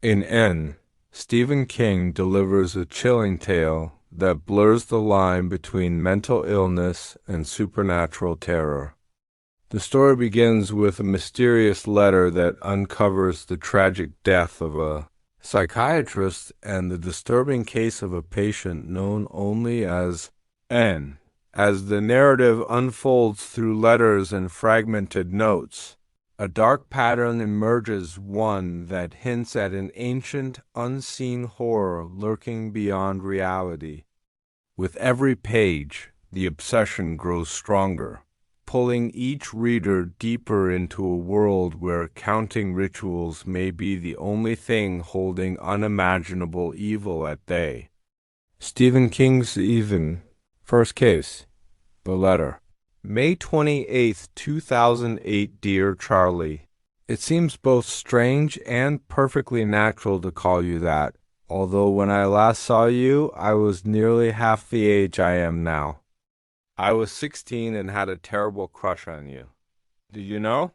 In N, Stephen King delivers a chilling tale that blurs the line between mental illness and supernatural terror. The story begins with a mysterious letter that uncovers the tragic death of a psychiatrist and the disturbing case of a patient known only as N. As the narrative unfolds through letters and fragmented notes, a dark pattern emerges, one that hints at an ancient, unseen horror lurking beyond reality. With every page, the obsession grows stronger, pulling each reader deeper into a world where counting rituals may be the only thing holding unimaginable evil at bay. Stephen King's Even. First case. The letter. May 28th, 2008, Dear Charlie. It seems both strange and perfectly natural to call you that, although when I last saw you, I was nearly half the age I am now. I was 16 and had a terrible crush on you. Did you know?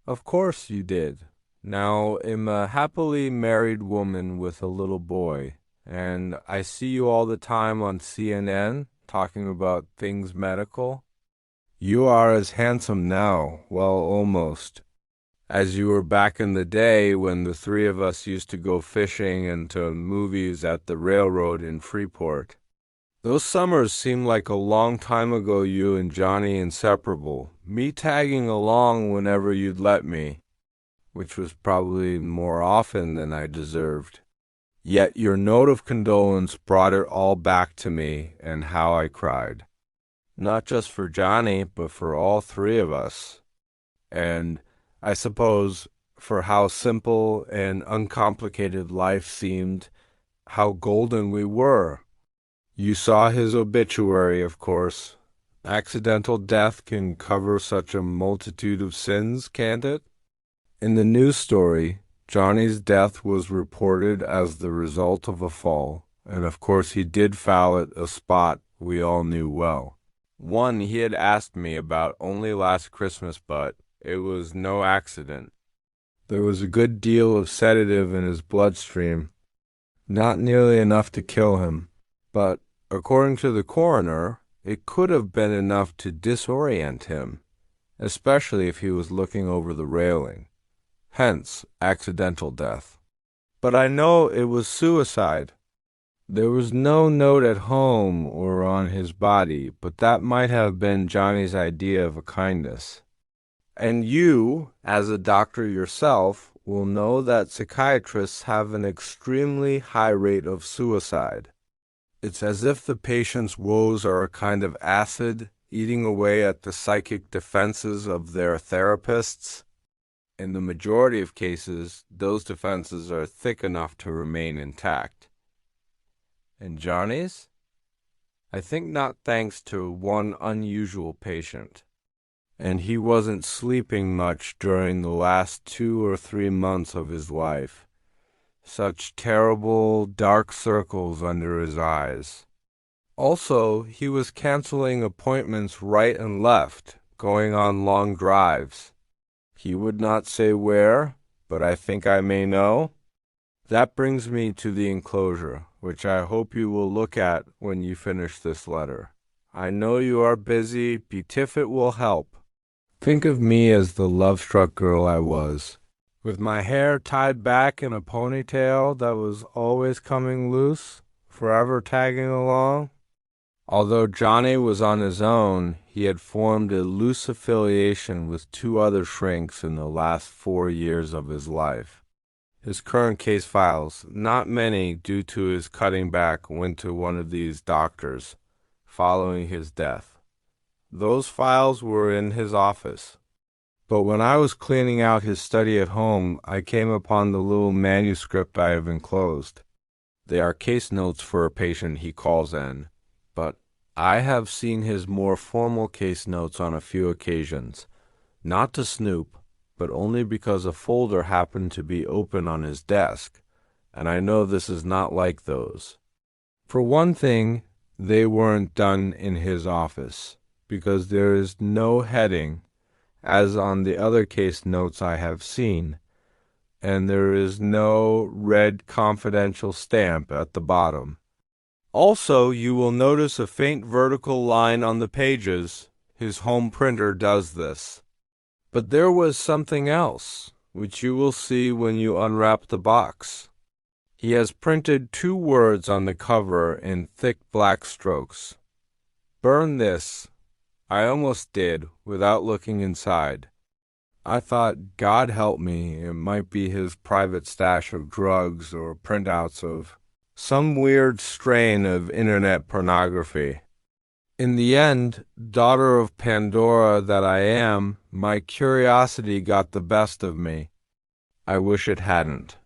Of course you did. Now I'm a happily married woman with a little boy, and I see you all the time on CNN talking about things medical. You are as handsome now, well, almost, as you were back in the day when the three of us used to go fishing and to movies at the railroad in Freeport. Those summers seem like a long time ago, you and Johnny inseparable, me tagging along whenever you'd let me, which was probably more often than I deserved. Yet your note of condolence brought it all back to me, and how I cried. Not just for Johnny, but for all three of us. And I suppose for how simple and uncomplicated life seemed, how golden we were. You saw his obituary, of course. Accidental death can cover such a multitude of sins, can't it? In the news story, Johnny's death was reported as the result of a fall, and of course he did foul at a spot we all knew well. One he had asked me about only last Christmas, but it was no accident. There was a good deal of sedative in his bloodstream, not nearly enough to kill him, but according to the coroner, it could have been enough to disorient him, especially if he was looking over the railing. Hence, accidental death. But I know it was suicide. There was no note at home or on his body, but that might have been Johnny's idea of a kindness. And you, as a doctor yourself, will know that psychiatrists have an extremely high rate of suicide. It's as if the patient's woes are a kind of acid eating away at the psychic defenses of their therapists. In the majority of cases, those defenses are thick enough to remain intact. And Johnny's? I think not, thanks to one unusual patient. And he wasn't sleeping much during the last 2 or 3 months of his life. Such terrible, dark circles under his eyes. Also, he was canceling appointments right and left, going on long drives. He would not say where, but I think I may know. That brings me to the enclosure, which I hope you will look at when you finish this letter. I know you are busy, but if it will help. Think of me as the love-struck girl I was, with my hair tied back in a ponytail that was always coming loose, forever tagging along. Although Johnny was on his own, he had formed a loose affiliation with 2 other shrinks in the last 4 years of his life. His current case files, not many due to his cutting back, went to one of these doctors following his death. Those files were in his office. But when I was cleaning out his study at home, I came upon the little manuscript I have enclosed. They are case notes for a patient he calls in, but I have seen his more formal case notes on a few occasions, not to snoop, but only because a folder happened to be open on his desk, and I know this is not like those. For one thing, they weren't done in his office, because there is no heading, as on the other case notes I have seen, and there is no red confidential stamp at the bottom. Also, you will notice a faint vertical line on the pages. His home printer does this. But there was something else, which you will see when you unwrap the box. He has printed 2 words on the cover in thick black strokes. Burn this. I almost did, without looking inside. I thought, God help me, it might be his private stash of drugs or printouts of some weird strain of internet pornography. In the end, daughter of Pandora that I am, my curiosity got the best of me. I wish it hadn't.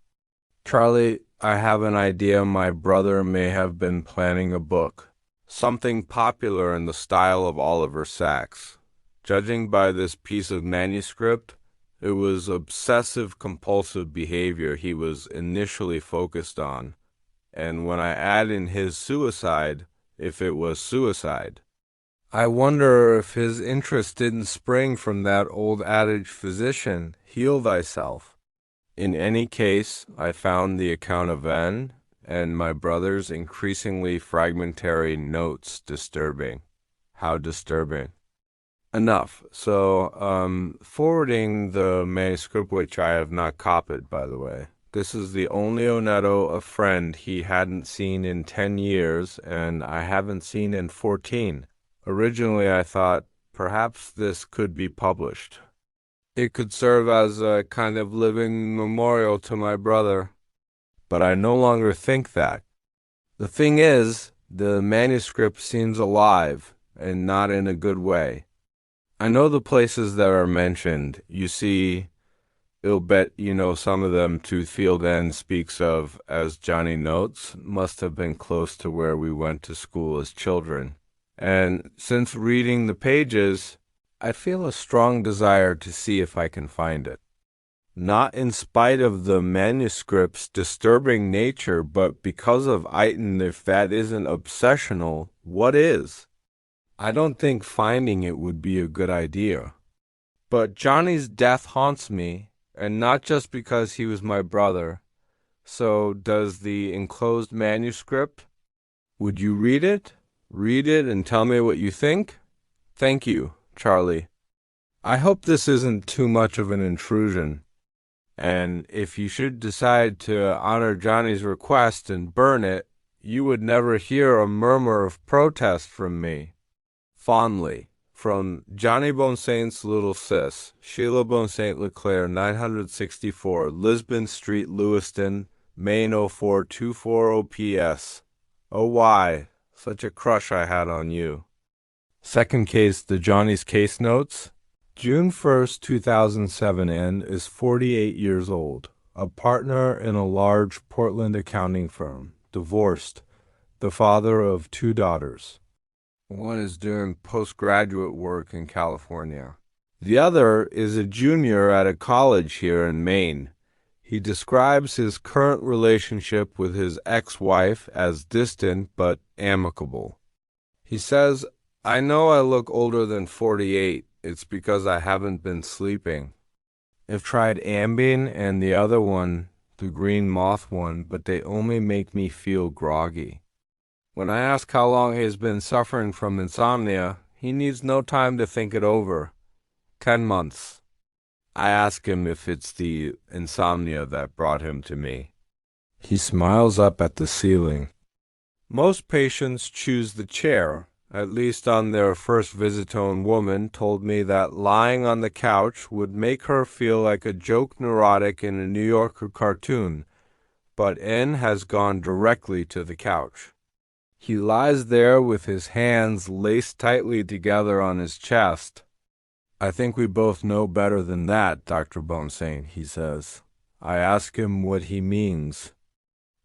Charlie, I have an idea my brother may have been planning a book. Something popular in the style of Oliver Sacks. Judging by this piece of manuscript, it was obsessive-compulsive behavior he was initially focused on. And when I add in his suicide, if it was suicide. I wonder if his interest didn't spring from that old adage, physician, heal thyself. In any case, I found the account of N and my brother's increasingly fragmentary notes disturbing. How disturbing. Enough. So, forwarding the manuscript, which I have not copied, by the way. This is the only Onetto a friend he hadn't seen in 10 years, and I haven't seen in 14. Originally, I thought perhaps this could be published. It could serve as a kind of living memorial to my brother. But I no longer think that. The thing is, the manuscript seems alive, and not in a good way. I know the places that are mentioned. You see, I'll bet you know some of them Toothfield End speaks of, as Johnny notes, must have been close to where we went to school as children. And since reading the pages, I feel a strong desire to see if I can find it. Not in spite of the manuscript's disturbing nature, but because of Eiton. If that isn't obsessional, what is? I don't think finding it would be a good idea. But Johnny's death haunts me, and not just because he was my brother. So does the enclosed manuscript. Would you read it? Read it and tell me what you think? Thank you, Charlie. I hope this isn't too much of an intrusion. And if you should decide to honor Johnny's request and burn it, you would never hear a murmur of protest from me. Fondly, from Johnny Bonsaint's little sis, Sheila Bonsaint Leclerc, 964, Lisbon Street, Lewiston, Maine 04240 PS. Oh, why? Such a crush I had on you. Second case, the Johnny's case notes. June 1st, 2007, N is 48 years old, a partner in a large Portland accounting firm, divorced, the father of 2 daughters. One is doing postgraduate work in California. The other is a junior at a college here in Maine. He describes his current relationship with his ex-wife as distant but amicable. He says, I know I look older than 48. It's because I haven't been sleeping. I've tried Ambien and the other one, the green moth one, but they only make me feel groggy. When I ask how long he has been suffering from insomnia, he needs no time to think it over. 10 months. I ask him if it's the insomnia that brought him to me. He smiles up at the ceiling. Most patients choose the chair. At least on their first visit to a woman told me that lying on the couch would make her feel like a joke neurotic in a New Yorker cartoon, but N has gone directly to the couch. He lies there with his hands laced tightly together on his chest. I think we both know better than that, Dr. Bonsaint, he says. I ask him what he means.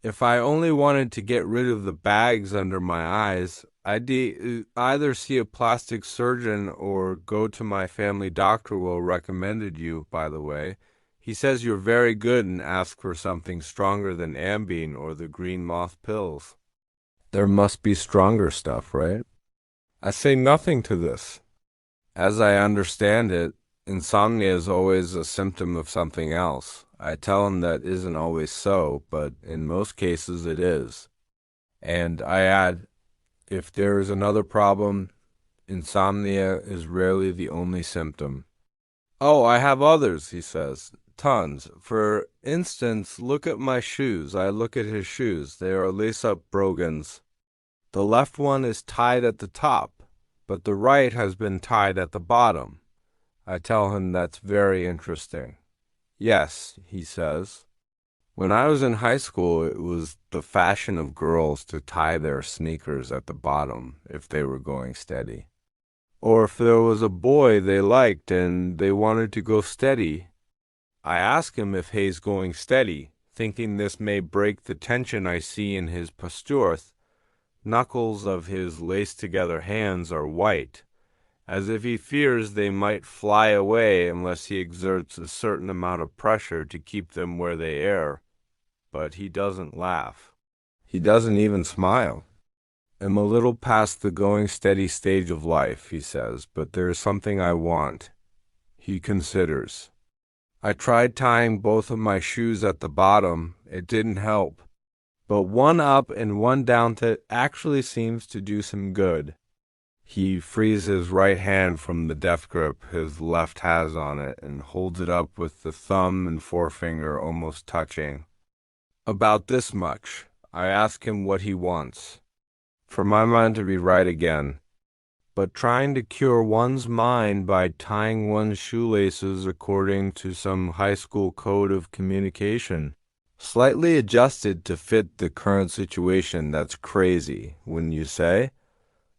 If I only wanted to get rid of the bags under my eyes, I'd either see a plastic surgeon or go to my family doctor who recommended you, by the way. He says you're very good and asks for something stronger than Ambien or the green moth pills. There must be stronger stuff, right? I say nothing to this. As I understand it, insomnia is always a symptom of something else. I tell him that isn't always so, but in most cases it is. And I add, if there is another problem, insomnia is rarely the only symptom. Oh, I have others, he says. Tons. For instance, look at my shoes. I look at his shoes. They are lace-up brogans. The left one is tied at the top, but the right has been tied at the bottom. I tell him that's very interesting. Yes, he says. When I was in high school, it was the fashion of girls to tie their sneakers at the bottom if they were going steady. Or if there was a boy they liked and they wanted to go steady. I ask him if he's going steady, thinking this may break the tension I see in his posture. Knuckles of his laced-together hands are white, as if he fears they might fly away unless he exerts a certain amount of pressure to keep them where they are. But he doesn't laugh. He doesn't even smile. I'm a little past the going steady stage of life, he says, but there is something I want. He considers. I tried tying both of my shoes at the bottom. It didn't help. But one up and one down actually seems to do some good. He frees his right hand from the death grip his left has on it and holds it up with the thumb and forefinger almost touching. About this much. I ask him what he wants. For my mind to be right again. But trying to cure one's mind by tying one's shoelaces according to some high school code of communication, slightly adjusted to fit the current situation, that's crazy, wouldn't you say?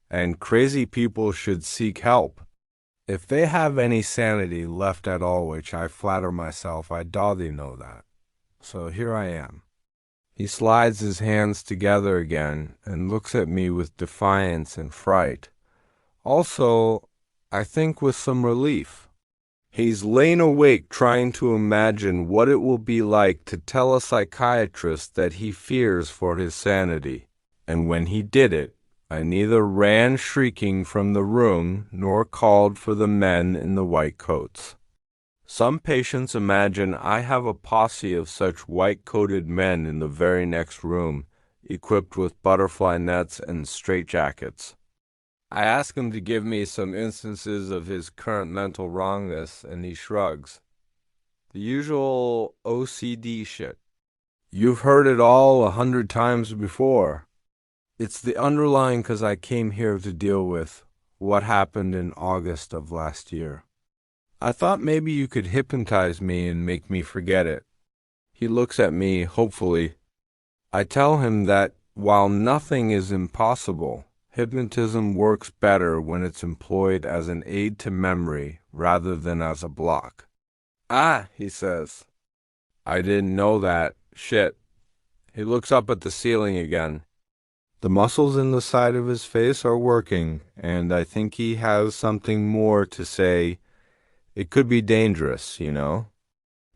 And crazy people should seek help. If they have any sanity left at all, which I flatter myself I dully know that. So here I am. He slides his hands together again and looks at me with defiance and fright. Also, I think with some relief. He's lain awake trying to imagine what it will be like to tell a psychiatrist that he fears for his sanity. And when he did it, I neither ran shrieking from the room nor called for the men in the white coats. Some patients imagine I have a posse of such white-coated men in the very next room, equipped with butterfly nets and straitjackets. I ask him to give me some instances of his current mental wrongness, and he shrugs. The usual OCD shit. You've heard it all 100 times before. It's the underlying 'cause I came here to deal with what happened in August of last year. I thought maybe you could hypnotize me and make me forget it. He looks at me hopefully. I tell him that while nothing is impossible, hypnotism works better when it's employed as an aid to memory rather than as a block. Ah, he says. I didn't know that. Shit. He looks up at the ceiling again. The muscles in the side of his face are working, and I think he has something more to say. It could be dangerous, you know.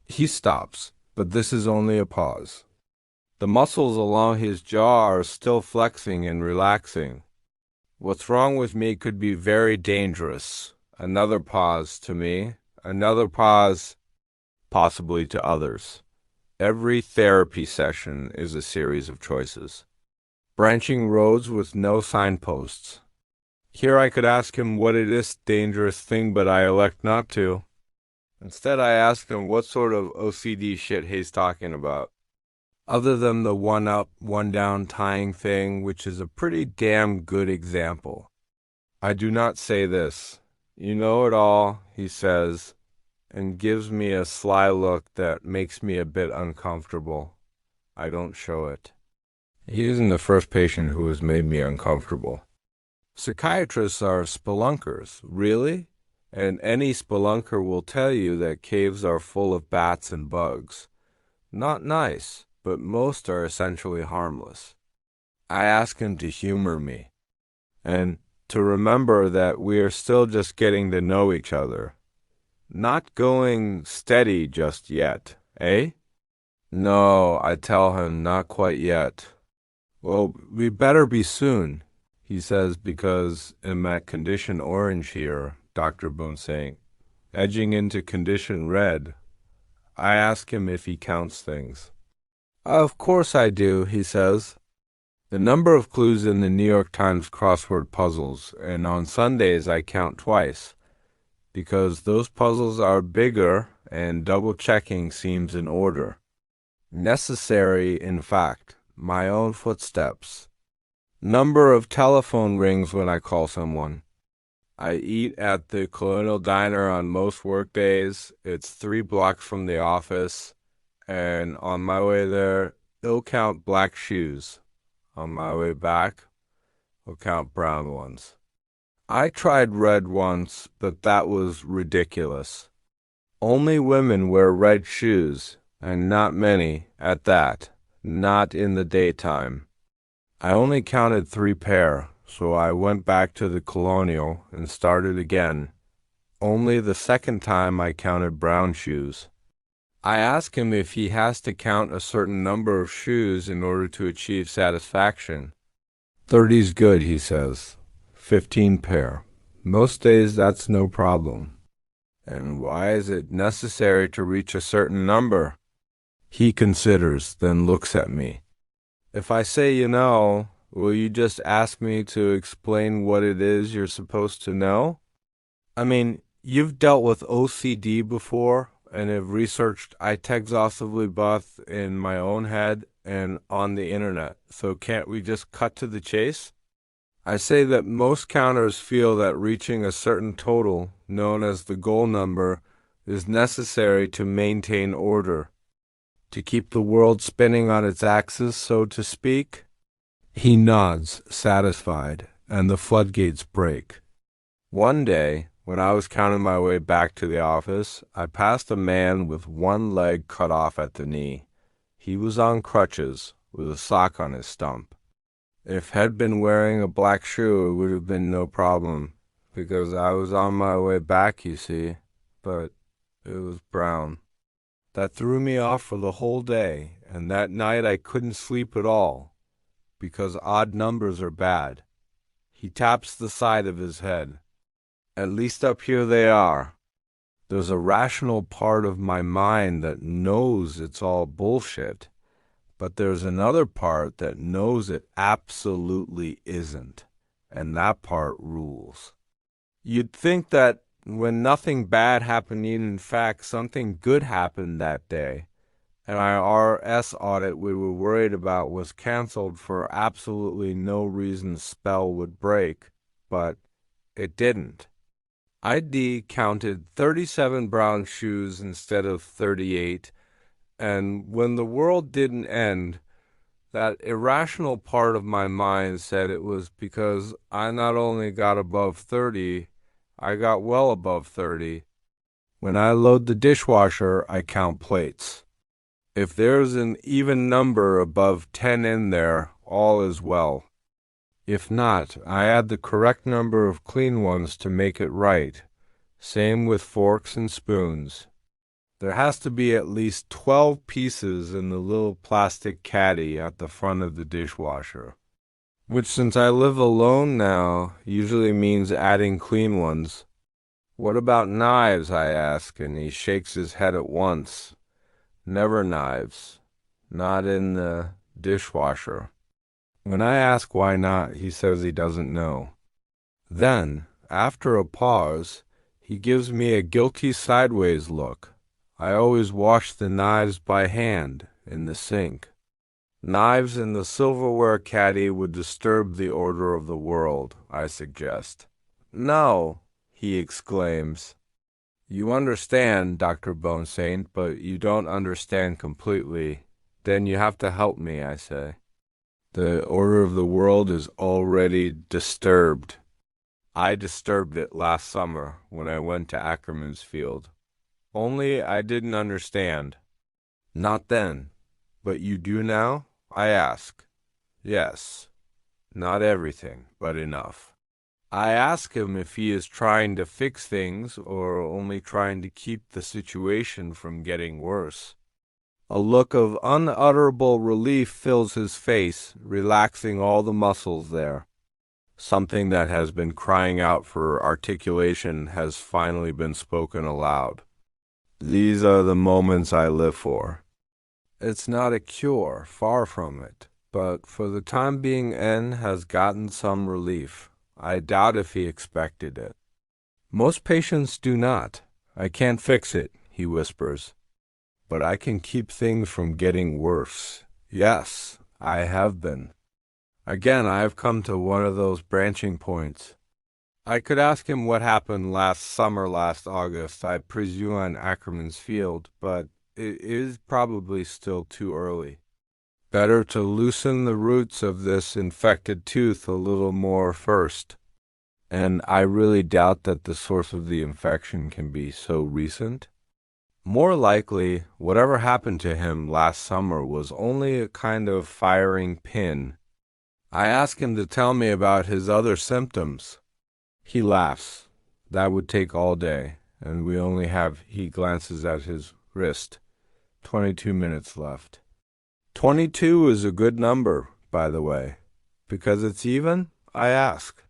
He stops, but this is only a pause. The muscles along his jaw are still flexing and relaxing. What's wrong with me could be very dangerous. Another pause to me. Another pause, possibly to others. Every therapy session is a series of choices. Branching roads with no signposts. Here I could ask him what it is dangerous thing, but I elect not to. Instead, I ask him what sort of OCD shit he's talking about. Other than the one up, one down tying thing, which is a pretty damn good example. I do not say this. You know it all, he says, and gives me a sly look that makes me a bit uncomfortable. I don't show it. He isn't the first patient who has made me uncomfortable. Psychiatrists are spelunkers, really? And any spelunker will tell you that caves are full of bats and bugs. Not nice, but most are essentially harmless. I ask him to humor me, and to remember that we are still just getting to know each other. Not going steady just yet, eh? No, I tell him, not quite yet. Well, we better be soon, he says, because I'm at condition orange here, Dr. Boone saying, edging into condition red. I ask him if he counts things. Of course I do, he says. The number of clues in the New York Times crossword puzzles, and on Sundays I count twice, because those puzzles are bigger and double-checking seems in order. Necessary, in fact, my own footsteps. Number of telephone rings when I call someone. I eat at the Colonial Diner on most workdays. It's 3 blocks from the office, and on my way there, it'll count black shoes. On my way back, I'll count brown ones. I tried red once, but that was ridiculous. Only women wear red shoes, and not many at that, not in the daytime. I only counted 3 pair, so I went back to the Colonial and started again. Only the second time I counted brown shoes. I ask him if he has to count a certain number of shoes in order to achieve satisfaction. 30's good, he says. 15 pair. Most days that's no problem. And why is it necessary to reach a certain number? He considers, then looks at me. If I say you know, will you just ask me to explain what it is you're supposed to know? I mean, you've dealt with OCD before, and have researched it exhaustively both in my own head and on the internet, so can't we just cut to the chase? I say that most counters feel that reaching a certain total, known as the goal number, is necessary to maintain order, to keep the world spinning on its axis, so to speak. He nods, satisfied, and the floodgates break. One day, when I was counting my way back to the office, I passed a man with one leg cut off at the knee. He was on crutches, with a sock on his stump. If he'd been wearing a black shoe, it would have been no problem, because I was on my way back, you see, but it was brown. That threw me off for the whole day, and that night I couldn't sleep at all, because odd numbers are bad. He taps the side of his head. At least up here they are. There's a rational part of my mind that knows it's all bullshit, but there's another part that knows it absolutely isn't, and that part rules. You'd think that when nothing bad happened, in fact something good happened that day, and our RS audit we were worried about was canceled for absolutely no reason spell would break, but it didn't. ID counted 37 brown shoes instead of 38, and when the world didn't end, that irrational part of my mind said it was because I not only got above 30, I got well above 30. When I load the dishwasher, I count plates. If there's an even number above 10 in there, all is well. If not, I add the correct number of clean ones to make it right. Same with forks and spoons. There has to be at least 12 pieces in the little plastic caddy at the front of the dishwasher, which since I live alone now usually means adding clean ones. What about knives, I ask, and he shakes his head at once. Never knives. Not in the dishwasher. When I ask why not, he says he doesn't know. Then, after a pause, he gives me a guilty sideways look. I always wash the knives by hand in the sink. Knives in the silverware caddy would disturb the order of the world, I suggest. No, he exclaims. You understand, Dr. Bonesaint, but you don't understand completely. Then you have to help me, I say. The order of the world is already disturbed. I disturbed it last summer when I went to Ackerman's field. Only I didn't understand. Not then. But you do now? I ask. Yes. Not everything, but enough. I ask him if he is trying to fix things or only trying to keep the situation from getting worse. A look of unutterable relief fills his face, relaxing all the muscles there. Something that has been crying out for articulation has finally been spoken aloud. These are the moments I live for. It's not a cure, far from it, but for the time being N has gotten some relief. I doubt if he expected it. Most patients do not. I can't fix it, he whispers. But I can keep things from getting worse. Yes, I have been. Again, I have come to one of those branching points. I could ask him what happened last summer, last August, I presume on Ackerman's field, but it is probably still too early. Better to loosen the roots of this infected tooth a little more first. And I really doubt that the source of the infection can be so recent. More likely, whatever happened to him last summer was only a kind of firing pin. I ask him to tell me about his other symptoms. He laughs. That would take all day, and we only have, he glances at his wrist, 22 minutes left. 22 is a good number, by the way. Because it's even, I ask.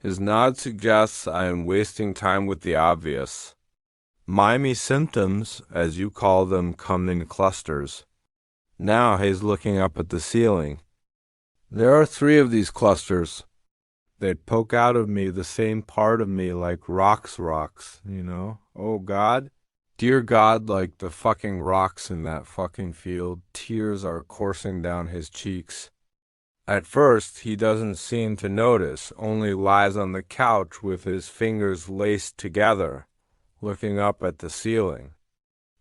His nod suggests I am wasting time with the obvious. Mimey symptoms, as you call them, come in clusters. Now he's looking up at the ceiling. There are 3 of these clusters. They'd poke out of me the same part of me like rocks, you know? Oh, God. Dear God, like the fucking rocks in that fucking field, tears are coursing down his cheeks. At first, he doesn't seem to notice, only lies on the couch with his fingers laced together, looking up at the ceiling.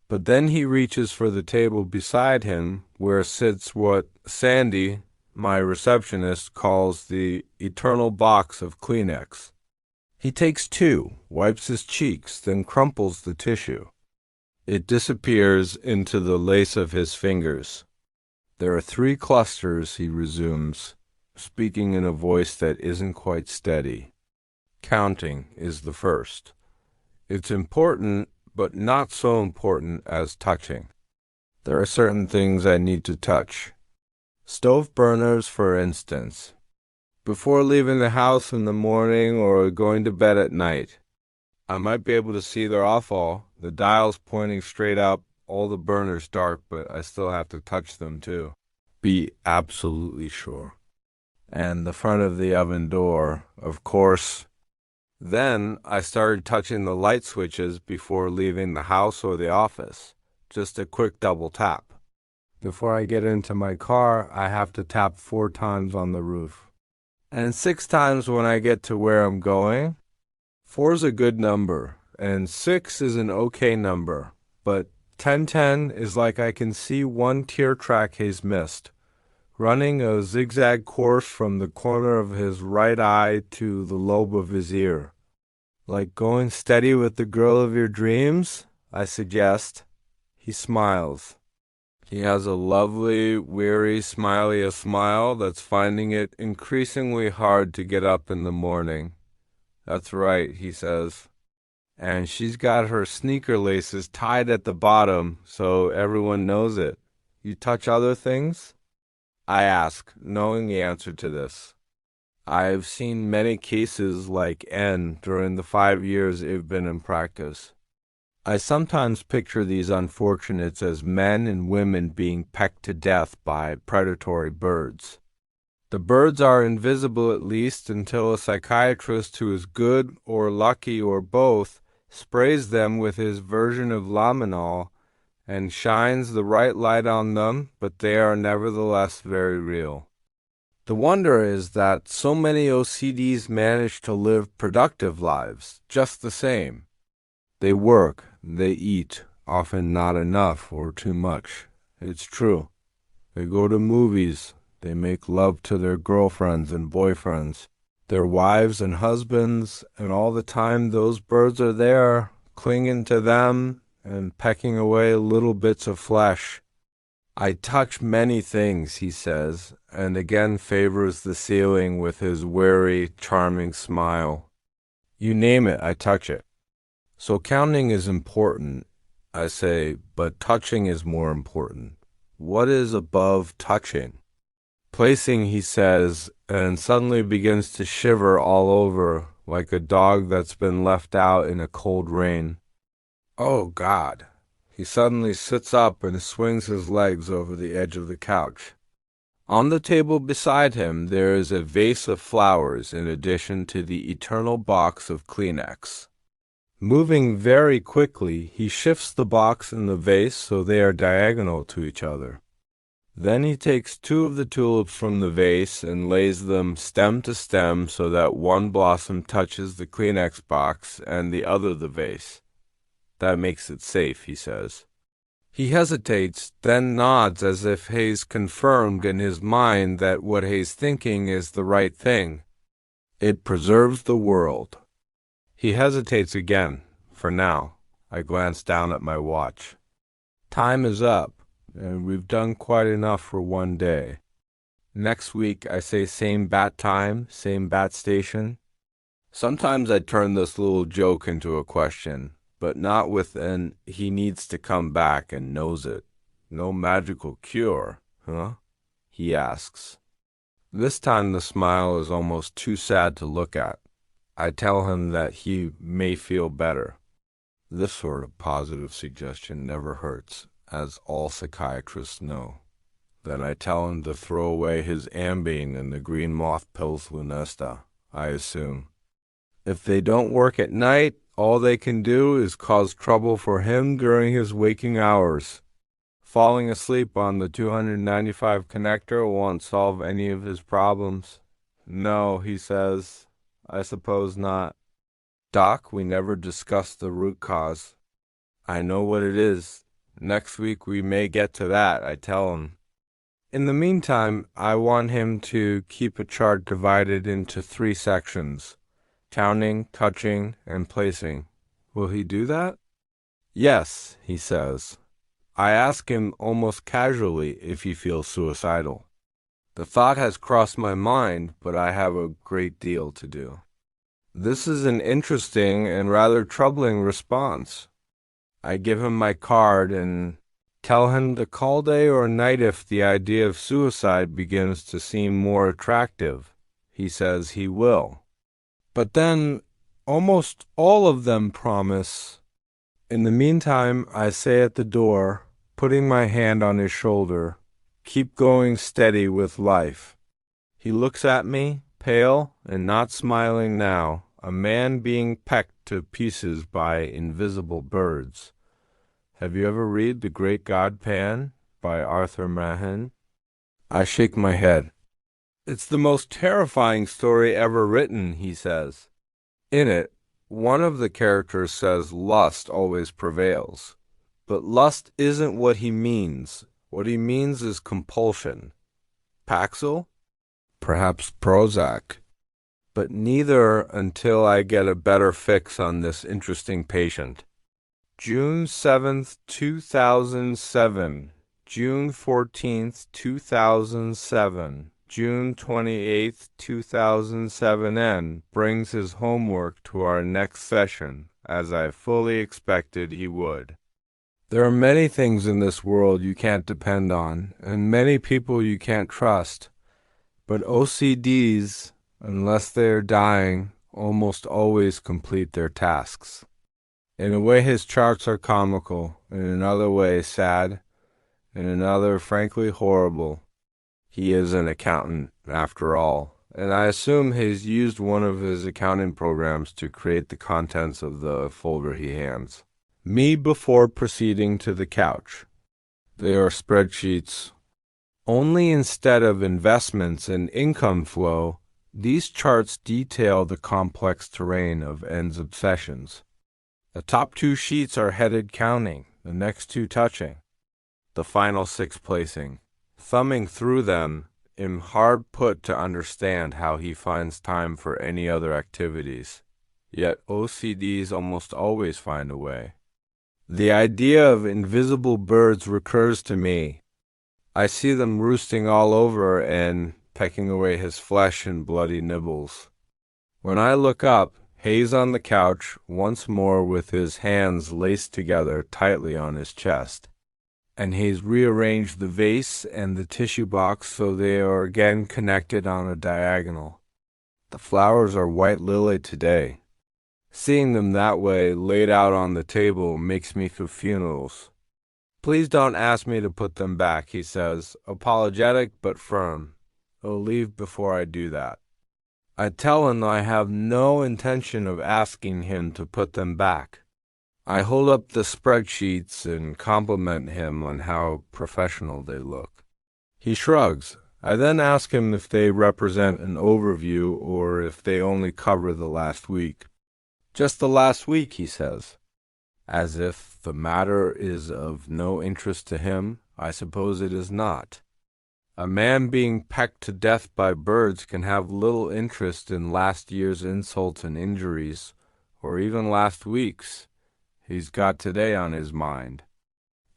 But then he reaches for the table beside him, where sits what Sandy, my receptionist, calls the eternal box of Kleenex. He takes 2, wipes his cheeks, then crumples the tissue. It disappears into the lace of his fingers. There are 3 clusters, he resumes, speaking in a voice that isn't quite steady. Counting is the first. It's important, but not so important as touching. There are certain things I need to touch. Stove burners, for instance. Before leaving the house in the morning or going to bed at night. I might be able to see they're off all, the dials pointing straight up, all the burners dark, but I still have to touch them too. Be absolutely sure. And the front of the oven door, of course. Then I started touching the light switches before leaving the house or the office. Just a quick double tap. Before I get into my car, I have to tap 4 times on the roof. And 6 times when I get to where I'm going. 4's a good number, and 6 is an okay number, but 1010 is like I can see one tear track he's missed, running a zigzag course from the corner of his right eye to the lobe of his ear. Like going steady with the girl of your dreams, I suggest. He smiles. He has a lovely, weary, smiley smile that's finding it increasingly hard to get up in the morning. That's right, he says. And she's got her sneaker laces tied at the bottom, so everyone knows it. You touch other things? I ask, knowing the answer to this. I've seen many cases like N during the 5 years I've been in practice. I sometimes picture these unfortunates as men and women being pecked to death by predatory birds. The birds are invisible at least until a psychiatrist who is good or lucky or both sprays them with his version of laminol and shines the right light on them, but they are nevertheless very real. The wonder is that so many OCDs manage to live productive lives, just the same. They work, they eat, often not enough or too much. It's true. They go to movies. They make love to their girlfriends and boyfriends, their wives and husbands, and all the time those birds are there, clinging to them and pecking away little bits of flesh. I touch many things, he says, and again favors the ceiling with his wary, charming smile. You name it, I touch it. So counting is important, I say, but touching is more important. What is above touching? Placing, he says, and suddenly begins to shiver all over like a dog that's been left out in a cold rain. Oh, God, He suddenly sits up and swings his legs over the edge of the couch. On the table beside him there is a vase of flowers in addition to the eternal box of Kleenex. Moving very quickly, he shifts the box and the vase so they are diagonal to each other. Then he takes two of the tulips from the vase and lays them stem to stem so that one blossom touches the Kleenex box and the other the vase. That makes it safe, he says. He hesitates, then nods as if he's confirmed in his mind that what he's thinking is the right thing. It preserves the world. He hesitates again. For now, I glance down at my watch. Time is up, and we've done quite enough for one day. Next week, I say same bat time, same bat station. Sometimes I turn this little joke into a question, but not with an he needs to come back and knows it. No magical cure, huh? He asks. This time the smile is almost too sad to look at. I tell him that he may feel better. This sort of positive suggestion never hurts, as all psychiatrists know. Then I tell him to throw away his Ambien and the green moth pills Lunesta, I assume. If they don't work at night, all they can do is cause trouble for him during his waking hours. Falling asleep on the 295 connector won't solve any of his problems. No, he says. I suppose not. Doc, we never discussed the root cause. I know what it is. Next week we may get to that, I tell him. In the meantime, I want him to keep a chart divided into 3 sections: counting, touching, and placing. Will he do that? Yes, he says. I ask him almost casually if he feels suicidal. The thought has crossed my mind, but I have a great deal to do. This is an interesting and rather troubling response. I give him my card and tell him to call day or night if the idea of suicide begins to seem more attractive. He says he will. But then almost all of them promise. In the meantime, I say at the door, putting my hand on his shoulder, keep going steady with life. He looks at me, pale and not smiling now, a man being pecked to pieces by invisible birds. Have you ever read The Great God Pan by Arthur Mahan? I shake my head. It's the most terrifying story ever written, he says. In it, one of the characters says lust always prevails. But lust isn't what he means. What he means is compulsion. Paxil? Perhaps Prozac. But neither until I get a better fix on this interesting patient. June 7th, 2007. June 14th, 2007. June 28th, 2007 N brings his homework to our next session, as I fully expected he would. There are many things in this world you can't depend on, and many people you can't trust. But OCDs, unless they are dying, almost always complete their tasks. In a way his charts are comical, in another way sad, in another frankly horrible. He is an accountant, after all, and I assume he's used one of his accounting programs to create the contents of the folder he hands me before proceeding to the couch. They are spreadsheets. Only instead of investments and income flow, these charts detail the complex terrain of N's obsessions. The top 2 sheets are headed counting, the next 2 touching, the final 6 placing. Thumbing through them, I'm hard put to understand how he finds time for any other activities. Yet OCDs almost always find a way. The idea of invisible birds recurs to me. I see them roosting all over and pecking away his flesh in bloody nibbles. When I look up, Hayes on the couch, once more with his hands laced together tightly on his chest. And he's rearranged the vase and the tissue box so they are again connected on a diagonal. The flowers are white lily today. Seeing them that way, laid out on the table, makes me feel funerals. Please don't ask me to put them back, he says, apologetic but firm. He'll leave before I do that. I tell him I have no intention of asking him to put them back. I hold up the spreadsheets and compliment him on how professional they look. He shrugs. I then ask him if they represent an overview or if they only cover the last week. Just the last week, he says. As if the matter is of no interest to him, I suppose it is not. A man being pecked to death by birds can have little interest in last year's insults and injuries, or even last week's. He's got today on his mind.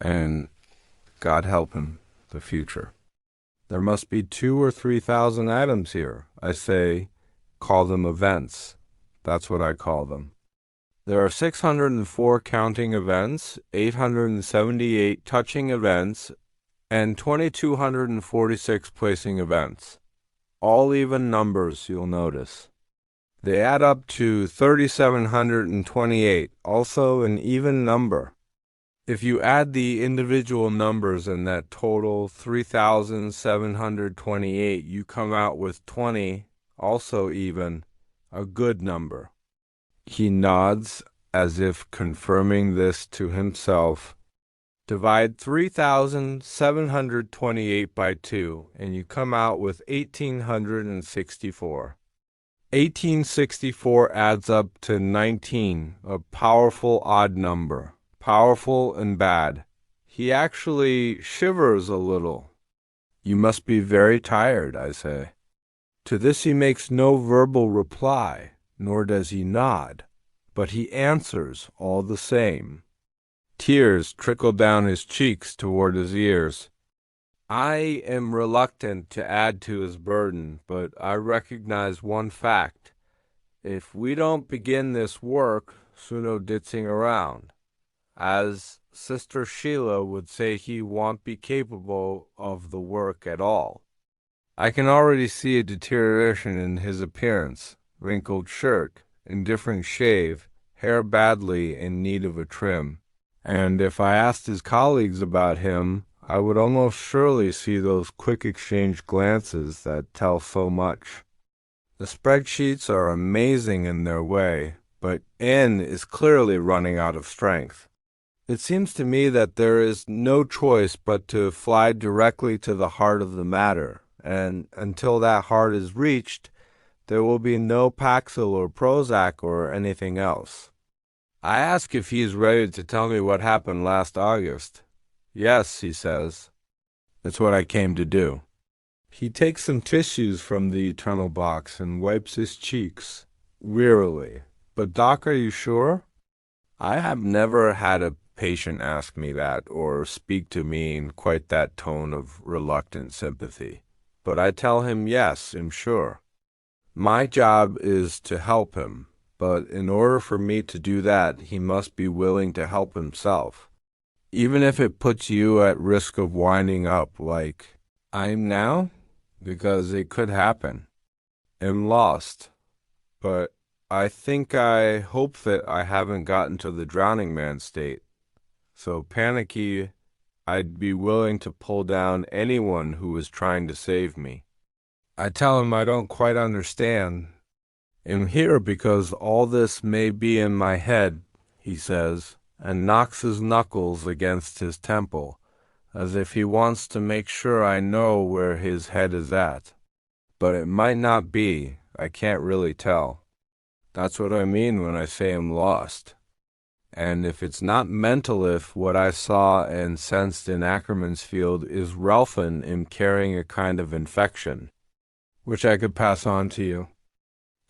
And, God help him, the future. There must be 2,000 or 3,000 items here. I say, call them events. That's what I call them. There are 604 counting events, 878 touching events, and 2,246 placing events. All even numbers, you'll notice. They add up to 3,728, also an even number. If you add the individual numbers in that total 3,728, you come out with 20, also even, a good number. He nods as if confirming this to himself. Divide 3,728 by 2, and you come out with 1,864. 1864 adds up to 19, a powerful odd number, powerful and bad. He actually shivers a little. You must be very tired, I say. To this he makes no verbal reply, nor does he nod, but he answers all the same. Tears trickle down his cheeks toward his ears. I am reluctant to add to his burden, but I recognize one fact. If we don't begin this work, Suno ditzing around. As Sister Sheila would say, he won't be capable of the work at all. I can already see a deterioration in his appearance. Wrinkled shirt, indifferent shave, hair badly in need of a trim. And if I asked his colleagues about him, I would almost surely see those quick exchange glances that tell so much. The spreadsheets are amazing in their way, but N is clearly running out of strength. It seems to me that there is no choice but to fly directly to the heart of the matter, and until that heart is reached, there will be no Paxil or Prozac or anything else. I ask if he is ready to tell me what happened last August. Yes, he says. It's what I came to do. He takes some tissues from the eternal box and wipes his cheeks, wearily. But Doc, are you sure? I have never had a patient ask me that or speak to me in quite that tone of reluctant sympathy. But I tell him yes, I'm sure. My job is to help him. But in order for me to do that, he must be willing to help himself. Even if it puts you at risk of winding up like I'm now, because it could happen. I'm lost. But I hope that I haven't gotten to the drowning man state. So panicky, I'd be willing to pull down anyone who is trying to save me. I tell him I don't quite understand. I'm here because all this may be in my head, he says, and knocks his knuckles against his temple, as if he wants to make sure I know where his head is at. But it might not be. I can't really tell. That's what I mean when I say I'm lost. And if it's not mental, if what I saw and sensed in Ackerman's field is Ralphin in carrying a kind of infection, which I could pass on to you.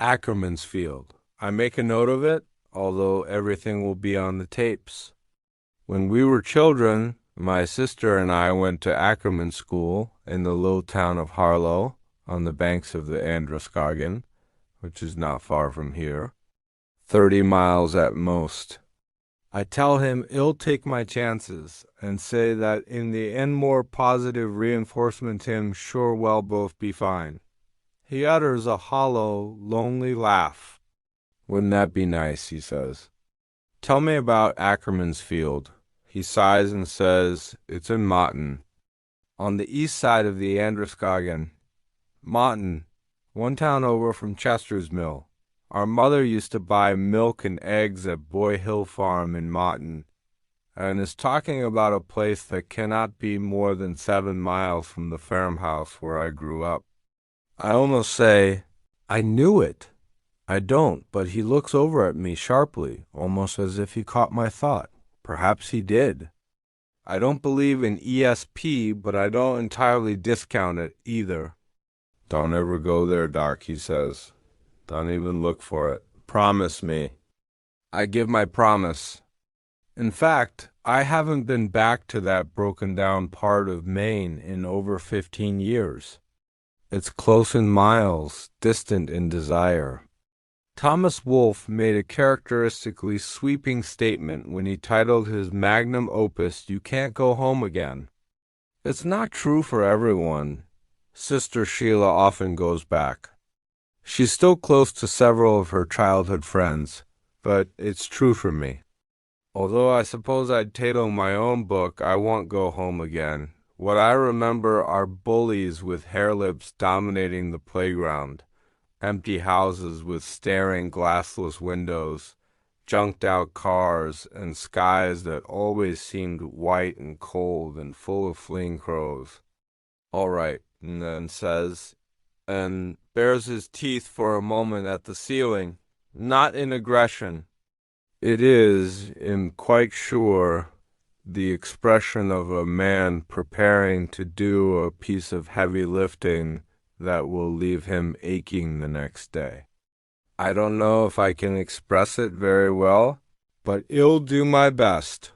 Ackerman's field. I make a note of it, although everything will be on the tapes. When we were children, my sister and I went to Ackerman School in the little town of Harlow, on the banks of the Androscoggin, which is not far from here, 30 miles at most. I tell him he'll take my chances, and say that in the end more positive reinforcement him sure well both be fine. He utters a hollow, lonely laugh. Wouldn't that be nice, he says. Tell me about Ackerman's field. He sighs and says, "It's in Motten, on the east side of the Androscoggin. Motten, one town over from Chester's Mill. Our mother used to buy milk and eggs at Boy Hill Farm in Motten, and is talking about a place that cannot be more than 7 miles from the farmhouse where I grew up." I almost say, "I knew it." I don't, but he looks over at me sharply, almost as if he caught my thought. Perhaps he did. I don't believe in ESP, but I don't entirely discount it either. "Don't ever go there, Doc," he says. "Don't even look for it. Promise me." I give my promise. In fact, I haven't been back to that broken down part of Maine in over 15 years. It's close in miles, distant in desire. Thomas Wolfe made a characteristically sweeping statement when he titled his magnum opus, "You Can't Go Home Again." It's not true for everyone. Sister Sheila often goes back. She's still close to several of her childhood friends, but it's true for me. Although I suppose I'd title my own book, "I Won't Go Home Again." What I remember are bullies with hair lips dominating the playground, empty houses with staring glassless windows, junked out cars, and skies that always seemed white and cold and full of fleeing crows. "All right," and then says, and bares his teeth for a moment at the ceiling, not in aggression. It is, I'm quite sure, the expression of a man preparing to do a piece of heavy lifting that will leave him aching the next day. I don't know if I can express it very well, but I'll do my best.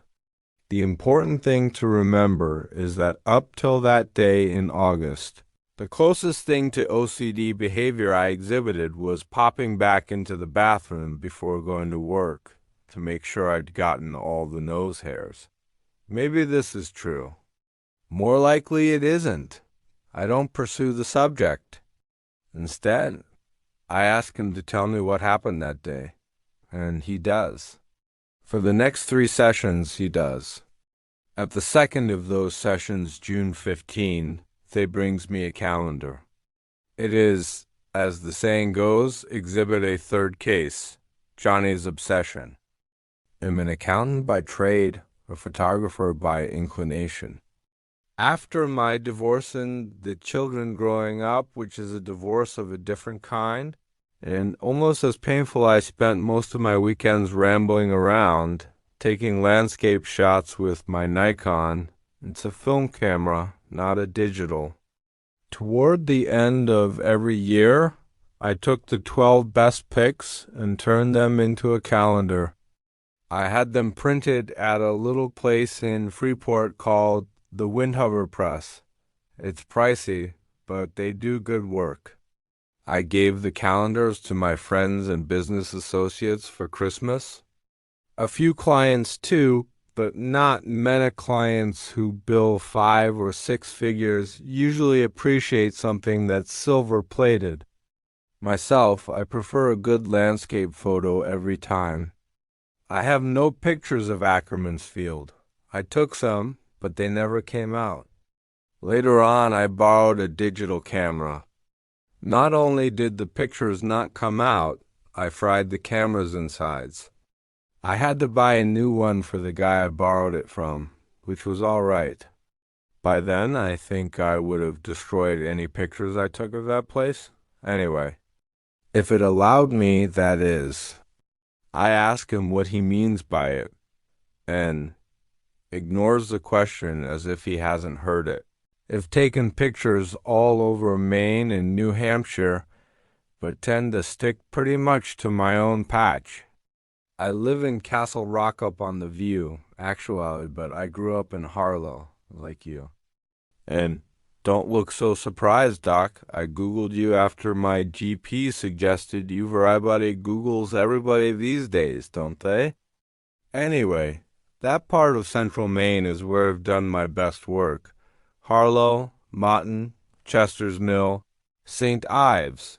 The important thing to remember is that up till that day in August, the closest thing to OCD behavior I exhibited was popping back into the bathroom before going to work to make sure I'd gotten all the nose hairs. Maybe this is true. More likely it isn't. I don't pursue the subject. Instead, I ask him to tell me what happened that day, and he does. For the next 3 sessions, he does. At the second of those sessions, June 15, they brings me a calendar. It is, as the saying goes, Exhibit A Third Case, Johnny's Obsession. I'm an accountant by trade, a photographer by inclination. After my divorce and the children growing up, which is a divorce of a different kind, and almost as painful, I spent most of my weekends rambling around, taking landscape shots with my Nikon. It's a film camera, not a digital. Toward the end of every year, I took the 12 best pics and turned them into a calendar. I had them printed at a little place in Freeport called the Windhover Press. It's pricey, but they do good work. I gave the calendars to my friends and business associates for Christmas. A few clients too, but not many clients who bill 5 or 6 figures usually appreciate something that's silver-plated. Myself, I prefer a good landscape photo every time. I have no pictures of Ackerman's Field. I took some, but they never came out. Later on, I borrowed a digital camera. Not only did the pictures not come out, I fried the camera's insides. I had to buy a new one for the guy I borrowed it from, which was all right. By then, I think I would have destroyed any pictures I took of that place. Anyway, if it allowed me, that is. I ask him what he means by it, and ignores the question as if he hasn't heard it. I've taken pictures all over Maine and New Hampshire, but tend to stick pretty much to my own patch. I live in Castle Rock up on the View, actually, but I grew up in Harlow, like you. And don't look so surprised, Doc. I Googled you after my GP suggested everybody Googles everybody these days, don't they? Anyway, that part of central Maine is where I've done my best work. Harlow, Motten, Chester's Mill, St. Ives,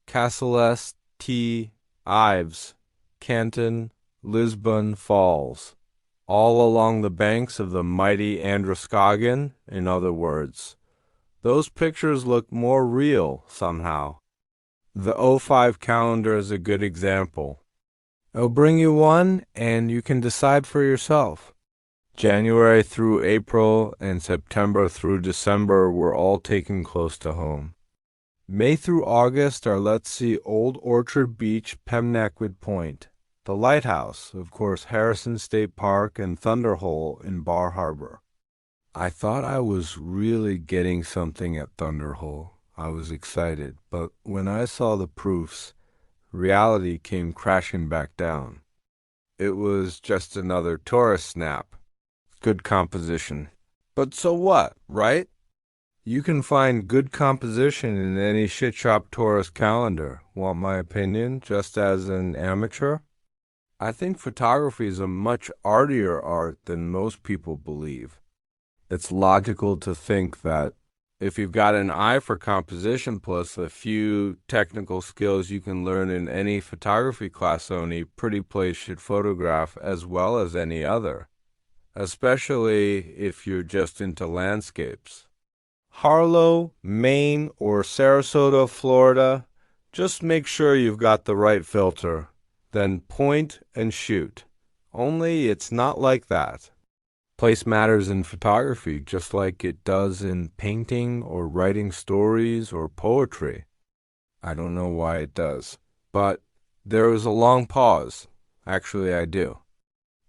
Castle T. Ives, Canton, Lisbon Falls. all along the banks of the mighty Androscoggin, in other words. Those pictures look more real, somehow. The '05 calendar is a good example. I'll bring you one, and you can decide for yourself. January through April and September through December were all taken close to home. May through August are Let's See Old Orchard Beach, Pemnaquid Point. The Lighthouse, of course, Harrison State Park, and Thunderhole in Bar Harbor. I thought I was really getting something at Thunderhole. I was excited, but when I saw the proofs, reality came crashing back down. It was just another tourist snap. Good composition. But so what, right? You can find good composition in any shit-shop tourist calendar. Want my opinion, just as an amateur? I think photography is a much artier art than most people believe. It's logical to think that if you've got an eye for composition plus a few technical skills you can learn in any photography class, any pretty place should photograph as well as any other, especially if you're just into landscapes. Harlow, Maine, or Sarasota, Florida, just make sure you've got the right filter. Then point and shoot. Only it's not like that. Place matters in photography just like it does in painting or writing stories or poetry. I don't know why it does, but there is a long pause. Actually, I do.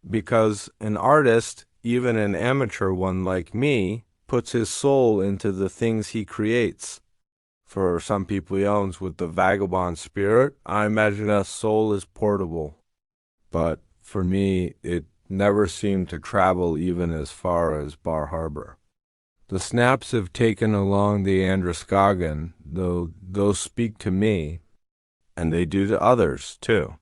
Because an artist, even an amateur one like me, puts his soul into the things he creates. For some people he owns with the vagabond spirit, I imagine a soul is portable. But for me, it never seemed to travel even as far as Bar Harbor. The snaps have taken along the Androscoggin, though those speak to me, and they do to others, too.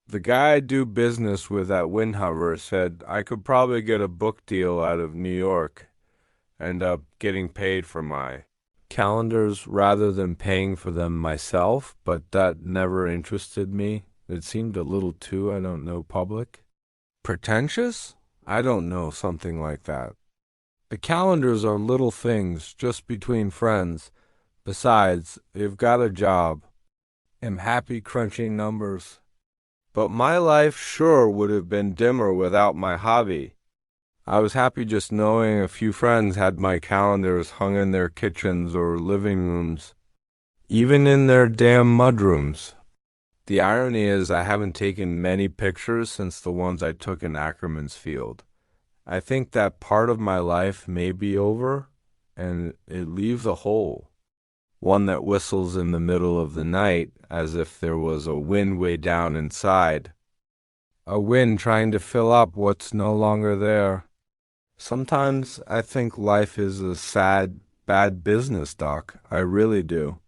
The guy I do business with at Windhover said I could probably get a book deal out of New York, end up getting paid for my calendars rather than paying for them myself, but that never interested me. It seemed a little too, I don't know, public. Pretentious? I don't know, something like that. The calendars are little things, just between friends. Besides, you've got a job. Am happy crunching numbers. But my life sure would have been dimmer without my hobby. I was happy just knowing a few friends had my calendars hung in their kitchens or living rooms, even in their damn mudrooms. The irony is I haven't taken many pictures since the ones I took in Ackerman's Field. I think that part of my life may be over, and it leaves a hole. One that whistles in the middle of the night as if there was a wind way down inside. A wind trying to fill up what's no longer there. Sometimes I think life is a sad, bad business, Doc. I really do.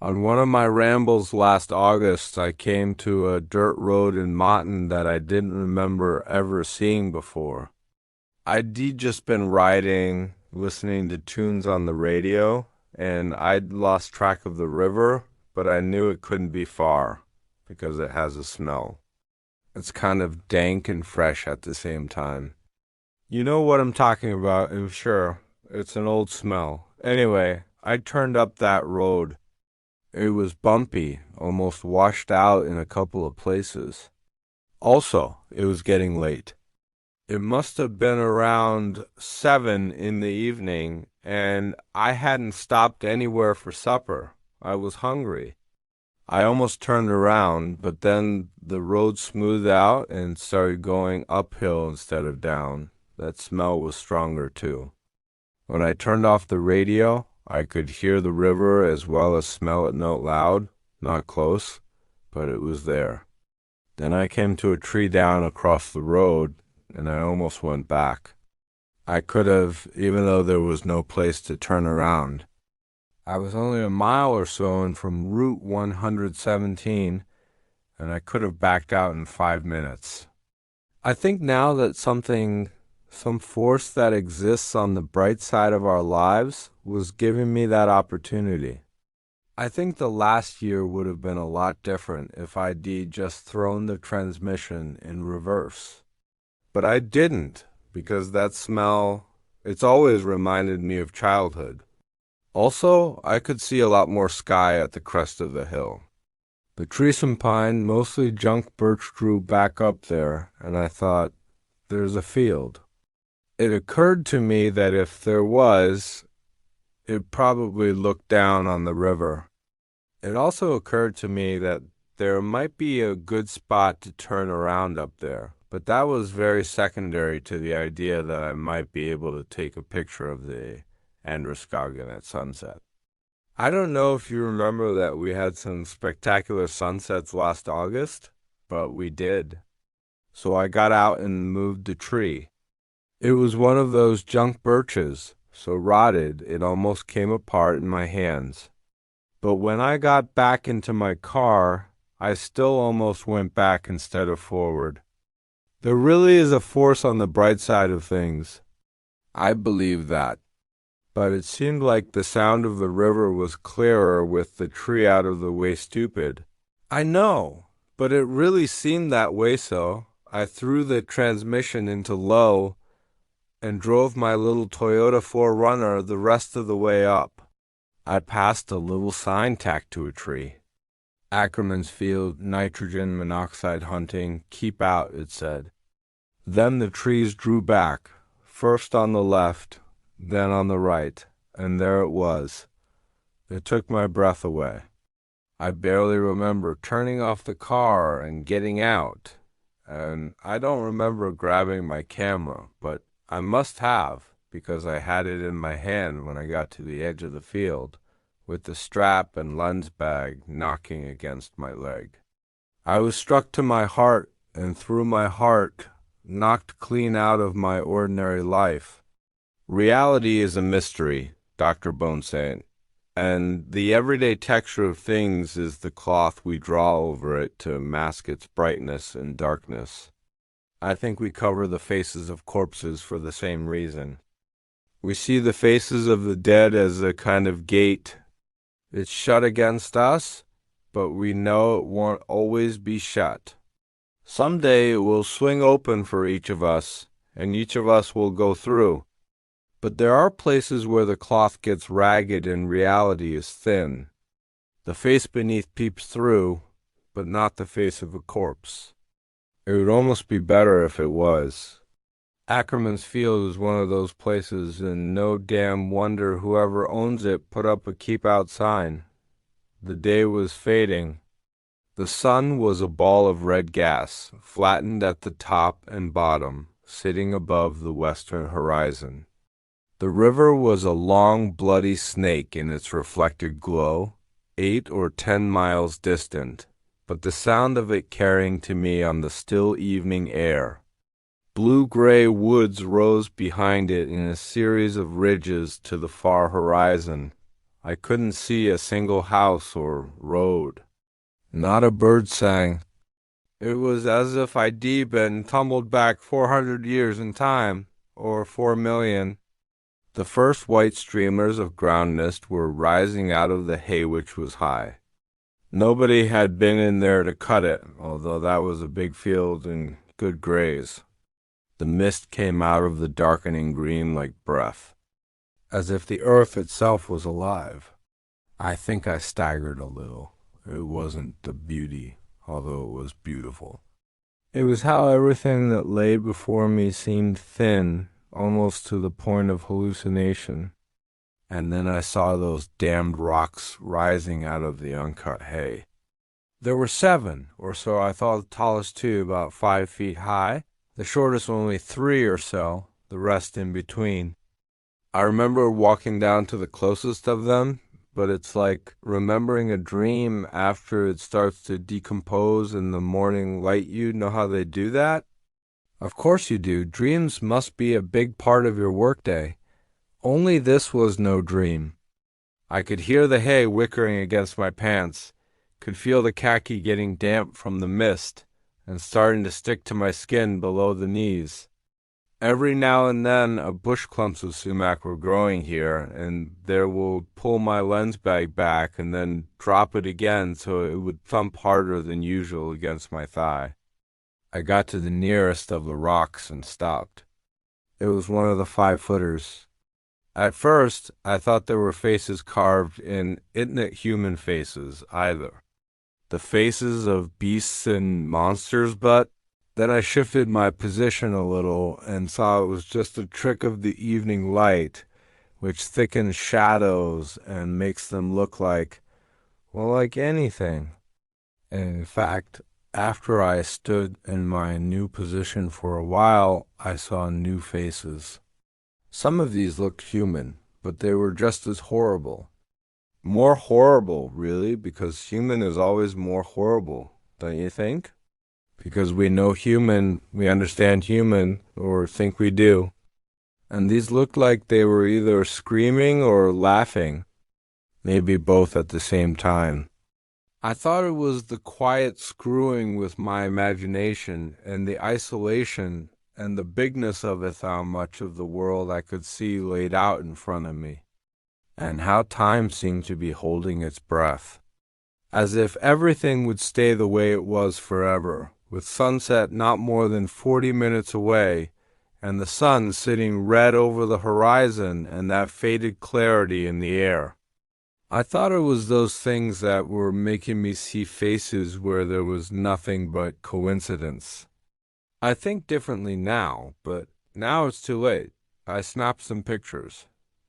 On one of my rambles last August, I came to a dirt road in Motton that I didn't remember ever seeing before. I'd just been riding, listening to tunes on the radio, and I'd lost track of the river, but I knew it couldn't be far because it has a smell. It's kind of dank and fresh at the same time. You know what I'm talking about, I'm sure. It's an old smell. Anyway, I turned up that road. It was bumpy, almost washed out in a couple of places. Also, it was getting late. It must have been around 7 in the evening, and I hadn't stopped anywhere for supper. I was hungry. I almost turned around, but then the road smoothed out and started going uphill instead of down. That smell was stronger, too. When I turned off the radio, I could hear the river as well as smell it not loud, not close, but it was there. Then I came to a tree down across the road, and I almost went back. I could have, even though there was no place to turn around. I was only a mile or so in from Route 117, and I could have backed out in 5 minutes. I think now that some force that exists on the bright side of our lives was giving me that opportunity. I think the last year would have been a lot different if I'd just thrown the transmission in reverse. But I didn't, because that smell, it's always reminded me of childhood. Also, I could see a lot more sky at the crest of the hill. The trees and pine, mostly junk birch, grew back up there, and I thought, there's a field. It occurred to me that if there was, it probably looked down on the river. It also occurred to me that there might be a good spot to turn around up there, but that was very secondary to the idea that I might be able to take a picture of the Androscoggin at sunset. I don't know if you remember that we had some spectacular sunsets last August, but we did. So I got out and moved the tree. It was one of those junk birches, so rotted it almost came apart in my hands. But when I got back into my car, I still almost went back instead of forward. There really is a force on the bright side of things. I believe that. But it seemed like the sound of the river was clearer with the tree out of the way stupid. I know, but it really seemed that way so. I threw the transmission into low and drove my little Toyota 4Runner the rest of the way up. I passed a little sign tacked to a tree. Ackerman's Field, nitrogen monoxide hunting, keep out, it said. Then the trees drew back, first on the left, then on the right, and there it was. It took my breath away. I barely remember turning off the car and getting out, and I don't remember grabbing my camera, but I must have, because I had it in my hand when I got to the edge of the field, with the strap and lens bag knocking against my leg. I was struck to my heart, and through my heart, knocked clean out of my ordinary life. Reality is a mystery, Dr. Bone said, and the everyday texture of things is the cloth we draw over it to mask its brightness and darkness. I think we cover the faces of corpses for the same reason. We see the faces of the dead as a kind of gate. It's shut against us, but we know it won't always be shut. Someday it will swing open for each of us, and each of us will go through. But there are places where the cloth gets ragged and reality is thin. The face beneath peeps through, but not the face of a corpse. It would almost be better if it was. Ackerman's Field is one of those places, and no damn wonder whoever owns it put up a keep out sign. The day was fading. The sun was a ball of red gas, flattened at the top and bottom, sitting above the western horizon. The river was a long, bloody snake in its reflected glow, 8 or 10 miles distant, but the sound of it carrying to me on the still evening air. Blue-gray woods rose behind it in a series of ridges to the far horizon. I couldn't see a single house or road. Not a bird sang. It was as if I'd been tumbled back 400 years in time, or 4 million. The first white streamers of ground mist were rising out of the hay which was high. Nobody had been in there to cut it, although that was a big field and good graze. The mist came out of the darkening green like breath, as if the earth itself was alive. I think I staggered a little. It wasn't the beauty, although it was beautiful. It was how everything that lay before me seemed thin, almost to the point of hallucination. And then I saw those damned rocks rising out of the uncut hay. There were 7, or so I thought, the tallest 2 about 5 feet high, the shortest only 3 or so, the rest in between. I remember walking down to the closest of them, but it's like remembering a dream after it starts to decompose in the morning light. You know how they do that? Of course you do. Dreams must be a big part of your workday. Only this was no dream. I could hear the hay whickering against my pants, could feel the khaki getting damp from the mist and starting to stick to my skin below the knees. Every now and then a bush clumps of sumac were growing here, and there will pull my lens bag back and then drop it again so it would thump harder than usual against my thigh. I got to the nearest of the rocks and stopped. It was one of the 5-footers. At first, I thought there were faces carved in, isn't human faces either. The faces of beasts and monsters, but then I shifted my position a little and saw it was just a trick of the evening light, which thickens shadows and makes them look like, well, like anything. And in fact, after I stood in my new position for a while, I saw new faces. Some of these looked human, but they were just as horrible. More horrible, really, because human is always more horrible, don't you think? Because we know human, we understand human, or think we do. And these looked like they were either screaming or laughing, maybe both at the same time. I thought it was the quiet screwing with my imagination and the isolation and the bigness of it, how much of the world I could see laid out in front of me, and how time seemed to be holding its breath, as if everything would stay the way it was forever, with sunset not more than 40 minutes away, and the sun sitting red over the horizon and that faded clarity in the air. I thought it was those things that were making me see faces where there was nothing but coincidence. I think differently now, but now it's too late. I snapped some pictures.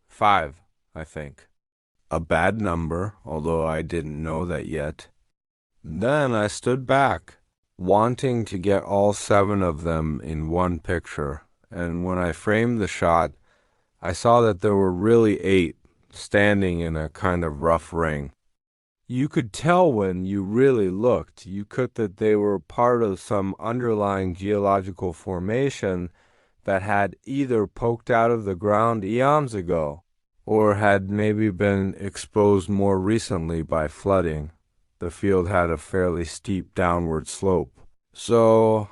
5, I think. A bad number, although I didn't know that yet. Then I stood back, wanting to get all 7 of them in one picture, and when I framed the shot, I saw that there were really 8, standing in a kind of rough ring. You could tell when you really looked, that they were part of some underlying geological formation that had either poked out of the ground eons ago, or had maybe been exposed more recently by flooding. The field had a fairly steep downward slope. So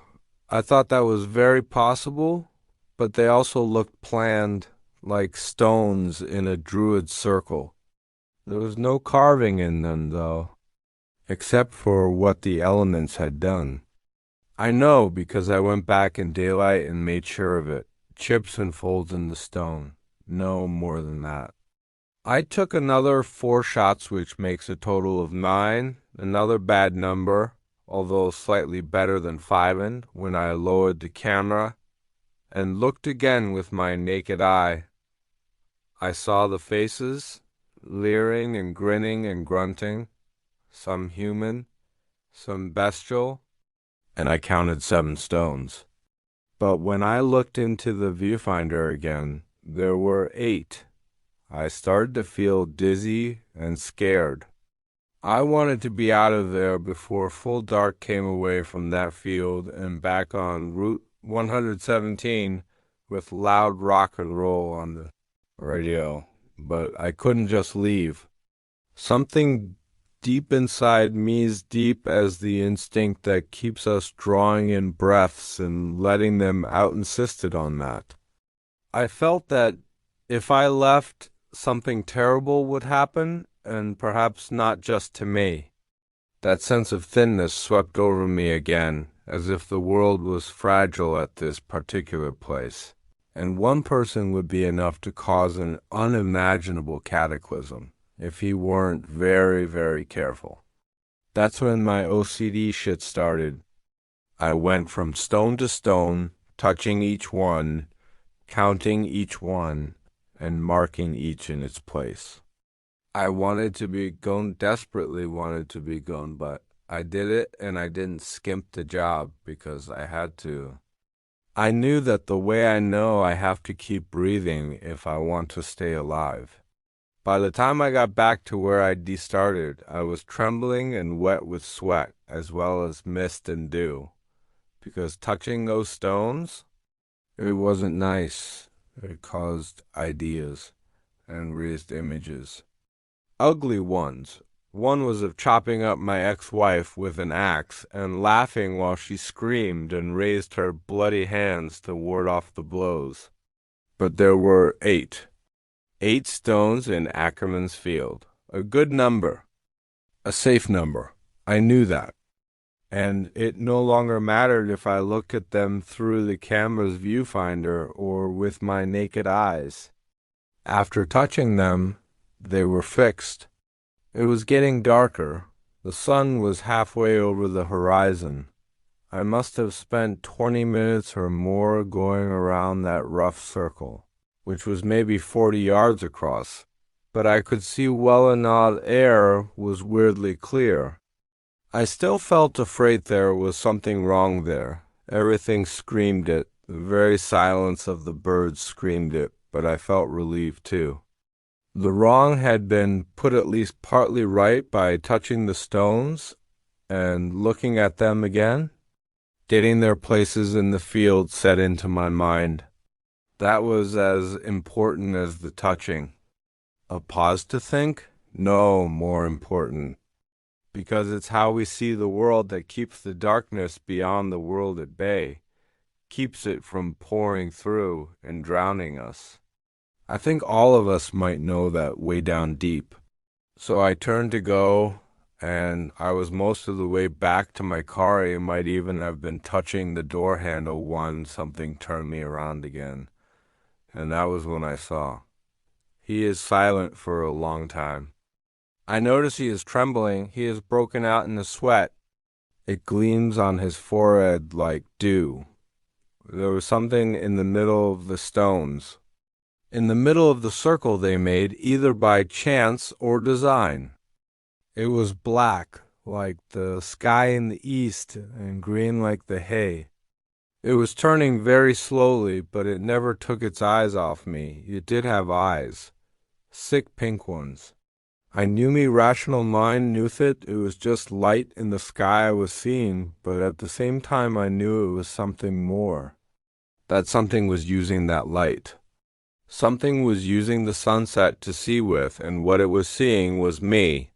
I thought that was very possible, but they also looked planned like stones in a druid circle. There was no carving in them, though, except for what the elements had done. I know because I went back in daylight and made sure of it. Chips and folds in the stone. No more than that. I took another 4 shots, which makes a total of 9, another bad number, although slightly better than 5 when I lowered the camera and looked again with my naked eye. I saw the faces, leering and grinning and grunting, some human, some bestial, and I counted 7 stones. But when I looked into the viewfinder again, there were 8. I started to feel dizzy and scared. I wanted to be out of there before full dark came away from that field and back on Route 117 with loud rock and roll on the radio. But I couldn't just leave. Something deep inside me, as deep as the instinct that keeps us drawing in breaths and letting them out, insisted on that. I felt that if I left, something terrible would happen, and perhaps not just to me. That sense of thinness swept over me again, as if the world was fragile at this particular place, and one person would be enough to cause an unimaginable cataclysm if he weren't very, very careful. That's when my OCD shit started. I went from stone to stone, touching each one, counting each one, and marking each in its place. I wanted to be gone, desperately wanted to be gone, but I did it, and I didn't skimp the job because I had to. I knew that the way I know I have to keep breathing if I want to stay alive. By the time I got back to where I'd started, I was trembling and wet with sweat, as well as mist and dew, because touching those stones, it wasn't nice. It caused ideas and raised images. Ugly ones. One was of chopping up my ex-wife with an axe and laughing while she screamed and raised her bloody hands to ward off the blows. But there were 8. 8 stones in Ackerman's field. A good number. A safe number. I knew that. and it no longer mattered if I looked at them through the camera's viewfinder or with my naked eyes. After touching them, they were fixed. It was getting darker. The sun was halfway over the horizon. I must have spent 20 minutes or more going around that rough circle, which was maybe 40 yards across, but I could see well enough air was weirdly clear. I still felt afraid there was something wrong there. Everything screamed it. The very silence of the birds screamed it, but I felt relieved too. The wrong had been put at least partly right by touching the stones and looking at them again. Getting their places in the field set into my mind. That was as important as the touching. A pause to think? No, more important. Because it's how we see the world that keeps the darkness beyond the world at bay, keeps it from pouring through and drowning us. I think all of us might know that way down deep. So I turned to go, and I was most of the way back to my car. I might even have been touching the door handle when something turned me around again. And that was when I saw. He is silent for a long time. I notice he is trembling. He is broken out in a sweat. It gleams on his forehead like dew. There was something in the middle of the stones. In the middle of the circle they made, either by chance or design. It was black, like the sky in the east, and green like the hay. It was turning very slowly, but it never took its eyes off me. It did have eyes. Sick pink ones. I knew me rational mind knew it was just light in the sky I was seeing, but at the same time I knew it was something more. That something was using that light. Something was using the sunset to see with, and what it was seeing was me.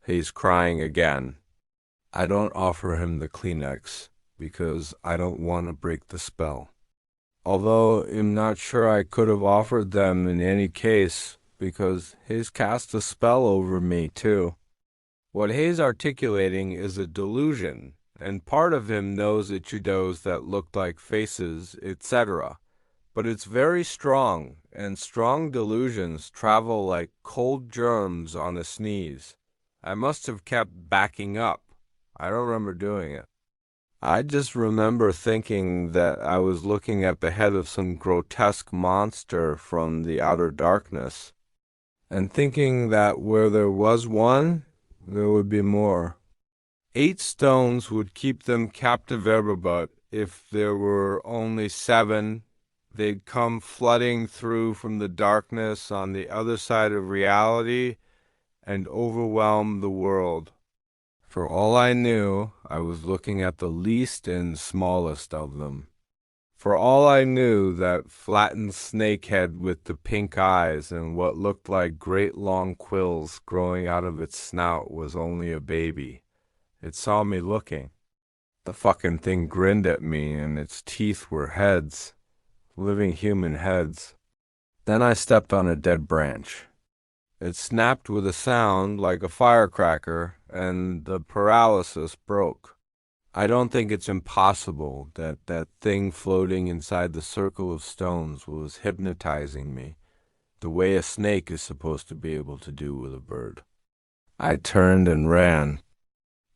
He's crying again. I don't offer him the Kleenex, because I don't want to break the spell. Although I'm not sure I could have offered them in any case, because he's cast a spell over me, too. What he's articulating is a delusion, and part of him knows it those that looked like faces, etc. But it's very strong, and strong delusions travel like cold germs on a sneeze. I must have kept backing up. I don't remember doing it. I just remember thinking that I was looking at the head of some grotesque monster from the outer darkness, and thinking that where there was one, there would be more. 8 stones would keep them captive ever, but if there were only 7, they'd come flooding through from the darkness on the other side of reality and overwhelm the world. For all I knew, I was looking at the least and smallest of them. For all I knew, that flattened snake head with the pink eyes and what looked like great long quills growing out of its snout was only a baby. It saw me looking. The fucking thing grinned at me, and its teeth were heads. Living human heads. Then I stepped on a dead branch. It snapped with a sound like a firecracker, and the paralysis broke. I don't think it's impossible that that thing floating inside the circle of stones was hypnotizing me, the way a snake is supposed to be able to do with a bird. I turned and ran.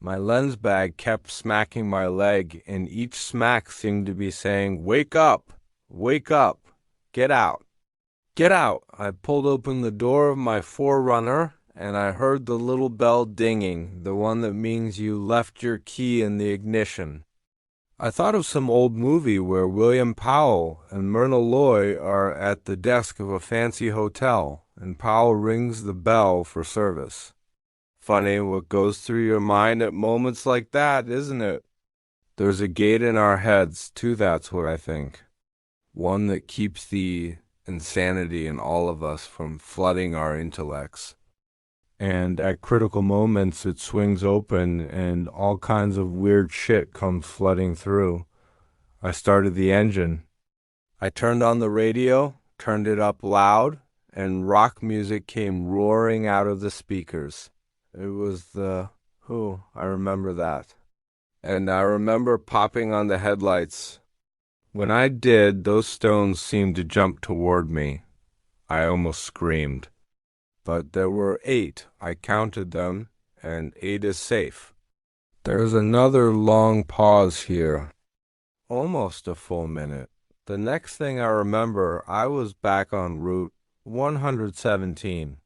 My lens bag kept smacking my leg, and each smack seemed to be saying, "Wake up! Wake up! Get out! Get out!" I pulled open the door of my Forerunner, and I heard the little bell dinging, the one that means you left your key in the ignition. I thought of some old movie where William Powell and Myrna Loy are at the desk of a fancy hotel, and Powell rings the bell for service. Funny what goes through your mind at moments like that, isn't it? There's a gate in our heads, too, that's what I think. One that keeps the insanity in all of us from flooding our intellects. And at critical moments it swings open and all kinds of weird shit comes flooding through. I started the engine. I turned on the radio, turned it up loud, and rock music came roaring out of the speakers. It was the Who, I remember that. and I remember popping on the headlights. When I did, those stones seemed to jump toward me. I almost screamed. But there were 8. I counted them, and 8 is safe. There's another long pause here. Almost a full minute. The next thing I remember, I was back on Route 117.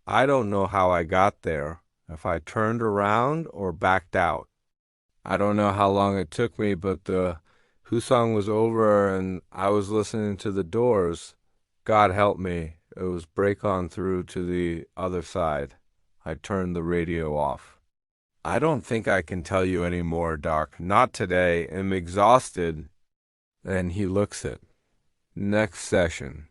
I don't know how I got there, if I turned around or backed out. I don't know how long it took me, but the Who song was over and I was listening to the Doors. God help me, it was break on through to the other side. I turned the radio off. I don't think I can tell you any more, Doc. Not today. I'm exhausted. And he looks it. Next session.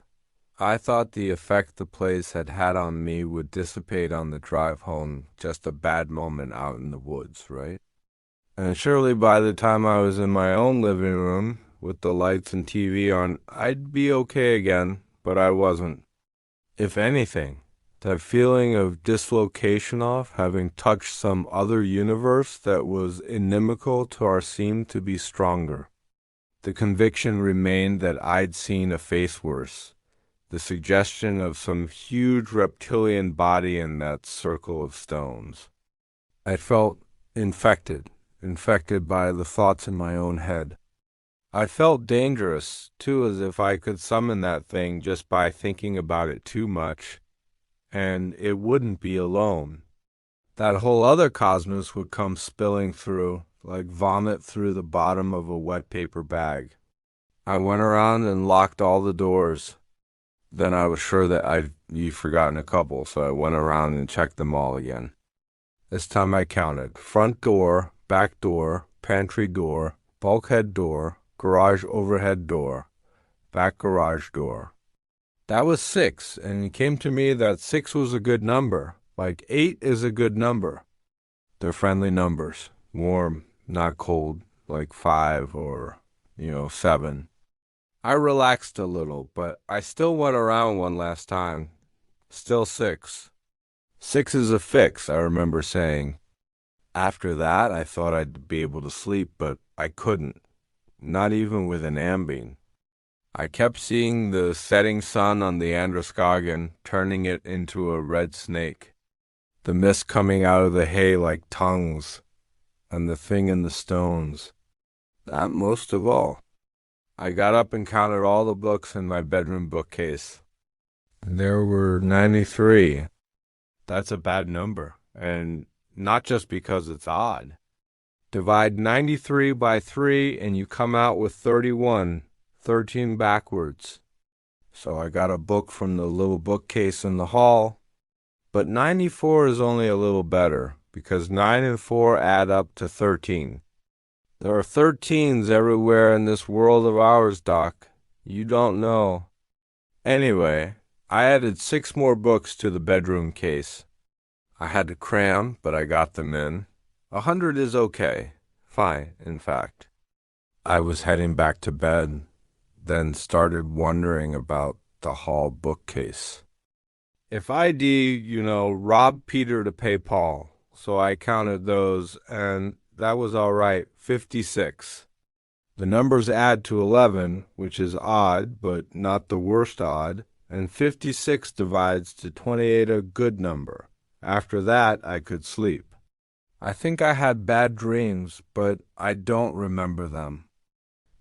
I thought the effect the place had had on me would dissipate on the drive home, just a bad moment out in the woods, right? And surely by the time I was in my own living room, with the lights and TV on, I'd be okay again, but I wasn't. If anything, that feeling of dislocation off, having touched some other universe that was inimical to our seemed to be stronger. The conviction remained that I'd seen a face worse, the suggestion of some huge reptilian body in that circle of stones. I felt infected by the thoughts in my own head. I felt dangerous, too, as if I could summon that thing just by thinking about it too much, and it wouldn't be alone. That whole other cosmos would come spilling through, like vomit through the bottom of a wet paper bag. I went around and locked all the doors. Then I was sure that you'd forgotten a couple, so I went around and checked them all again. This time I counted. Front door, back door, pantry door, bulkhead door, garage overhead door, back garage door. That was 6, and it came to me that 6 was a good number. Like 8 is a good number. They're friendly numbers. Warm, not cold, like 5 or, 7. I relaxed a little, but I still went around one last time. Still 6. 6 is a fix, I remember saying. After that, I thought I'd be able to sleep, but I couldn't. Not even with an Ambien. I kept seeing the setting sun on the Androscoggin, turning it into a red snake. The mist coming out of the hay like tongues, and the thing in the stones. That most of all. I got up and counted all the books in my bedroom bookcase. There were 93. That's a bad number, and not just because it's odd. Divide 93 by 3 and you come out with 31, 13 backwards. So I got a book from the little bookcase in the hall. But 94 is only a little better, because 9 and 4 add up to 13. There are 13s everywhere in this world of ours, Doc. You don't know. Anyway, I added 6 more books to the bedroom case. I had to cram, but I got them in. 100 is okay. Fine, in fact. I was heading back to bed, then started wondering about the hall bookcase. If ID, robbed Peter to pay Paul, so I counted those, and that was all right, 56. The numbers add to 11, which is odd, but not the worst odd, and 56 divides to 28, a good number. After that, I could sleep. I think I had bad dreams, but I don't remember them.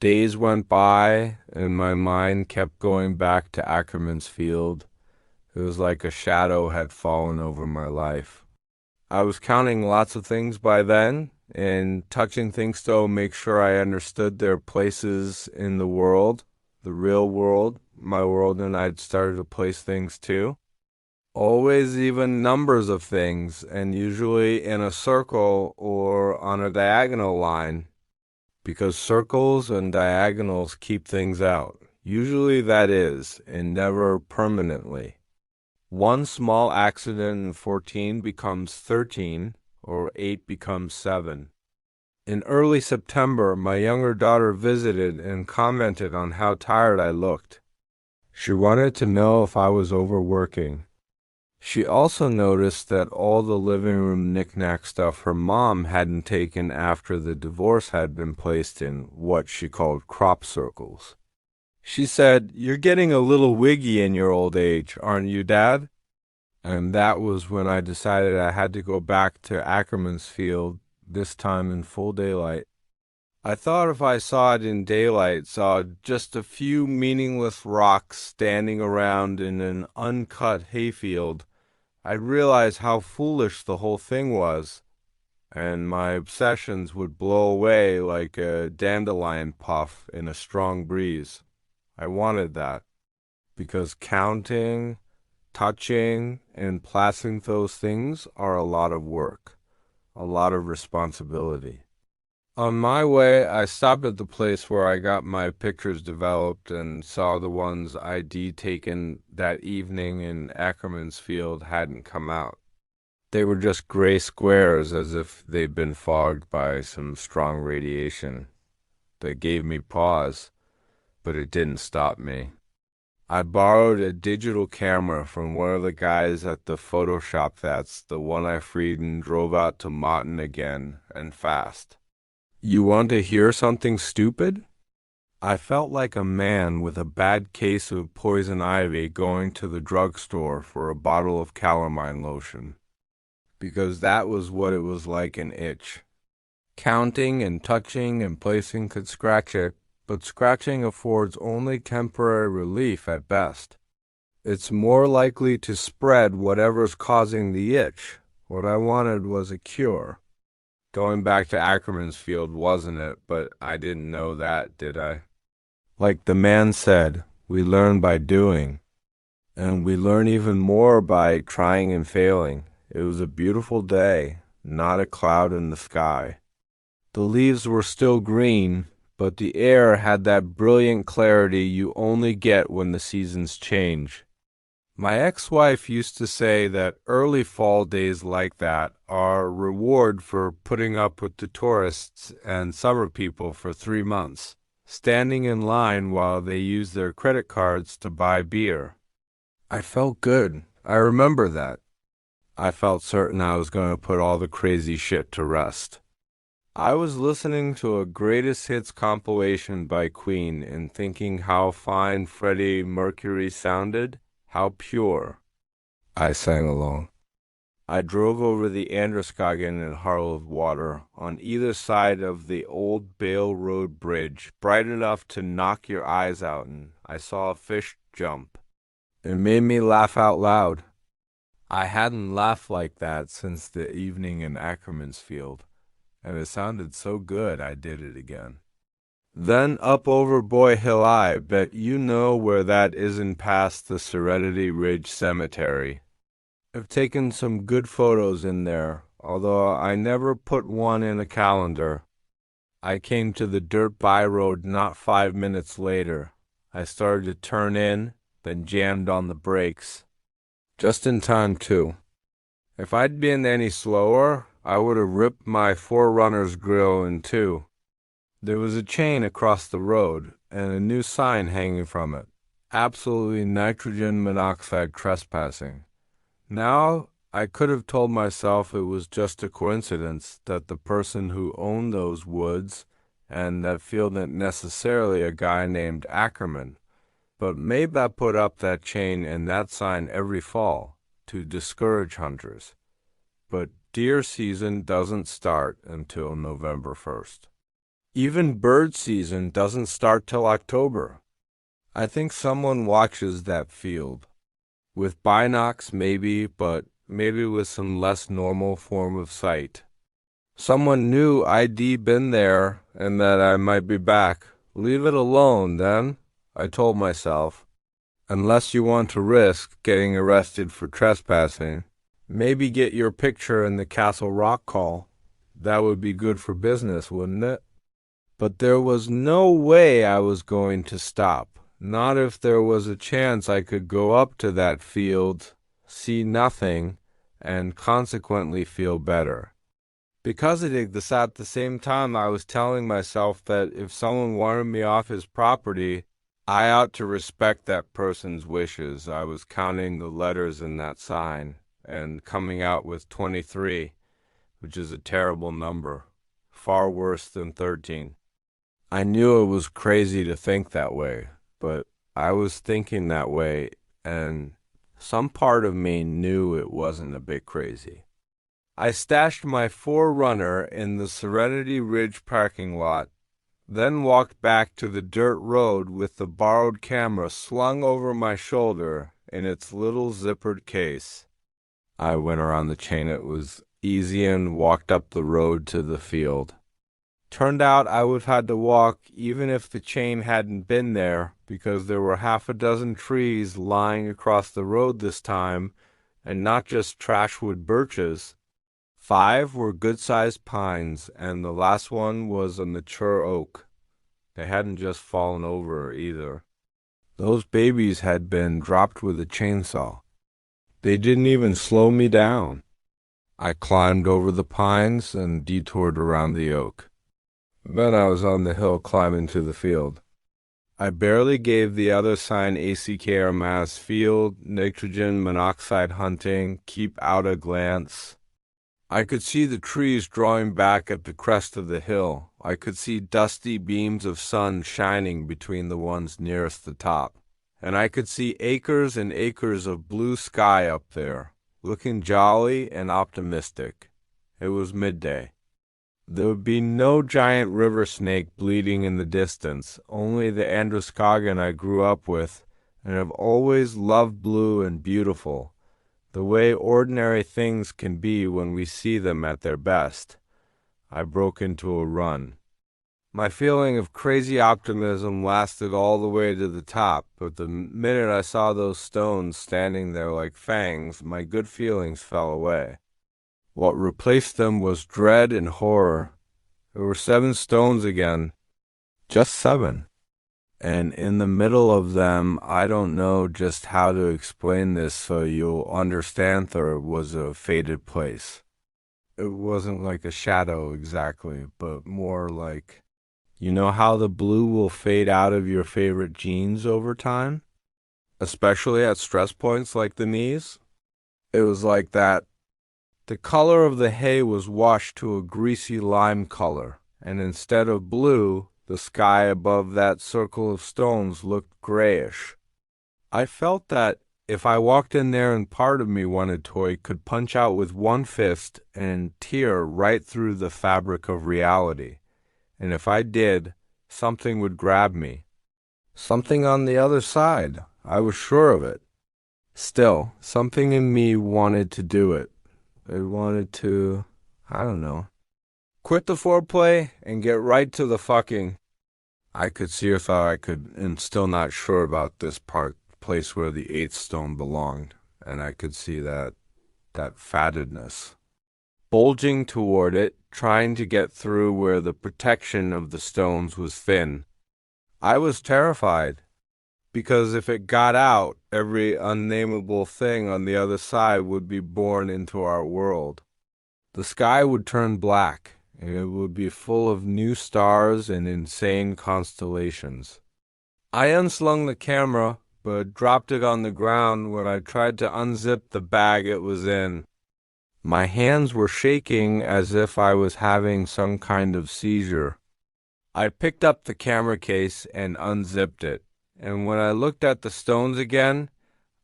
Days went by, and my mind kept going back to Ackerman's Field. It was like a shadow had fallen over my life. I was counting lots of things by then, and touching things to make sure I understood their places in the world, the real world, my world, and I'd started to place things too. Always even numbers of things, and usually in a circle or on a diagonal line, because circles and diagonals keep things out. Usually that is, and never permanently. One small accident in 14 becomes 13, or 8 becomes 7. In early September, my younger daughter visited and commented on how tired I looked. She wanted to know if I was overworking. She also noticed that all the living room knickknack stuff her mom hadn't taken after the divorce had been placed in what she called crop circles. She said, "You're getting a little wiggy in your old age, aren't you, Dad?" And that was when I decided I had to go back to Ackerman's field, this time in full daylight. I thought if I saw it in daylight, saw just a few meaningless rocks standing around in an uncut hayfield, I'd realize how foolish the whole thing was, and my obsessions would blow away like a dandelion puff in a strong breeze. I wanted that, because counting, touching, and placing those things are a lot of work, a lot of responsibility. On my way, I stopped at the place where I got my pictures developed and saw the ones ID taken that evening in Ackerman's field hadn't come out. They were just gray squares as if they'd been fogged by some strong radiation. They gave me pause, but it didn't stop me. I borrowed a digital camera from one of the guys at the Photoshop that's the one I freed and drove out to Mott again, and fast. You want to hear something stupid? I felt like a man with a bad case of poison ivy going to the drugstore for a bottle of calamine lotion, because that was what it was like an itch. Counting and touching and placing could scratch it, but scratching affords only temporary relief at best. It's more likely to spread whatever's causing the itch. What I wanted was a cure. Going back to Ackerman's field wasn't it, but I didn't know that, did I? Like the man said, we learn by doing. And we learn even more by trying and failing. It was a beautiful day, not a cloud in the sky. The leaves were still green, but the air had that brilliant clarity you only get when the seasons change. My ex-wife used to say that early fall days like that are a reward for putting up with the tourists and summer people for 3 months, standing in line while they use their credit cards to buy beer. I felt good. I remember that. I felt certain I was going to put all the crazy shit to rest. I was listening to a greatest hits compilation by Queen and thinking how fine Freddie Mercury sounded. How pure, I sang along. I drove over the Androscoggin and Harlow Water on either side of the old Bale Road Bridge, bright enough to knock your eyes out, and I saw a fish jump. It made me laugh out loud. I hadn't laughed like that since the evening in Ackerman's field, and it sounded so good I did it again. Then up over Boy Hill I bet you know where that isn't past the Serenity Ridge Cemetery. I've taken some good photos in there, although I never put one in a calendar. I came to the dirt byroad not 5 minutes later. I started to turn in, then jammed on the brakes. Just in time, too. If I'd been any slower, I would have ripped my Forerunner's grill in two. There was a chain across the road, and a new sign hanging from it. Absolutely nitrogen monoxide trespassing. Now, I could have told myself it was just a coincidence that the person who owned those woods and that field isn't necessarily a guy named Ackerman. But maybe I put up that chain and that sign every fall to discourage hunters. But deer season doesn't start until November 1st. Even bird season doesn't start till October. I think someone watches that field. With binocs maybe, but maybe with some less normal form of sight. Someone knew I'd been there and that I might be back. Leave it alone, then, I told myself. Unless you want to risk getting arrested for trespassing. Maybe get your picture in the Castle Rock call. That would be good for business, wouldn't it? But there was no way I was going to stop. Not if there was a chance I could go up to that field, see nothing, and consequently feel better. Because I did this at the same time, I was telling myself that if someone wanted me off his property, I ought to respect that person's wishes. I was counting the letters in that sign and coming out with 23, which is a terrible number, far worse than 13. I knew it was crazy to think that way, but I was thinking that way, and some part of me knew it wasn't a bit crazy. I stashed my 4Runner in the Serenity Ridge parking lot, then walked back to the dirt road with the borrowed camera slung over my shoulder in its little zippered case. I went around the chain it was easy and walked up the road to the field. Turned out I would have had to walk even if the chain hadn't been there, because there were half a dozen trees lying across the road this time, and not just trashwood birches. 5 were good-sized pines, and the last one was a mature oak. They hadn't just fallen over either. Those babies had been dropped with a chainsaw. They didn't even slow me down. I climbed over the pines and detoured around the oak. Then I was on the hill climbing to the field. I barely gave the other sign ACKRMAS field, nitrogen monoxide hunting, keep out a glance. I could see the trees drawing back at the crest of the hill. I could see dusty beams of sun shining between the ones nearest the top. And I could see acres and acres of blue sky up there, looking jolly and optimistic. It was midday. There would be no giant river snake bleeding in the distance, only the androscoggin I grew up with and have always loved, blue and beautiful, the way ordinary things can be when we see them at their best. I broke into a run. My feeling of crazy optimism lasted all the way to the top, but the minute I saw those stones standing there like fangs, my good feelings fell away. What replaced them was dread and horror. There were 7 stones again. Just 7. And in the middle of them, I don't know just how to explain this so you'll understand, there was a faded place. It wasn't like a shadow exactly, but more like, you know how the blue will fade out of your favorite jeans over time? Especially at stress points like the knees? It was like that. The color of the hay was washed to a greasy lime color, and instead of blue, the sky above that circle of stones looked grayish. I felt that if I walked in there and part of me wanted to, I could punch out with one fist and tear right through the fabric of reality. And if I did, something would grab me. Something on the other side. I was sure of it. Still, something in me wanted to do it. It wanted to, I don't know, quit the foreplay and get right to the fucking. I could see if I could, and still not sure about this place where the 8th stone belonged, and I could see that fattedness bulging toward it, trying to get through where the protection of the stones was thin. I was terrified, because if it got out, every unnameable thing on the other side would be born into our world. The sky would turn black, and it would be full of new stars and insane constellations. I unslung the camera, but dropped it on the ground when I tried to unzip the bag it was in. My hands were shaking as if I was having some kind of seizure. I picked up the camera case and unzipped it, and when I looked at the stones again,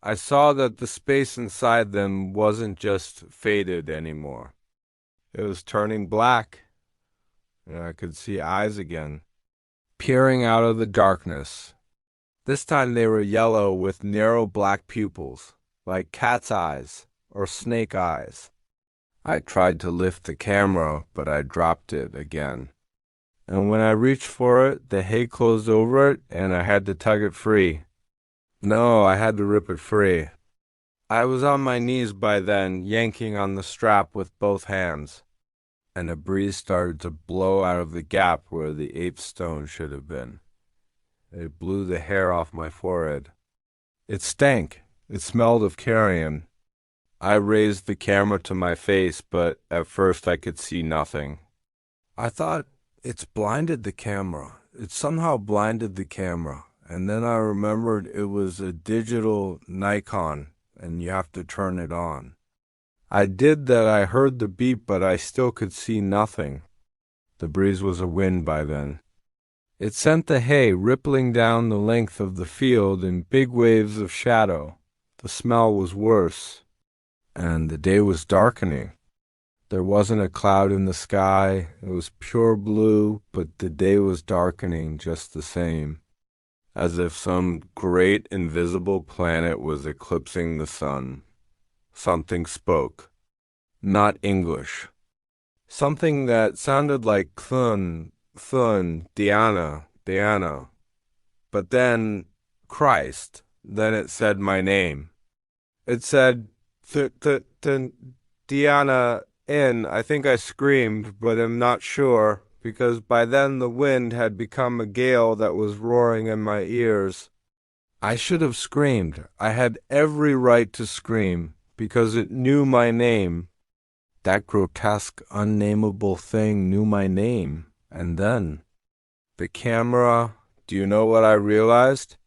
I saw that the space inside them wasn't just faded anymore. It was turning black, and I could see eyes again, peering out of the darkness. This time they were yellow with narrow black pupils, like cat's eyes or snake eyes. I tried to lift the camera, but I dropped it again. And when I reached for it, the hay closed over it, and I had to tug it free. No, I had to rip it free. I was on my knees by then, yanking on the strap with both hands, and a breeze started to blow out of the gap where the 8th stone should have been. It blew the hair off my forehead. It stank. It smelled of carrion. I raised the camera to my face, but at first I could see nothing. I thought, it's blinded the camera. It somehow blinded the camera, and then I remembered it was a digital Nikon, and you have to turn it on. I did that. I heard the beep, but I still could see nothing. The breeze was a wind by then. It sent the hay rippling down the length of the field in big waves of shadow. The smell was worse, and the day was darkening. There wasn't a cloud in the sky. It was pure blue, but the day was darkening just the same, as if some great invisible planet was eclipsing the sun. Something spoke. Not English. Something that sounded like thun, thun, Diana, Diana. But then, Christ. Then it said my name. It said, Diana in. I think I screamed, but I'm not sure, because by then the wind had become a gale that was roaring in my ears. I should have screamed. I had every right to scream, because it knew my name. That grotesque, unnameable thing knew my name. And then, the camera, do you know what I realized?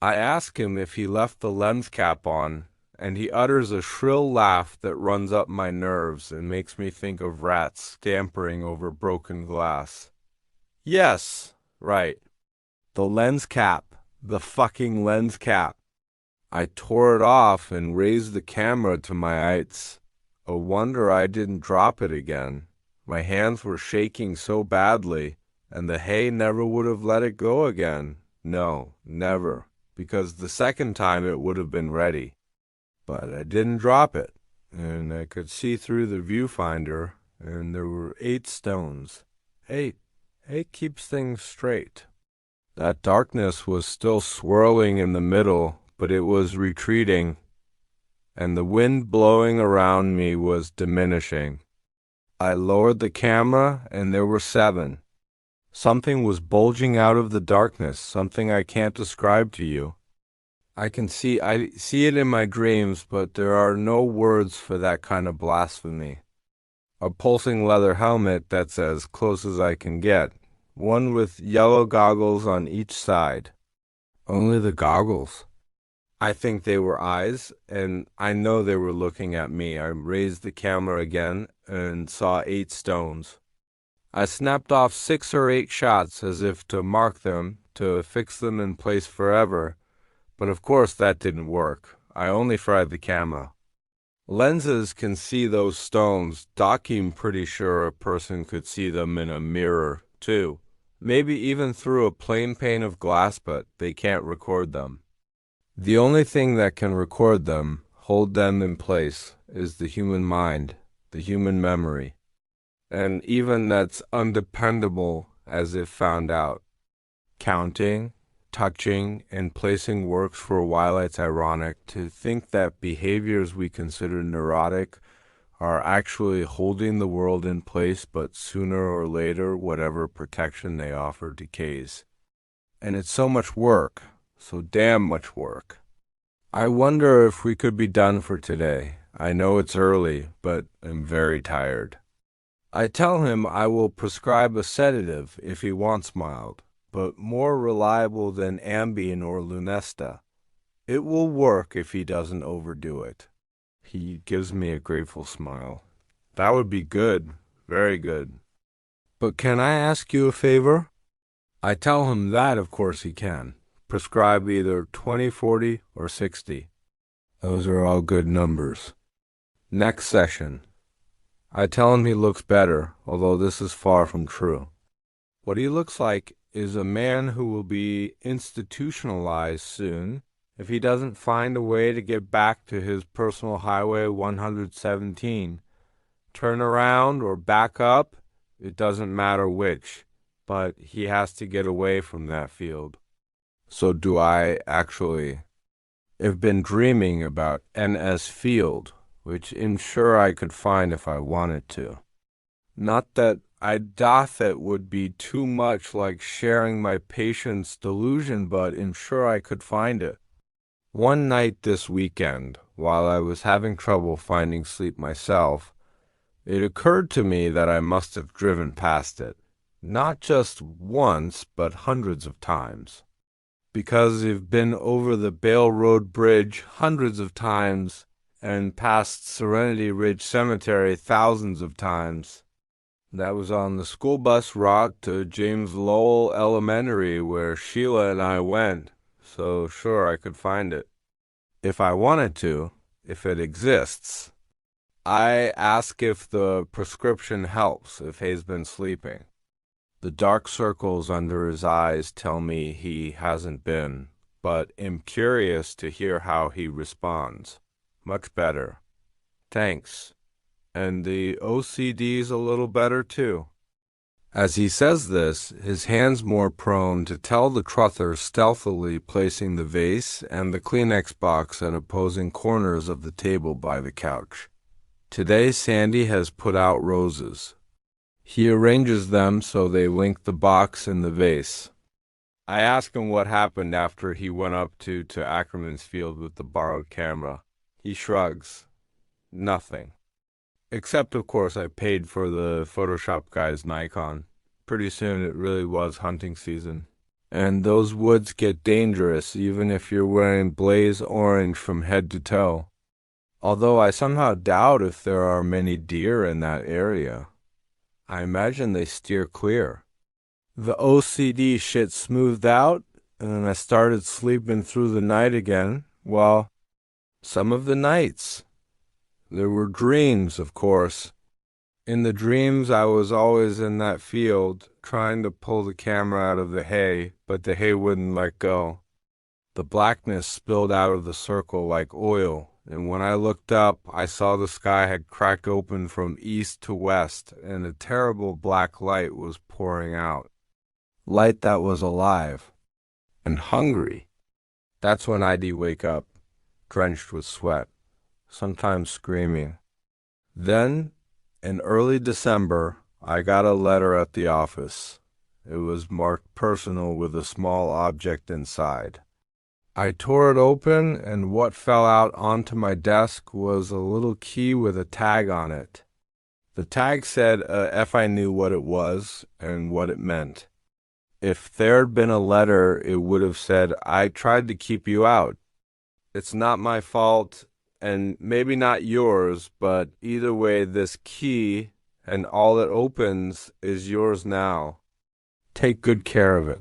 I ask him if he left the lens cap on, and he utters a shrill laugh that runs up my nerves and makes me think of rats scampering over broken glass. Yes, right. The lens cap. The fucking lens cap. I tore it off and raised the camera to my eyes. A wonder I didn't drop it again. My hands were shaking so badly, and the hay never would have let it go again. No, never, because the second time it would have been ready. But I didn't drop it, and I could see through the viewfinder, and there were 8 stones. 8. 8 keeps things straight. That darkness was still swirling in the middle, but it was retreating, and the wind blowing around me was diminishing. I lowered the camera, and there were 7. Something was bulging out of the darkness, something I can't describe to you. I see it in my dreams, but there are no words for that kind of blasphemy. A pulsing leather helmet that's as close as I can get, one with yellow goggles on each side. Only the goggles. I think they were eyes, and I know they were looking at me. I raised the camera again and saw 8 stones. I snapped off 6 or 8 shots as if to mark them, to fix them in place forever, but of course that didn't work. I only fried the camera. Lenses can see those stones. I'm pretty sure a person could see them in a mirror, too. Maybe even through a plain pane of glass, but they can't record them. The only thing that can record them, hold them in place, is the human mind, the human memory. And even that's undependable as if found out. Counting, touching, and placing works for a while. It's ironic to think that behaviors we consider neurotic are actually holding the world in place, but sooner or later, whatever protection they offer decays. And it's so much work. So damn much work. I wonder if we could be done for today. I know it's early, but I'm very tired. I tell him I will prescribe a sedative if he wants mild, but more reliable than Ambien or Lunesta. It will work if he doesn't overdo it. He gives me a grateful smile. That would be good, very good. But can I ask you a favor? I tell him that of course he can. Prescribe either 20, 40, or 60. Those are all good numbers. Next session. I tell him he looks better, although this is far from true. What he looks like is a man who will be institutionalized soon if he doesn't find a way to get back to his personal highway 117. Turn around or back up, it doesn't matter which, but he has to get away from that field. So do I actually. I've been dreaming about NS Field, which I'm sure I could find if I wanted to. Not that I doth it would be too much like sharing my patient's delusion, but I'm sure I could find it. One night this weekend, while I was having trouble finding sleep myself, it occurred to me that I must have driven past it, not just once, but hundreds of times. because you've been over the Bale Road Bridge hundreds of times and past Serenity Ridge Cemetery thousands of times. That was on the school bus route to James Lowell Elementary where Sheila and I went, so sure I could find it. If I wanted to, if it exists. I ask if the prescription helps if he's been sleeping. The dark circles under his eyes tell me he hasn't been, but am curious to hear how he responds. Much better. Thanks. And the OCD's a little better, too. As he says this, his hand's more prone to tell the truther stealthily placing the vase and the Kleenex box at opposing corners of the table by the couch. Today Sandy has put out roses. He arranges them so they link the box and the vase. I ask him what happened after he went up to Ackerman's field with the borrowed camera. He shrugs. Nothing. Except, of course, I paid for the Photoshop guy's Nikon. Pretty soon it really was hunting season. And those woods get dangerous even if you're wearing blaze orange from head to toe. Although I somehow doubt if there are many deer in that area. I imagine they steer clear. The OCD shit smoothed out, and I started sleeping through the night again. Well, some of the nights. There were dreams, of course. In the dreams, I was always in that field, trying to pull the camera out of the hay, but the hay wouldn't let go. The blackness spilled out of the circle like oil, and when I looked up, I saw the sky had cracked open from east to west, and a terrible black light was pouring out. Light that was alive. And hungry. That's when I'd wake up, drenched with sweat, sometimes screaming. Then, in early December, I got a letter at the office. It was marked personal with a small object inside. I tore it open, and what fell out onto my desk was a little key with a tag on it. The tag said if I knew what it was and what it meant. If there'd been a letter, it would have said, I tried to keep you out. It's not my fault, and maybe not yours, but either way, this key and all it opens is yours now. Take good care of it.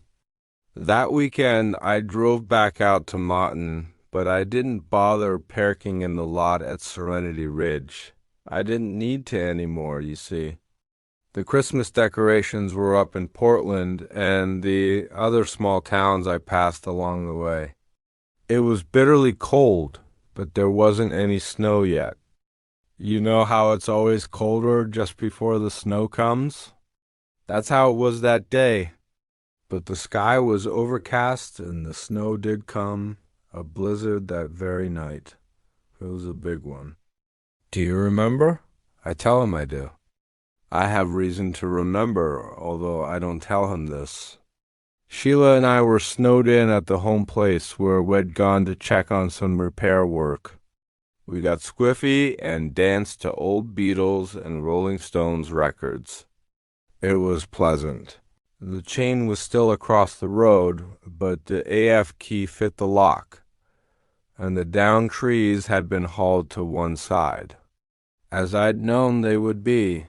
That weekend, I drove back out to Moughton, but I didn't bother parking in the lot at Serenity Ridge. I didn't need to anymore, you see. The Christmas decorations were up in Portland and the other small towns I passed along the way. It was bitterly cold, but there wasn't any snow yet. You know how it's always colder just before the snow comes? That's how it was that day. But the sky was overcast and the snow did come, a blizzard that very night. It was a big one. Do you remember? I tell him I do. I have reason to remember, although I don't tell him this. Sheila and I were snowed in at the home place where we'd gone to check on some repair work. We got squiffy and danced to old Beatles and Rolling Stones records. It was pleasant. The chain was still across the road, but the AF key fit the lock, and the downed trees had been hauled to one side, as I'd known they would be.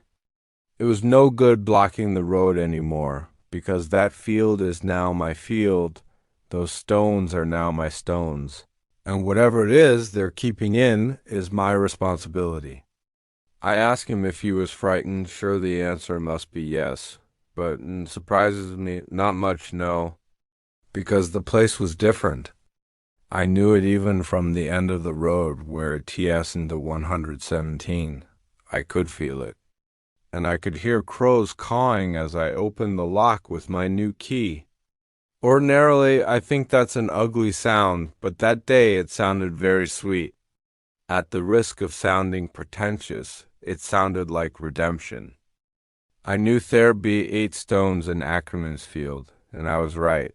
It was no good blocking the road anymore, because that field is now my field, those stones are now my stones, and whatever it is they're keeping in is my responsibility. I asked him if he was frightened, sure the answer must be yes. But it surprises me not much, no, because the place was different. I knew it even from the end of the road where it TS into 117. I could feel it. And I could hear crows cawing as I opened the lock with my new key. Ordinarily, I think that's an ugly sound, but that day it sounded very sweet. At the risk of sounding pretentious, it sounded like redemption. I knew there'd be 8 stones in Ackerman's field, and I was right.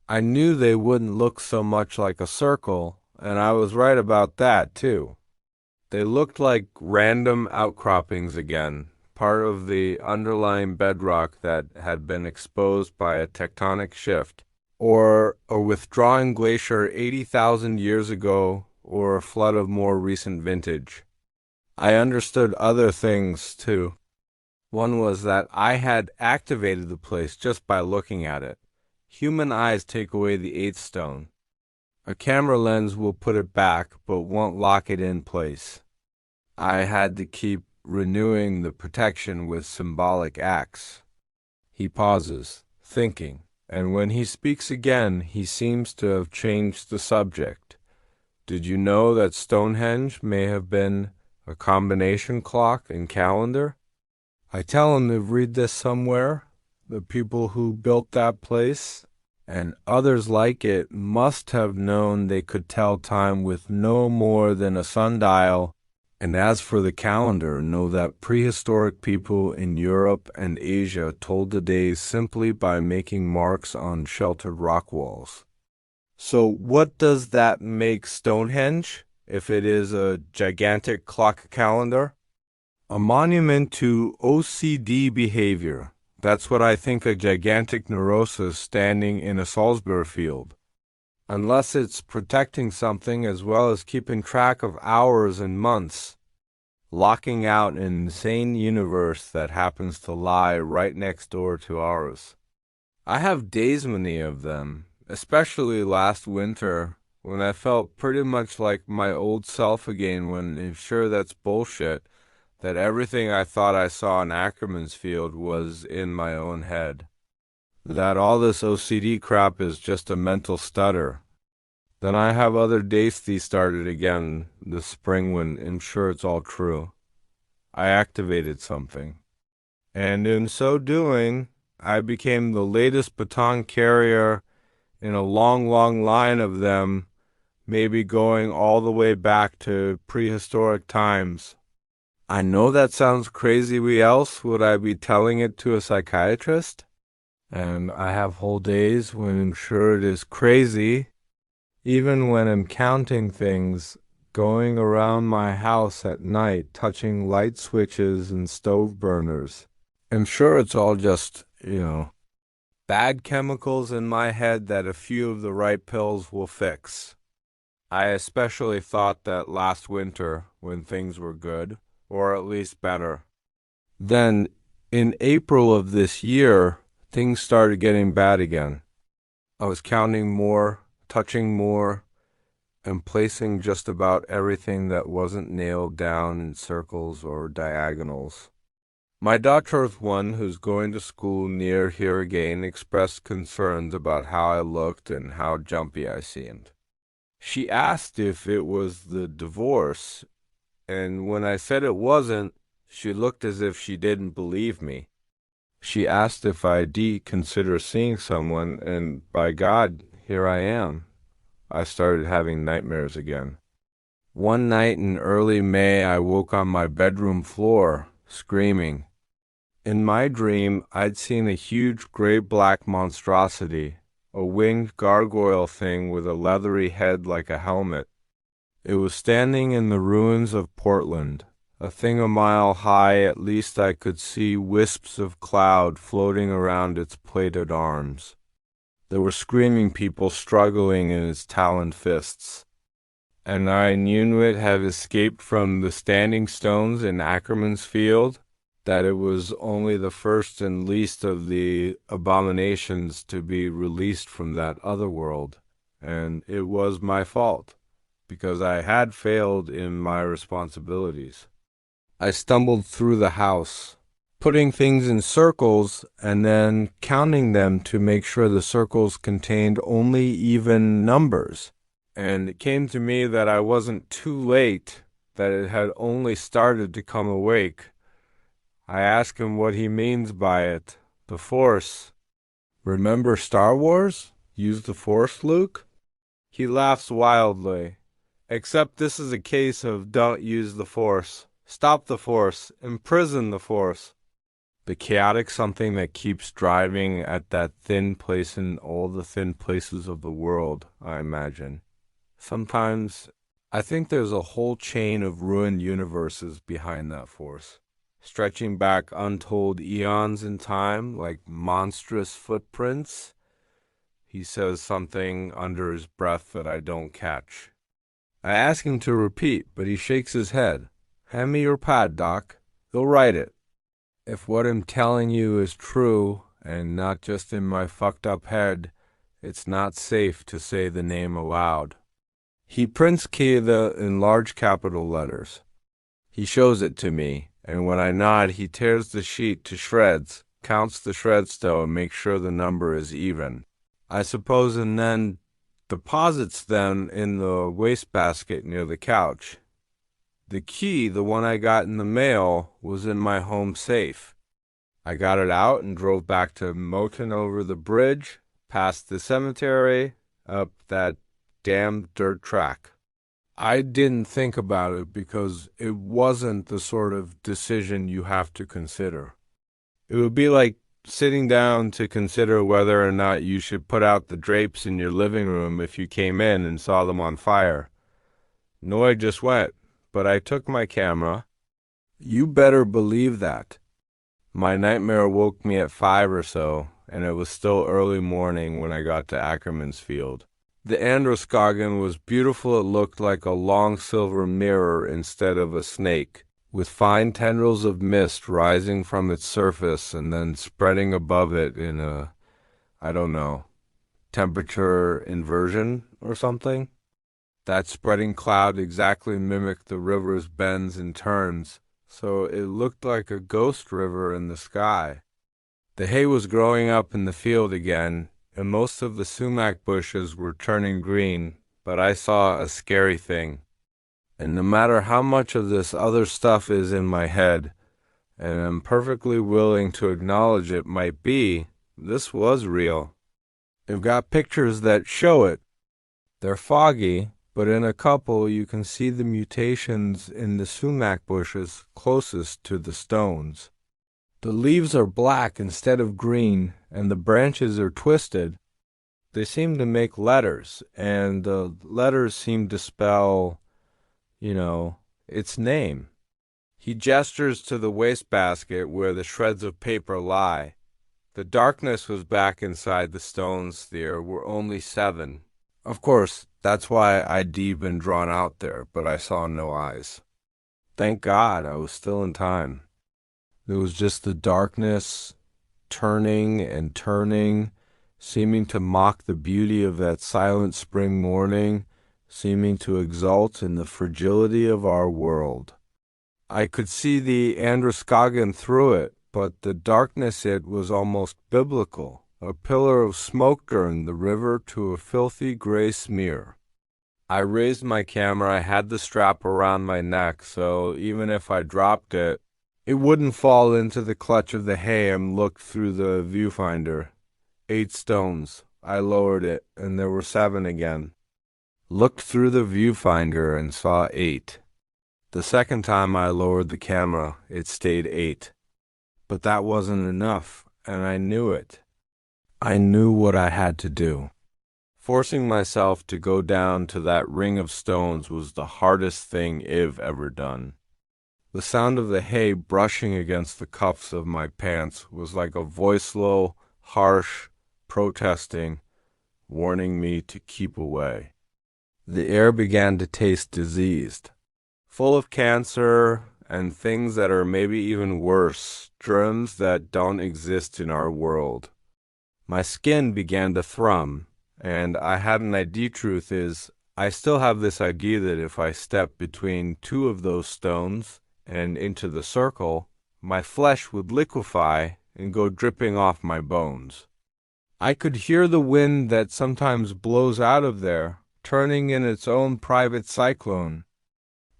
I knew they wouldn't look so much like a circle, and I was right about that, too. They looked like random outcroppings again, part of the underlying bedrock that had been exposed by a tectonic shift, or a withdrawing glacier 80,000 years ago, or a flood of more recent vintage. I understood other things, too. One was that I had activated the place just by looking at it. Human eyes take away the eighth stone. A camera lens will put it back, but won't lock it in place. I had to keep renewing the protection with symbolic acts. He pauses, thinking, and when he speaks again, he seems to have changed the subject. Did you know that Stonehenge may have been a combination clock and calendar? I tell him to read this somewhere. The people who built that place and others like it must have known they could tell time with no more than a sundial. And as for the calendar, know that prehistoric people in Europe and Asia told the days simply by making marks on sheltered rock walls. So what does that make Stonehenge, if it is a gigantic clock calendar? A monument to OCD behavior. That's what I think a gigantic neurosis standing in a Salisbury field. Unless it's protecting something as well as keeping track of hours and months, locking out an insane universe that happens to lie right next door to ours. I have days many of them, especially last winter when I felt pretty much like my old self again when I'm sure that's bullshit, that everything I thought I saw in Ackerman's field was in my own head. That all this OCD crap is just a mental stutter. Then I have other days started again this spring when I'm sure it's all true. I activated something. And in so doing, I became the latest baton carrier in a long, long line of them, maybe going all the way back to prehistoric times. I know that sounds crazy. Else would I be telling it to a psychiatrist? And I have whole days when I'm sure it is crazy, even when I'm counting things, going around my house at night, touching light switches and stove burners. I'm sure it's all just, bad chemicals in my head that a few of the right pills will fix. I especially thought that last winter, when things were good, or at least better. Then, in April of this year, things started getting bad again. I was counting more, touching more, and placing just about everything that wasn't nailed down in circles or diagonals. My daughter, one who's going to school near here again, expressed concerns about how I looked and how jumpy I seemed. She asked if it was the divorce, and when I said it wasn't, she looked as if she didn't believe me. She asked if I'd consider seeing someone, and by God, here I am. I started having nightmares again. One night in early May, I woke on my bedroom floor, screaming. In my dream, I'd seen a huge gray-black monstrosity, a winged gargoyle thing with a leathery head like a helmet. It was standing in the ruins of Portland, a thing a mile high. At least I could see wisps of cloud floating around its plated arms. There were screaming people struggling in its taloned fists. And I knew it had escaped from the standing stones in Ackerman's field, that it was only the first and least of the abominations to be released from that other world, and it was my fault, because I had failed in my responsibilities. I stumbled through the house, putting things in circles and then counting them to make sure the circles contained only even numbers. And it came to me that I wasn't too late, that it had only started to come awake. I ask him what he means by it. The Force. Remember Star Wars? Use the Force, Luke? He laughs wildly. Except this is a case of don't use the Force. Stop the Force. Imprison the Force. The chaotic something that keeps driving at that thin place in all the thin places of the world, I imagine. Sometimes I think there's a whole chain of ruined universes behind that force, stretching back untold eons in time like monstrous footprints. he says something under his breath that I don't catch. I ask him to repeat, but he shakes his head. Hand me your pad, Doc. Go write it. If what I'm telling you is true, and not just in my fucked up head, it's not safe to say the name aloud. He prints Kieda in large capital letters. He shows it to me, and when I nod, he tears the sheet to shreds, counts the shreds though, and makes sure the number is even. I suppose, and then deposits them in the wastebasket near the couch. The key, the one I got in the mail, was in my home safe. I got it out and drove back to Moton over the bridge, past the cemetery, up that damn dirt track. I didn't think about it because it wasn't the sort of decision you have to consider. It would be like sitting down to consider whether or not you should put out the drapes in your living room if you came in and saw them on fire. No, I just went, but I took my camera. You better believe that. My nightmare woke me at 5 or so, and it was still early morning when I got to Ackerman's Field. The Androscoggin was beautiful. It looked like a long silver mirror instead of a snake, with fine tendrils of mist rising from its surface and then spreading above it in a, I don't know, temperature inversion or something. That spreading cloud exactly mimicked the river's bends and turns, so it looked like a ghost river in the sky. The hay was growing up in the field again, and most of the sumac bushes were turning green, but I saw a scary thing. And no matter how much of this other stuff is in my head, and I'm perfectly willing to acknowledge it might be, this was real. I've got pictures that show it. They're foggy, but in a couple you can see the mutations in the sumac bushes closest to the stones. The leaves are black instead of green, and the branches are twisted. They seem to make letters, and the letters seem to spell, its name. He gestures to the wastebasket where the shreds of paper lie. The darkness was back inside the stones. There were only 7. Of course, that's why I'd been drawn out there, but I saw no eyes. Thank God I was still in time. There was just the darkness, turning and turning, seeming to mock the beauty of that silent spring morning, seeming to exult in the fragility of our world. I could see the Androscoggin through it, but the darkness it was almost biblical, a pillar of smoke during the river to a filthy gray smear. I raised my camera. I had the strap around my neck, so even if I dropped it, it wouldn't fall into the clutch of the hay, and looked through the viewfinder. 8 stones. I lowered it, and there were 7 again. Looked through the viewfinder and saw 8. The second time I lowered the camera, it stayed 8. But that wasn't enough, and I knew it. I knew what I had to do. Forcing myself to go down to that ring of stones was the hardest thing I've ever done. The sound of the hay brushing against the cuffs of my pants was like a voice, low, harsh, protesting, warning me to keep away. The air began to taste diseased, full of cancer and things that are maybe even worse, germs that don't exist in our world. My skin began to thrum, and I had an idea. Truth is, I still have this idea that if I step between 2 of those stones and into the circle, my flesh would liquefy and go dripping off my bones. I could hear the wind that sometimes blows out of there, turning in its own private cyclone.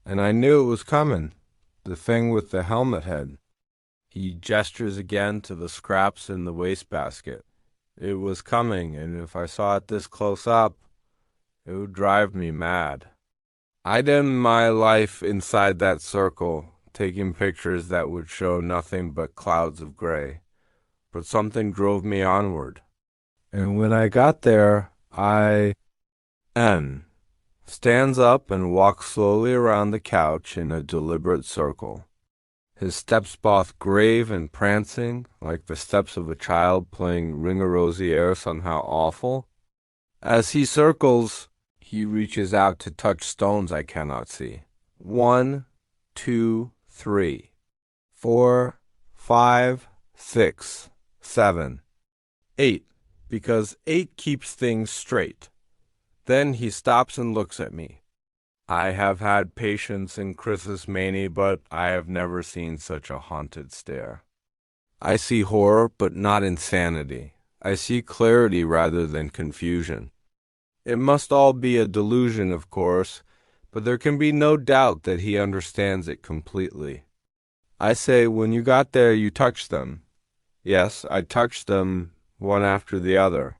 And I knew it was coming, the thing with the helmet head. He gestures again to the scraps in the wastebasket. It was coming, and if I saw it this close up, it would drive me mad. I'd end my life inside that circle, taking pictures that would show nothing but clouds of gray. But something drove me onward. And when I got there, N stands up and walks slowly around the couch in a deliberate circle. His steps both grave and prancing, like the steps of a child playing Ring-a-Rosier somehow awful. As he circles, he reaches out to touch stones I cannot see. 1, 2, 3, 4, 5, 6, 7, 8, because 8 keeps things straight. Then he stops and looks at me. I have had patience in Chris's mania, but I have never seen such a haunted stare. I see horror, but not insanity. I see clarity rather than confusion. It must all be a delusion, of course, but there can be no doubt that he understands it completely. I say, when you got there, you touched them. Yes, I touched them, one after the other.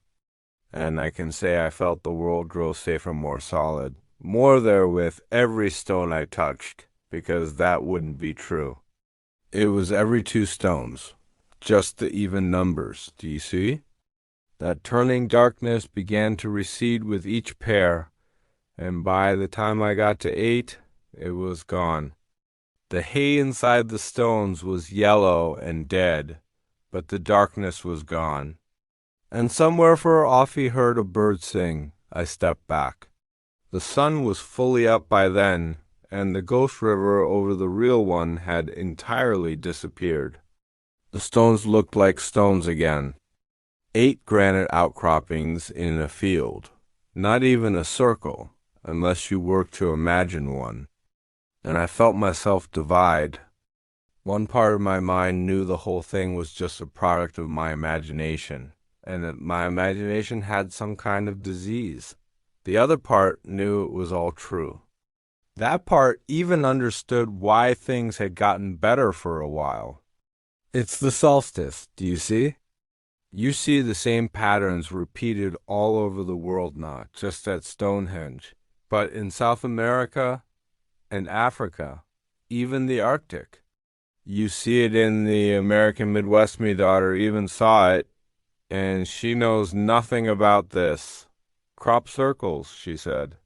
And I can say I felt the world grow safer, more solid. More there with every stone I touched, because that wouldn't be true. It was every 2 stones, just the even numbers, do you see? That turning darkness began to recede with each pair, and by the time I got to 8, it was gone. The hay inside the stones was yellow and dead, but the darkness was gone. And somewhere far off he heard a bird sing. I stepped back. The sun was fully up by then, and the ghost river over the real one had entirely disappeared. The stones looked like stones again. 8 granite outcroppings in a field. Not even a circle, unless you work to imagine one. And I felt myself divide. One part of my mind knew the whole thing was just a product of my imagination, and that my imagination had some kind of disease. The other part knew it was all true. That part even understood why things had gotten better for a while. It's the solstice, do you see? You see the same patterns repeated all over the world, not just at Stonehenge, but in South America and Africa, even the Arctic. You see it in the American Midwest. My daughter even saw it, and she knows nothing about this. Crop circles, she said.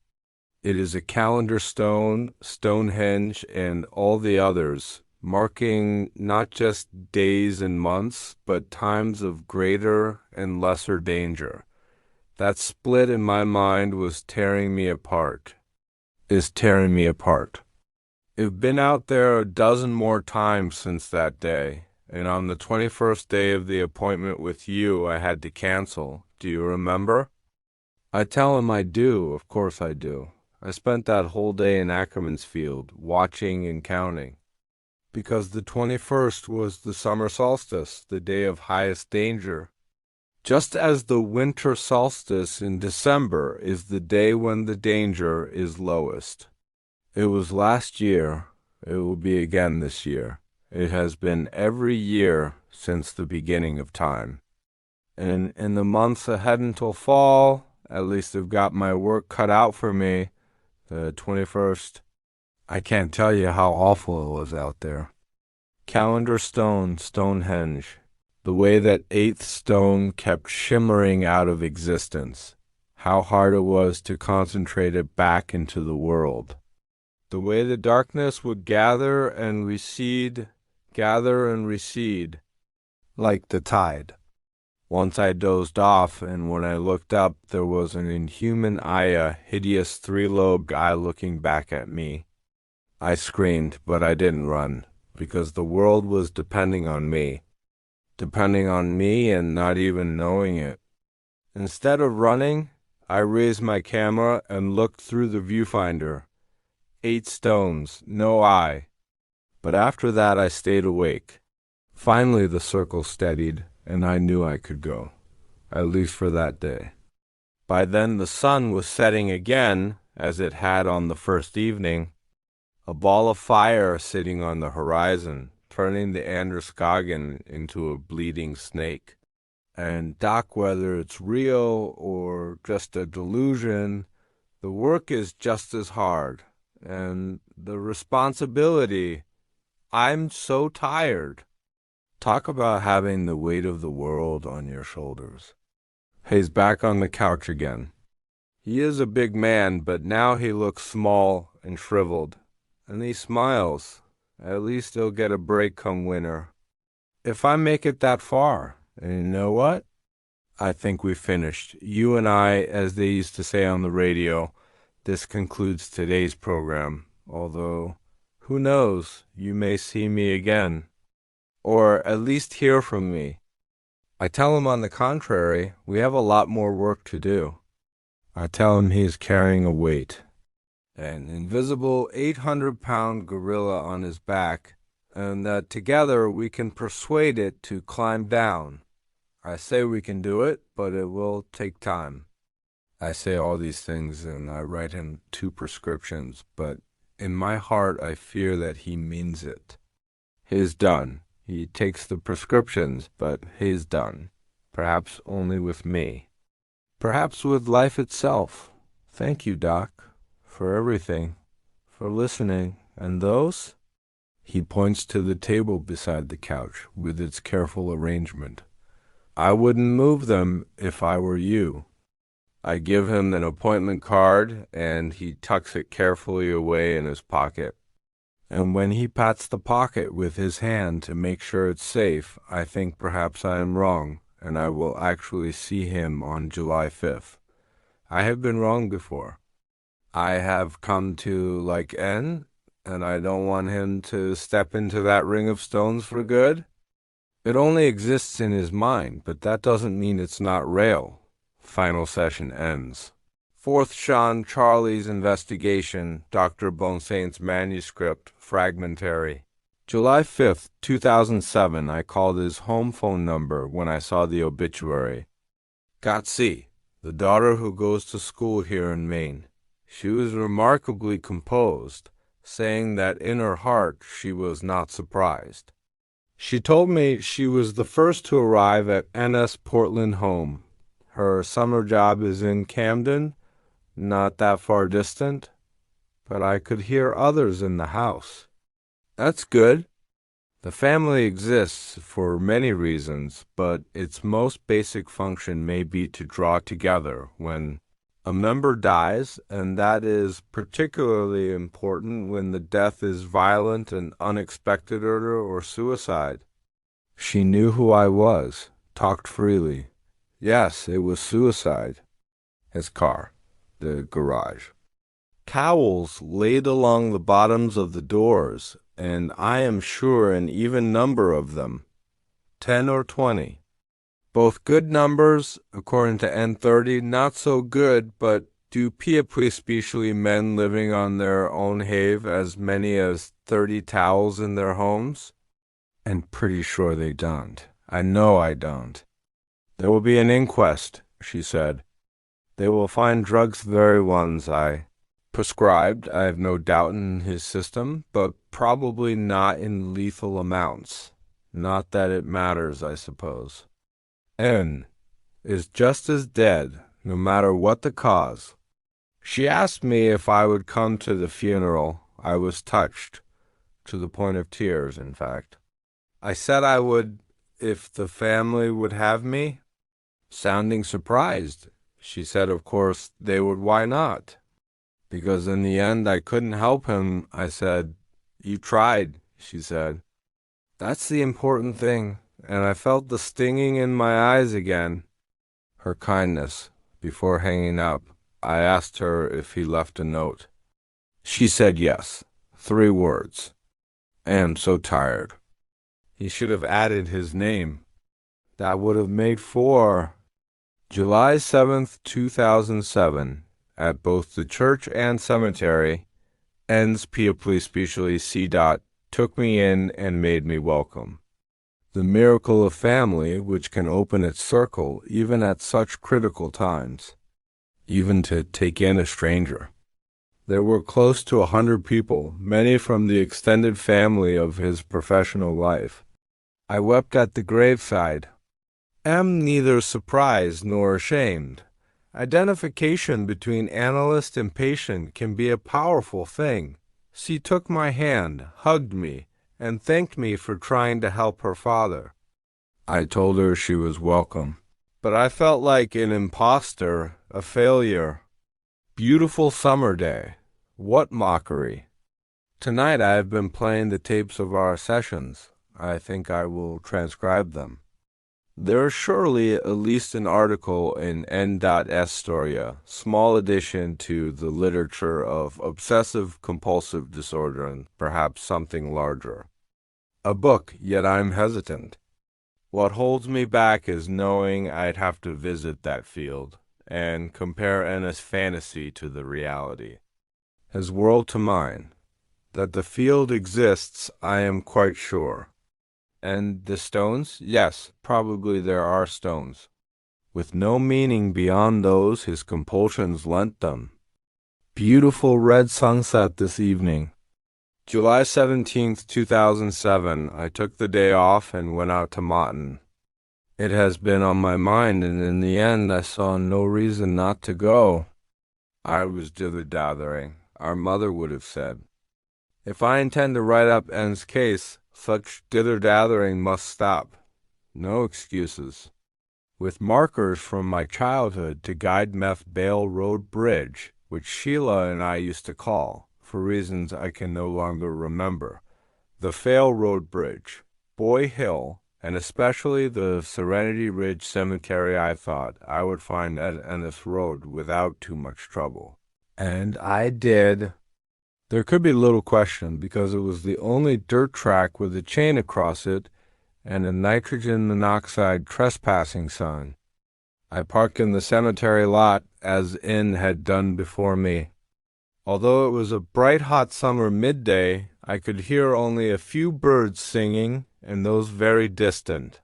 It is a calendar stone, Stonehenge, and all the others, marking not just days and months, but times of greater and lesser danger. That split in my mind was tearing me apart. Is tearing me apart. I've been out there a dozen more times since that day, and on the 21st day of the appointment with you, I had to cancel. Do you remember? I tell him I do, of course I do. I spent that whole day in Ackerman's field, watching and counting. Because the 21st was the summer solstice, the day of highest danger. Just as the winter solstice in December is the day when the danger is lowest. It was last year. It will be again this year. It has been every year since the beginning of time. And in the months ahead until fall, at least I've got my work cut out for me. The 21st. I can't tell you how awful it was out there. Calendar stone, Stonehenge. The way that 8th stone kept shimmering out of existence. How hard it was to concentrate it back into the world. The way the darkness would gather and recede, like the tide. Once I dozed off, and when I looked up, there was an inhuman eye, a hideous 3-lobed eye looking back at me. I screamed, but I didn't run, because the world was depending on me. Depending on me and not even knowing it. Instead of running, I raised my camera and looked through the viewfinder. 8 stones, no eye. But after that I stayed awake. Finally the circle steadied, and I knew I could go, at least for that day. By then the sun was setting again, as it had on the first evening, a ball of fire sitting on the horizon, turning the Androscoggin into a bleeding snake. And Doc, whether it's real or just a delusion, the work is just as hard. And the responsibility, I'm so tired. Talk about having the weight of the world on your shoulders. He's back on the couch again. He is a big man, but now he looks small and shriveled. And he smiles. At least he'll get a break come winter. If I make it that far, and you know what? I think we finished. You and I, as they used to say on the radio, this concludes today's program. Although, who knows, you may see me again, or at least hear from me. I tell him on the contrary, we have a lot more work to do. I tell him he is carrying a weight, an invisible 800-pound gorilla on his back, and that together we can persuade it to climb down. I say we can do it, but it will take time. I say all these things and I write him 2 prescriptions, but in my heart I fear that he means it. He's done. He takes the prescriptions, but he's done. Perhaps only with me. Perhaps with life itself. Thank you, Doc, for everything, for listening. And those? He points to the table beside the couch with its careful arrangement. I wouldn't move them if I were you. I give him an appointment card, and he tucks it carefully away in his pocket. And when he pats the pocket with his hand to make sure it's safe, I think perhaps I am wrong, and I will actually see him on July 5th. I have been wrong before. I have come to like N, and I don't want him to step into that ring of stones for good. It only exists in his mind, but that doesn't mean it's not real. Final session ends. 4th Sean Charlie's investigation, Dr. Bonsaint's manuscript, fragmentary. July 5th, 2007, I called his home phone number when I saw the obituary. Gotsi, the daughter who goes to school here in Maine. She was remarkably composed, saying that in her heart she was not surprised. She told me she was the first to arrive at NS Portland home. Her summer job is in Camden, not that far distant, but I could hear others in the house. That's good. The family exists for many reasons, but its most basic function may be to draw together when a member dies, and that is particularly important when the death is violent and unexpected or suicide. She knew who I was, talked freely. Yes, it was suicide. His car, the garage. Cowls laid along the bottoms of the doors, and I am sure an even number of them, 10 or 20. Both good numbers, according to N30, not so good, but do piepui specially men living on their own have as many as 30 towels in their homes? And pretty sure they don't. I know I don't. There will be an inquest, she said. They will find drugs, the very ones I prescribed, I have no doubt, in his system, but probably not in lethal amounts. Not that it matters, I suppose. N is just as dead, no matter what the cause. She asked me if I would come to the funeral. I was touched, to the point of tears, in fact. I said I would if the family would have me. Sounding surprised, she said of course they would. Why not? Because in the end I couldn't help him, I said. You tried, she said. That's the important thing, and I felt the stinging in my eyes again. Her kindness. Before hanging up, I asked her if he left a note. She said yes. 3 words. I am so tired. He should have added his name. That would have made 4. July 7th, 2007, at both the church and cemetery, Ens Piepui Specially C. took me in and made me welcome. The miracle of family which can open its circle even at such critical times, even to take in a stranger. There were close to 100 people, many from the extended family of his professional life. I wept at the graveside. Am neither surprised nor ashamed. Identification between analyst and patient can be a powerful thing. She took my hand, hugged me, and thanked me for trying to help her father. I told her she was welcome, but I felt like an imposter, a failure. Beautiful summer day. What mockery. Tonight I have been playing the tapes of our sessions. I think I will transcribe them. There is surely at least an article in N.S. Storia, small addition to the literature of obsessive-compulsive disorder, and perhaps something larger. A book, yet I'm hesitant. What holds me back is knowing I'd have to visit that field and compare Ennis' fantasy to the reality, his world to mine. That the field exists, I am quite sure. And the stones? Yes, probably there are stones, with no meaning beyond those his compulsions lent them. Beautiful red sunset this evening. July 17th, 2007, I took the day off and went out to Motton. It has been on my mind, and in the end I saw no reason not to go. I was dither-dathering, our mother would have said. If I intend to write up N's case, such dither-dathering must stop. No excuses. With markers from my childhood to guide Meth Bale Road Bridge, which Sheila and I used to call, for reasons I can no longer remember, the Fale Road Bridge, Boy Hill, and especially the Serenity Ridge Cemetery, I thought I would find at Ennis Road without too much trouble. And I did. There could be little question, because it was the only dirt track with a chain across it and a nitrogen monoxide trespassing sign. I parked in the cemetery lot, as N had done before me. Although it was a bright hot summer midday, I could hear only a few birds singing, and those very distant.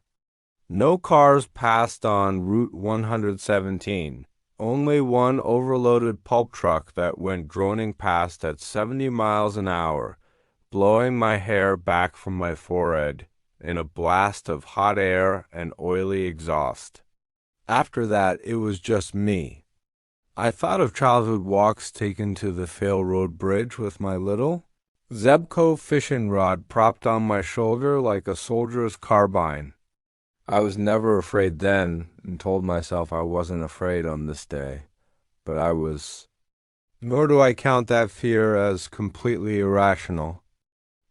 No cars passed on Route 117. Only one overloaded pulp truck that went droning past at 70 miles an hour, blowing my hair back from my forehead in a blast of hot air and oily exhaust. After that, it was just me. I thought of childhood walks taken to the Fale Road Bridge with my little Zebco fishing rod propped on my shoulder like a soldier's carbine. I was never afraid then, and told myself I wasn't afraid on this day, but I was. Nor do I count that fear as completely irrational.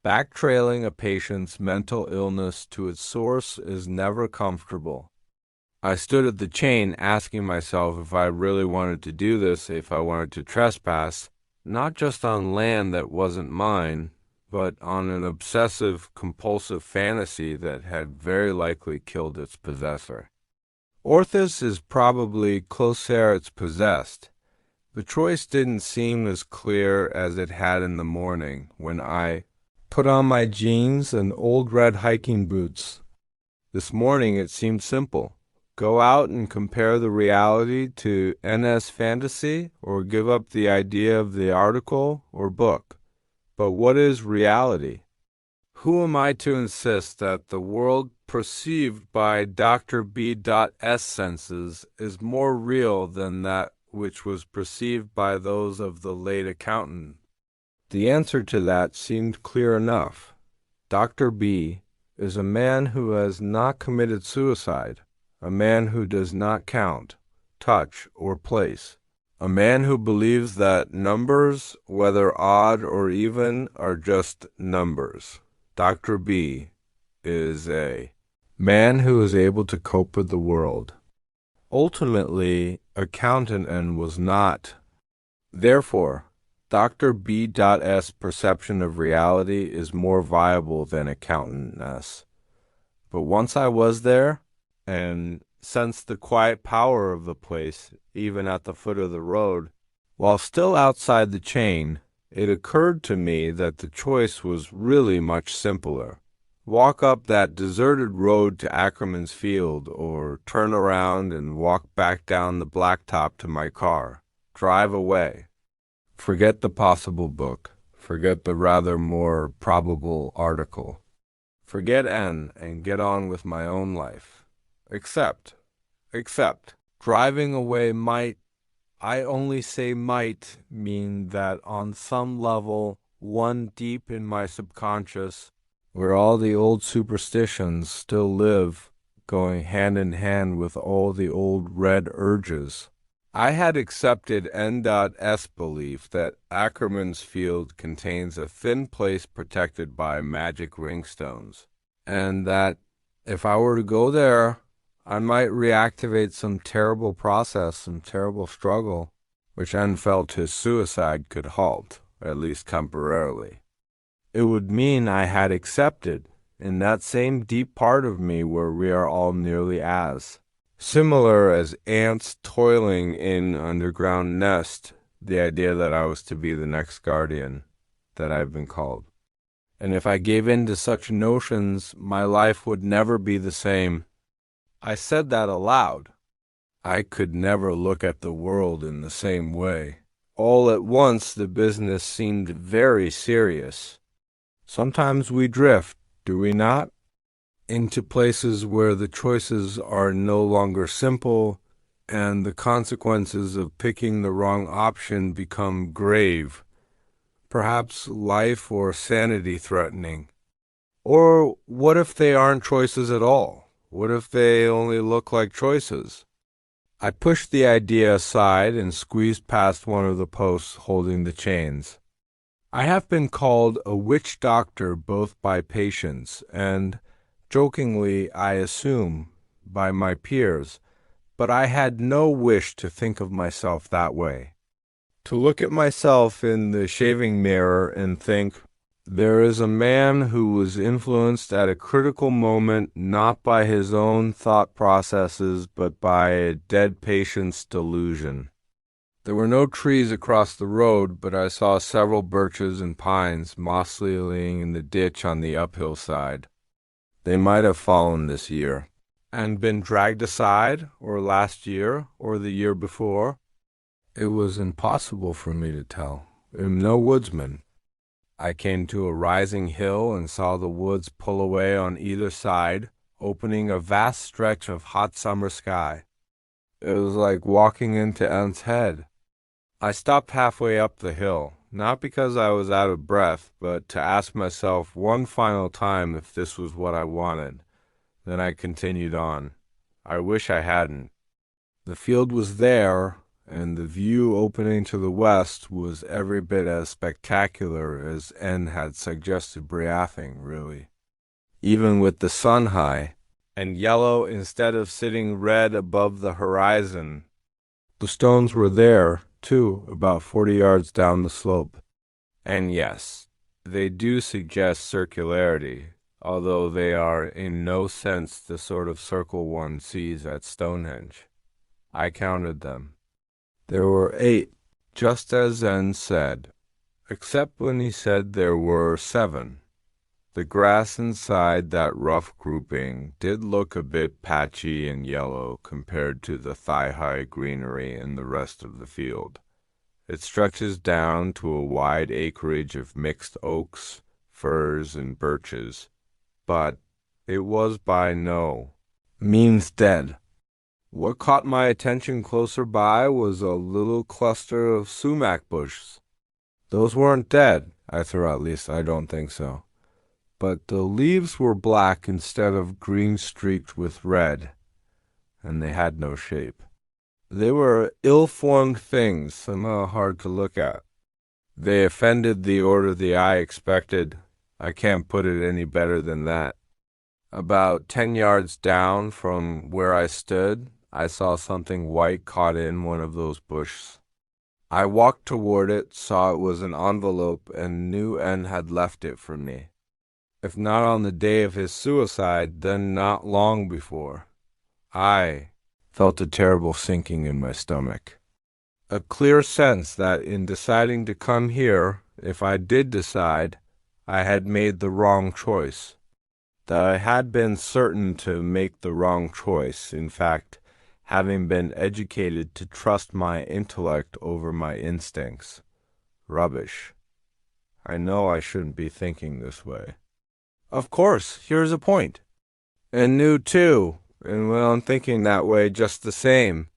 Backtrailing a patient's mental illness to its source is never comfortable. I stood at the chain asking myself if I really wanted to do this, if I wanted to trespass, not just on land that wasn't mine, but on an obsessive-compulsive fantasy that had very likely killed its possessor. Orthus is probably close ere it's possessed. The choice didn't seem as clear as it had in the morning, when I put on my jeans and old red hiking boots. This morning it seemed simple. Go out and compare the reality to NS fantasy, or give up the idea of the article or book. But what is reality? Who am I to insist that the world perceived by Dr. B.S. senses is more real than that which was perceived by those of the late accountant? The answer to that seemed clear enough. Dr. B. is a man who has not committed suicide, a man who does not count, touch, or place. A man who believes that numbers, whether odd or even, are just numbers. Dr. B. is a man who is able to cope with the world. Ultimately, accountant and was not. Therefore, Dr. B.S. perception of reality is more viable than accountant-ness. But once I was there, and sensed the quiet power of the place, even at the foot of the road, while still outside the chain, it occurred to me that the choice was really much simpler. Walk up that deserted road to Ackerman's Field, or turn around and walk back down the blacktop to my car. Drive away. Forget the possible book. Forget the rather more probable article. Forget N and get on with my own life. Except, driving away might, I only say might, mean that on some level, one deep in my subconscious, where all the old superstitions still live, going hand in hand with all the old red urges, I had accepted N.S. belief that Ackerman's Field contains a thin place protected by magic ringstones, and that if I were to go there, I might reactivate some terrible process, some terrible struggle, which N felt his suicide could halt, at least temporarily. It would mean I had accepted, in that same deep part of me where we are all nearly as similar as ants toiling in underground nest, the idea that I was to be the next guardian that I've been called. And if I gave in to such notions, my life would never be the same. I said that aloud. I could never look at the world in the same way. All at once the business seemed very serious. Sometimes we drift, do we not? Into places where the choices are no longer simple and the consequences of picking the wrong option become grave, perhaps life or sanity threatening. Or what if they aren't choices at all? What if they only look like choices? I pushed the idea aside and squeezed past one of the posts holding the chains. I have been called a witch doctor both by patients and, jokingly, I assume, by my peers, but I had no wish to think of myself that way. To look at myself in the shaving mirror and think, there is a man who was influenced at a critical moment not by his own thought processes but by a dead patient's delusion. There were no trees across the road, but I saw several birches and pines mossily laying in the ditch on the uphill side. They might have fallen this year, and been dragged aside, or last year, or the year before. It was impossible for me to tell. I am no woodsman. I came to a rising hill and saw the woods pull away on either side, opening a vast stretch of hot summer sky. It was like walking into N's head. I stopped halfway up the hill, not because I was out of breath, but to ask myself one final time if this was what I wanted. Then I continued on. I wish I hadn't. The field was there, and the view opening to the west was every bit as spectacular as N had suggested briefing, really. Even with the sun high, and yellow instead of sitting red above the horizon. The stones were there, too, about 40 yards down the slope. And yes, they do suggest circularity, although they are in no sense the sort of circle one sees at Stonehenge. I counted them. There were 8, just as Zen said, except when he said there were 7. The grass inside that rough grouping did look a bit patchy and yellow compared to the thigh-high greenery in the rest of the field. It stretches down to a wide acreage of mixed oaks, firs, and birches, but it was by no means dead. What caught my attention closer by was a little cluster of sumac bushes. Those weren't dead, I thought, at least I don't think so. But the leaves were black instead of green streaked with red, and they had no shape. They were ill-formed things, somehow hard to look at. They offended the order the eye expected. I can't put it any better than that. About 10 yards down from where I stood, I saw something white caught in one of those bushes. I walked toward it, saw it was an envelope, and knew N had left it for me. If not on the day of his suicide, then not long before. I felt a terrible sinking in my stomach. A clear sense that in deciding to come here, if I did decide, I had made the wrong choice. That I had been certain to make the wrong choice, in fact, having been educated to trust my intellect over my instincts. Rubbish. I know I shouldn't be thinking this way. Of course, here's a point. And new, too, and went on thinking that way just the same.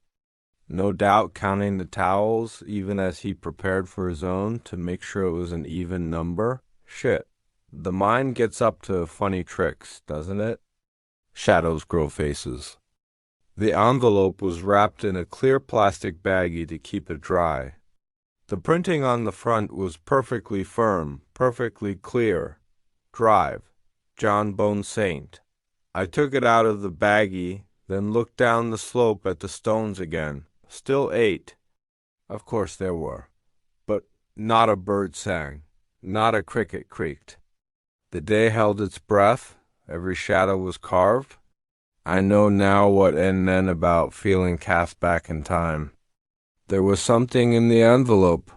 No doubt counting the towels, even as he prepared for his own, to make sure it was an even number. Shit. The mind gets up to funny tricks, doesn't it? Shadows grow faces. The envelope was wrapped in a clear plastic baggie to keep it dry. The printing on the front was perfectly firm, perfectly clear. Drive. John Bone Saint. I took it out of the baggie, then looked down the slope at the stones again. Still 8. Of course there were, but not a bird sang, not a cricket creaked. The day held its breath, every shadow was carved. I know now what N meant about feeling cast back in time. There was something in the envelope.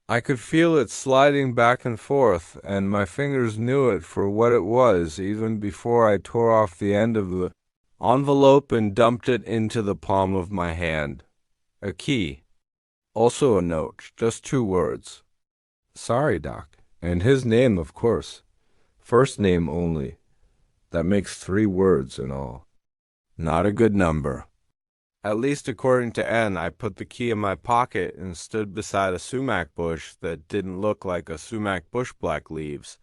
I could feel it sliding back and forth, and my fingers knew it for what it was even before I tore off the end of the envelope and dumped it into the palm of my hand. A key. Also a note, just 2 words. Sorry, Doc. And his name, of course. First name only. That makes 3 words in all. Not a good number. At least according to N, I put the key in my pocket and stood beside a sumac bush that didn't look like a sumac bush black leaves,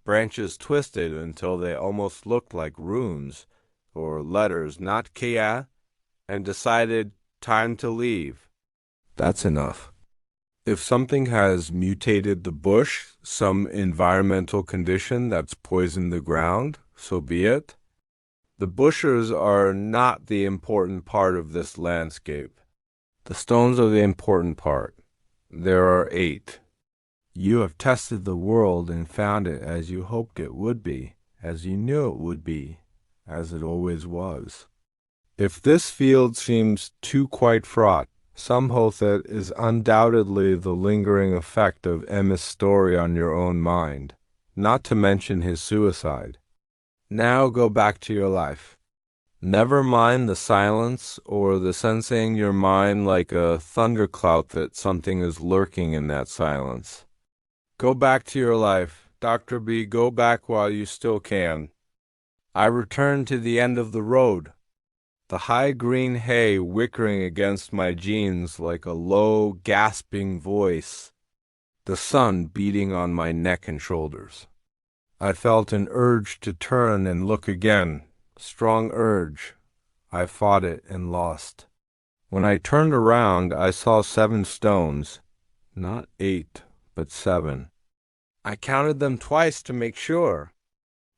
branches twisted until they almost looked like runes, or letters, not kia, and decided time to leave. That's enough. If something has mutated the bush, some environmental condition that's poisoned the ground, so be it. The bushes are not the important part of this landscape. The stones are the important part. There are 8. You have tested the world and found it as you hoped it would be, as you knew it would be, as it always was. If this field seems too quite fraught, some hope that is undoubtedly the lingering effect of Emma's story on your own mind, not to mention his suicide. Now go back to your life. Never mind the silence or the sensing your mind like a thundercloud that something is lurking in that silence. Go back to your life. Dr. B, go back while you still can. I returned to the end of the road, the high green hay whickering against my jeans like a low, gasping voice, the sun beating on my neck and shoulders. I felt an urge to turn and look again, strong urge. I fought it and lost. When I turned around, I saw 7 stones, not 8, but 7. I counted them twice to make sure.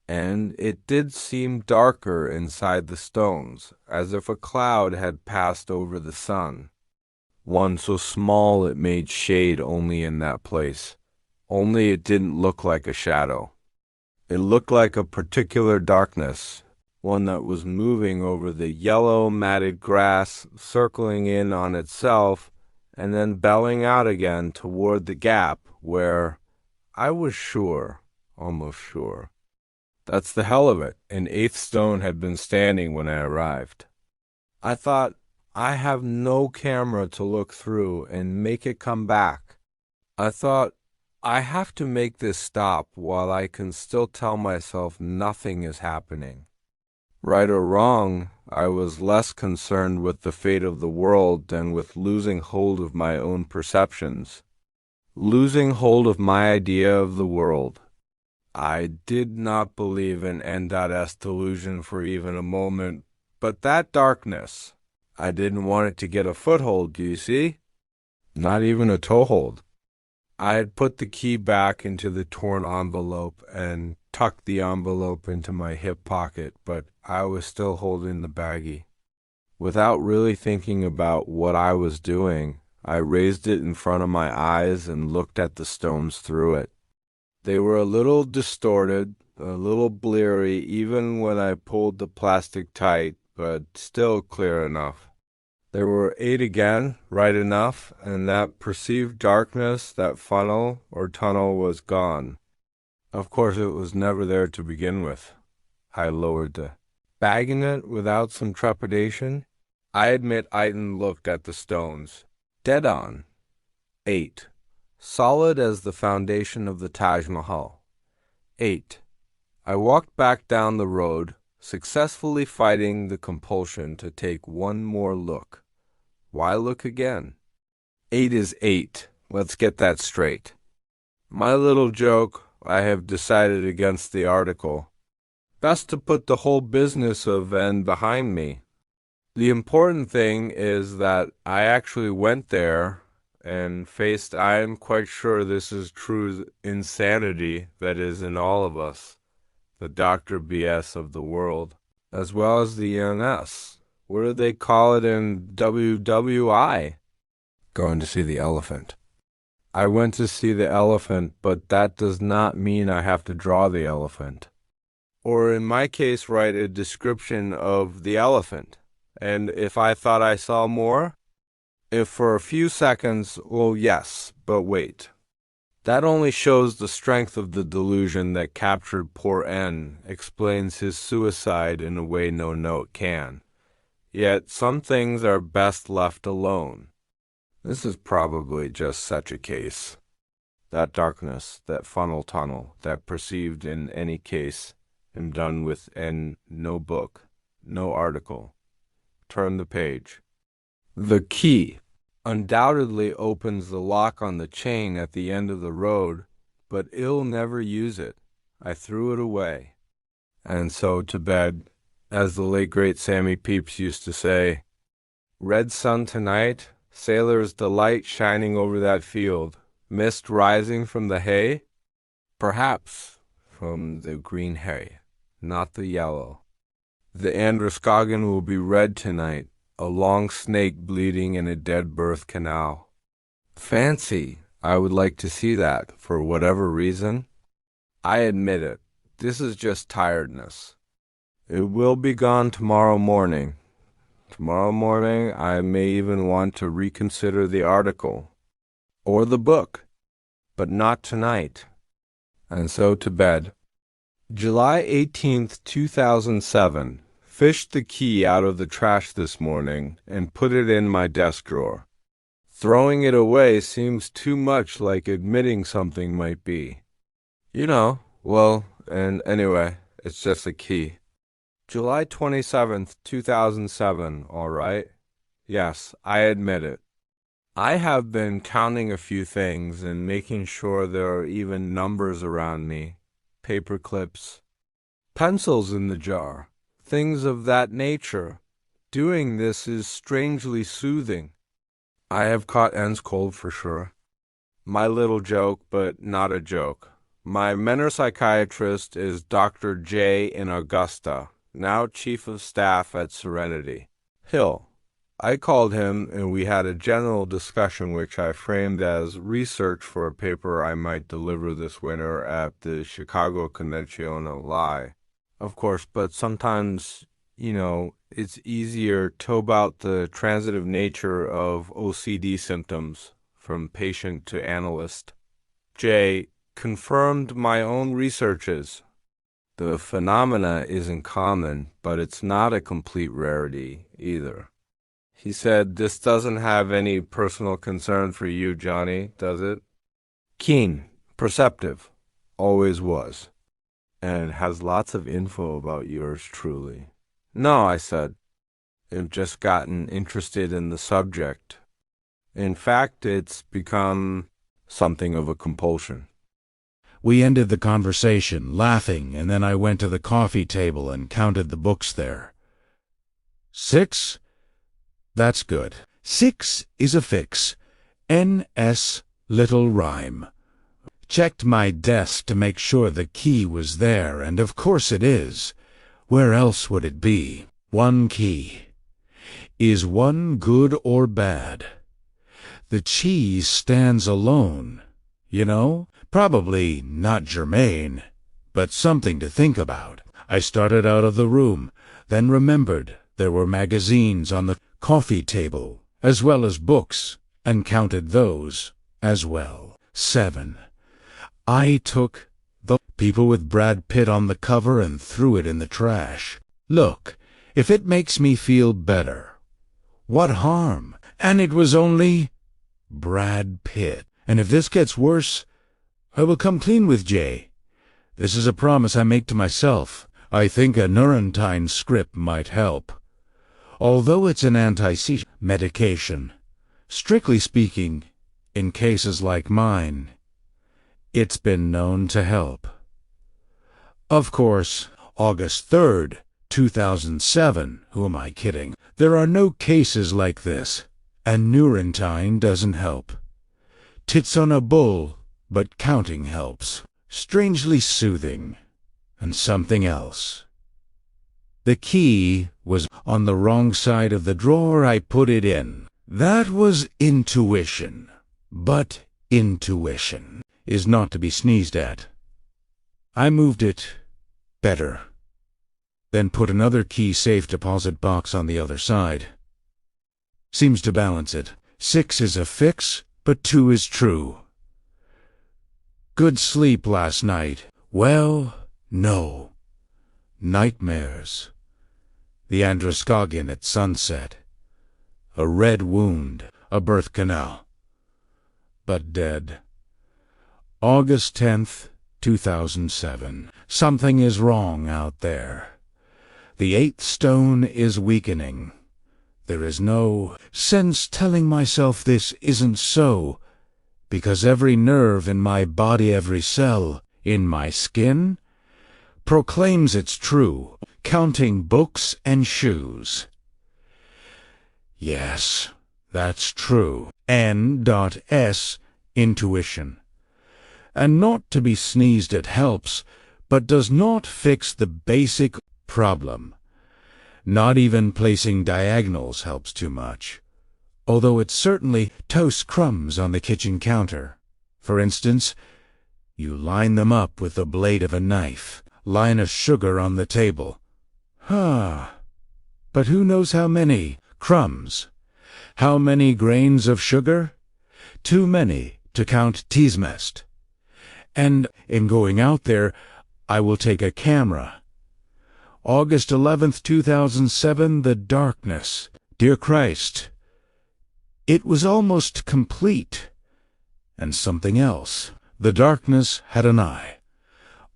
And it did seem darker inside the stones, as if a cloud had passed over the sun. One so small it made shade only in that place. Only it didn't look like a shadow. It looked like a particular darkness, one that was moving over the yellow matted grass, circling in on itself, and then belling out again toward the gap where, I was sure, almost sure. That's the hell of it. An 8th stone had been standing when I arrived. I thought, I have no camera to look through and make it come back. I thought, I have to make this stop while I can still tell myself nothing is happening. Right or wrong, I was less concerned with the fate of the world than with losing hold of my own perceptions. Losing hold of my idea of the world. I did not believe in N.S. delusion for even a moment, but that darkness, I didn't want it to get a foothold, do you see? Not even a toehold. I had put the key back into the torn envelope and tucked the envelope into my hip pocket, but I was still holding the baggie. Without really thinking about what I was doing, I raised it in front of my eyes and looked at the stones through it. They were a little distorted, a little bleary even when I pulled the plastic tight, but still clear enough. There were 8 again, right enough, and that perceived darkness, that funnel or tunnel was gone. Of course it was never there to begin with. I lowered the bagging it without some trepidation. I admit Iton looked at the stones. Dead on. 8. Solid as the foundation of the Taj Mahal. 8. I walked back down the road, successfully fighting the compulsion to take one more look. Why look again? 8 is 8. Let's get that straight. My little joke, I have decided against the article. Best to put the whole business of N behind me. The important thing is that I actually went there and faced, I am quite sure this is true insanity that is in all of us, the Dr. BS of the world, as well as the ENS. What do they call it in WWI? Going to see the elephant. I went to see the elephant, but that does not mean I have to draw the elephant. Or in my case, write a description of the elephant. And if I thought I saw more? If for a few seconds, well, yes, but wait. That only shows the strength of the delusion that captured poor N, explains his suicide in a way no note can. Yet some things are best left alone. This is probably just such a case. That darkness, that funnel tunnel, that perceived in any case, am done with N, no book, no article. Turn the page. The key undoubtedly opens the lock on the chain at the end of the road, but I'll never use it. I threw it away. And so to bed, as the late great Sammy Pepys used to say, red sun tonight, sailor's delight shining over that field, mist rising from the hay? Perhaps from the green hay, not the yellow. The Androscoggin will be red tonight, a long snake bleeding in a dead birth canal. Fancy, I would like to see that, for whatever reason. I admit it, this is just tiredness. It will be gone tomorrow morning. Tomorrow morning I may even want to reconsider the article, or the book, but not tonight. And so to bed. July 18th, 2007. Fished the key out of the trash this morning and put it in my desk drawer. Throwing it away seems too much like admitting something might be. Well, and anyway, it's just a key. July 27th, 2007, all right? Yes, I admit it. I have been counting a few things and making sure there are even numbers around me. Paper clips, pencils in the jar. Things of that nature. Doing this is strangely soothing. I have caught N's cold for sure. My little joke, but not a joke. My mentor psychiatrist is Dr. J. in Augusta, now Chief of Staff at Serenity Hill. I called him and we had a general discussion which I framed as research for a paper I might deliver this winter at the Chicago Convenzione Lie. Of course, but sometimes, it's easier to tow about the transitive nature of OCD symptoms from patient to analyst. J. confirmed my own researches. The phenomena isn't common, but it's not a complete rarity either. He said, this doesn't have any personal concern for you, Johnny, does it? Keen, perceptive, always was. And has lots of info about yours truly. No, I said. I've just gotten interested in the subject. In fact, it's become something of a compulsion. We ended the conversation, laughing, and then I went to the coffee table and counted the books there. 6? That's good. 6 is a fix. N.S. Little Rhyme. Checked my desk to make sure the key was there, and of course it is. Where else would it be? One key. Is one good or bad? The cheese stands alone, Probably not germane, but something to think about. I started out of the room, then remembered there were magazines on the coffee table, as well as books, and counted those as well. 7. I took the People with Brad Pitt on the cover and threw it in the trash. Look, if it makes me feel better, what harm? And it was only Brad Pitt. And if this gets worse, I will come clean with Jay. This is a promise I make to myself. I think a Narration script might help. Although it's an anti-seizure medication, strictly speaking, in cases like mine, it's been known to help. Of course, August 3rd, 2007, who am I kidding? There are no cases like this, and Narration doesn't help. Tits on a bull, but counting helps. Strangely soothing. And something else. The key was on the wrong side of the drawer I put it in. That was intuition. But intuition is not to be sneezed at. I moved it better, then put another key safe deposit box on the other side. Seems to balance it. 6 is a fix, but 2 is true. Good sleep last night. Well, no. Nightmares. The Androscoggin at sunset. A red wound, a birth canal. But dead. August 10th, 2007. Something is wrong out there. The 8th stone is weakening. There is no sense telling myself this isn't so, because every nerve in my body, every cell in my skin, proclaims it's true, counting books and shoes. Yes, that's true. N.S. Intuition. And not to be sneezed at helps, but does not fix the basic problem. Not even placing diagonals helps too much, although it certainly toasts crumbs on the kitchen counter. For instance, you line them up with the blade of a knife, line of sugar on the table. But who knows how many crumbs? How many grains of sugar? Too many to count teasmest. And in going out there, I will take a camera. August 11th, 2007, the darkness. Dear Christ, it was almost complete. And something else. The darkness had an eye.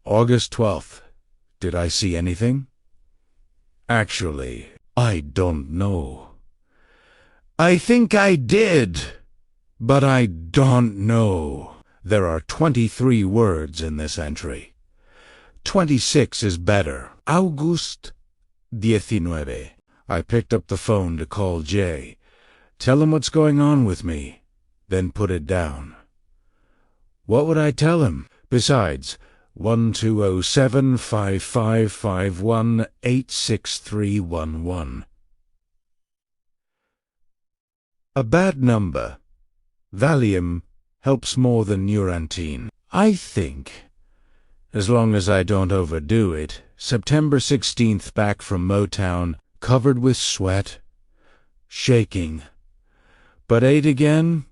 August 12th, did I see anything? Actually, I don't know. I think I did, but I don't know. There are 23 words in this entry. 26 is better. August 19. I picked up the phone to call Jay. Tell him what's going on with me, then put it down. What would I tell him? Besides, 12075551863111. A bad number. Valium helps more than Neurantine, I think. As long as I don't overdo it. September 16th, back from Motown, covered with sweat, shaking. But 8 again?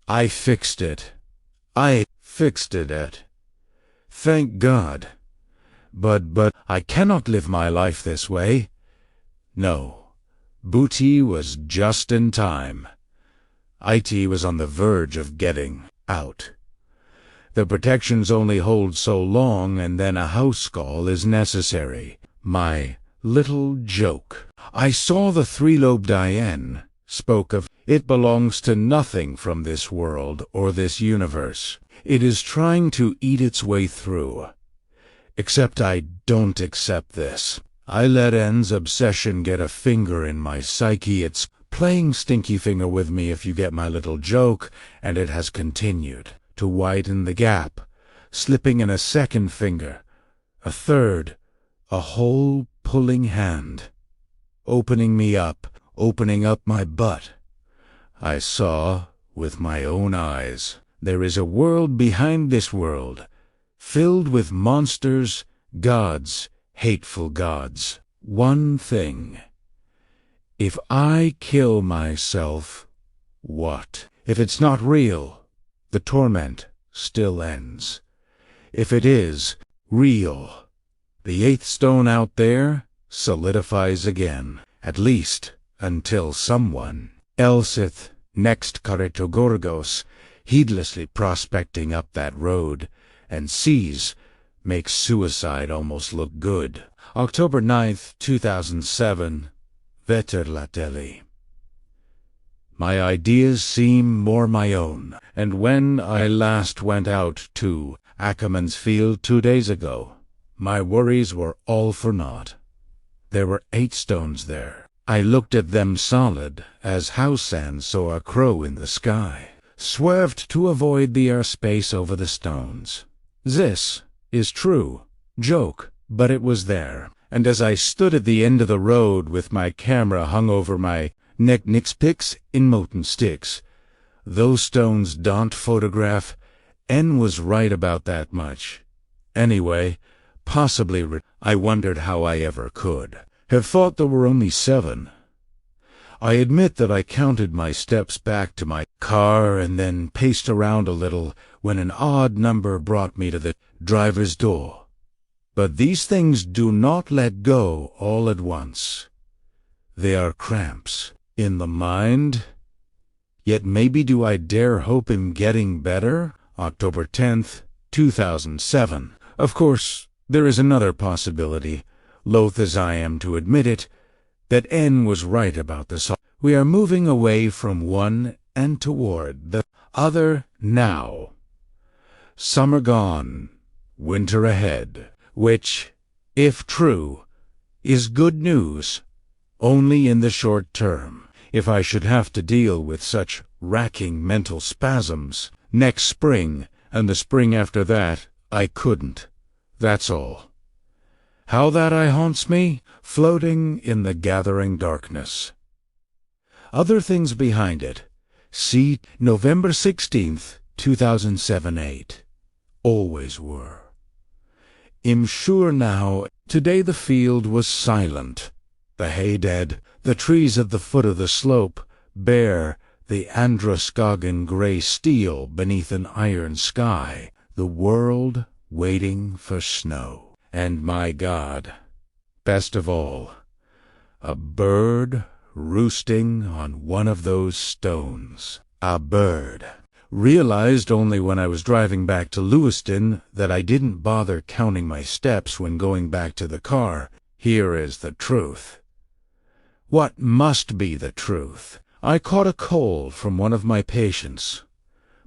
I fixed it. I fixed it. Thank God. But I cannot live my life this way. No. Booty was just in time. IT was on the verge of getting out. The protections only hold so long, and then a house call is necessary. My little joke. I saw the three-lobed Diane spoke of it belongs to nothing from this world or this universe. It is trying to eat its way through. Except I don't accept this. I let N's obsession get a finger in my psyche. It's playing stinky finger with me, if you get my little joke, and it has continued to widen the gap, slipping in a second finger, a third, a whole pulling hand, opening me up, opening up my butt. I saw with my own eyes. There is a world behind this world, filled with monsters, gods, hateful gods. One thing. If I kill myself, what? If it's not real, the torment still ends. If it is real, the 8th stone out there solidifies again, at least until someone elseth next Karetogorgos, heedlessly prospecting up that road, and sees, makes suicide almost look good. October 9th, 2007, Veterlatelli. My ideas seem more my own, and when I last went out to Ackerman's Field 2 days ago, my worries were all for naught. There were 8 stones there. I looked at them solid, as Hausan saw a crow in the sky, swerved to avoid the airspace over the stones. This is true. Joke, but it was there. and as I stood at the end of the road with my camera hung over my neck, nix pics in molten sticks, those stones don't photograph. N was right about that much. Anyway, possibly I wondered how I ever could have thought there were only 7. I admit that I counted my steps back to my car and then paced around a little when an odd number brought me to the driver's door. But these things do not let go all at once. They are cramps in the mind. Yet maybe do I dare hope in getting better? October 10th, 2007. Of course, there is another possibility, loath as I am to admit it, that N was right about this. We are moving away from one and toward the other now. Summer gone, winter ahead, which, if true, is good news, only in the short term. If I should have to deal with such racking mental spasms next spring and the spring after that, I couldn't. That's all. How that haunts me, floating in the gathering darkness. Other things behind it. See, November 16th, 2007-8. Always were. I'm sure now, today the field was silent. The hay dead, the trees at the foot of the slope, bare, the Androscoggin gray steel beneath an iron sky, the world waiting for snow. And my God, best of all, a bird roosting on one of those stones. A bird. Realized only when I was driving back to Lewiston that I didn't bother counting my steps when going back to the car. Here is the truth. What must be the truth? I caught a cold from one of my patients,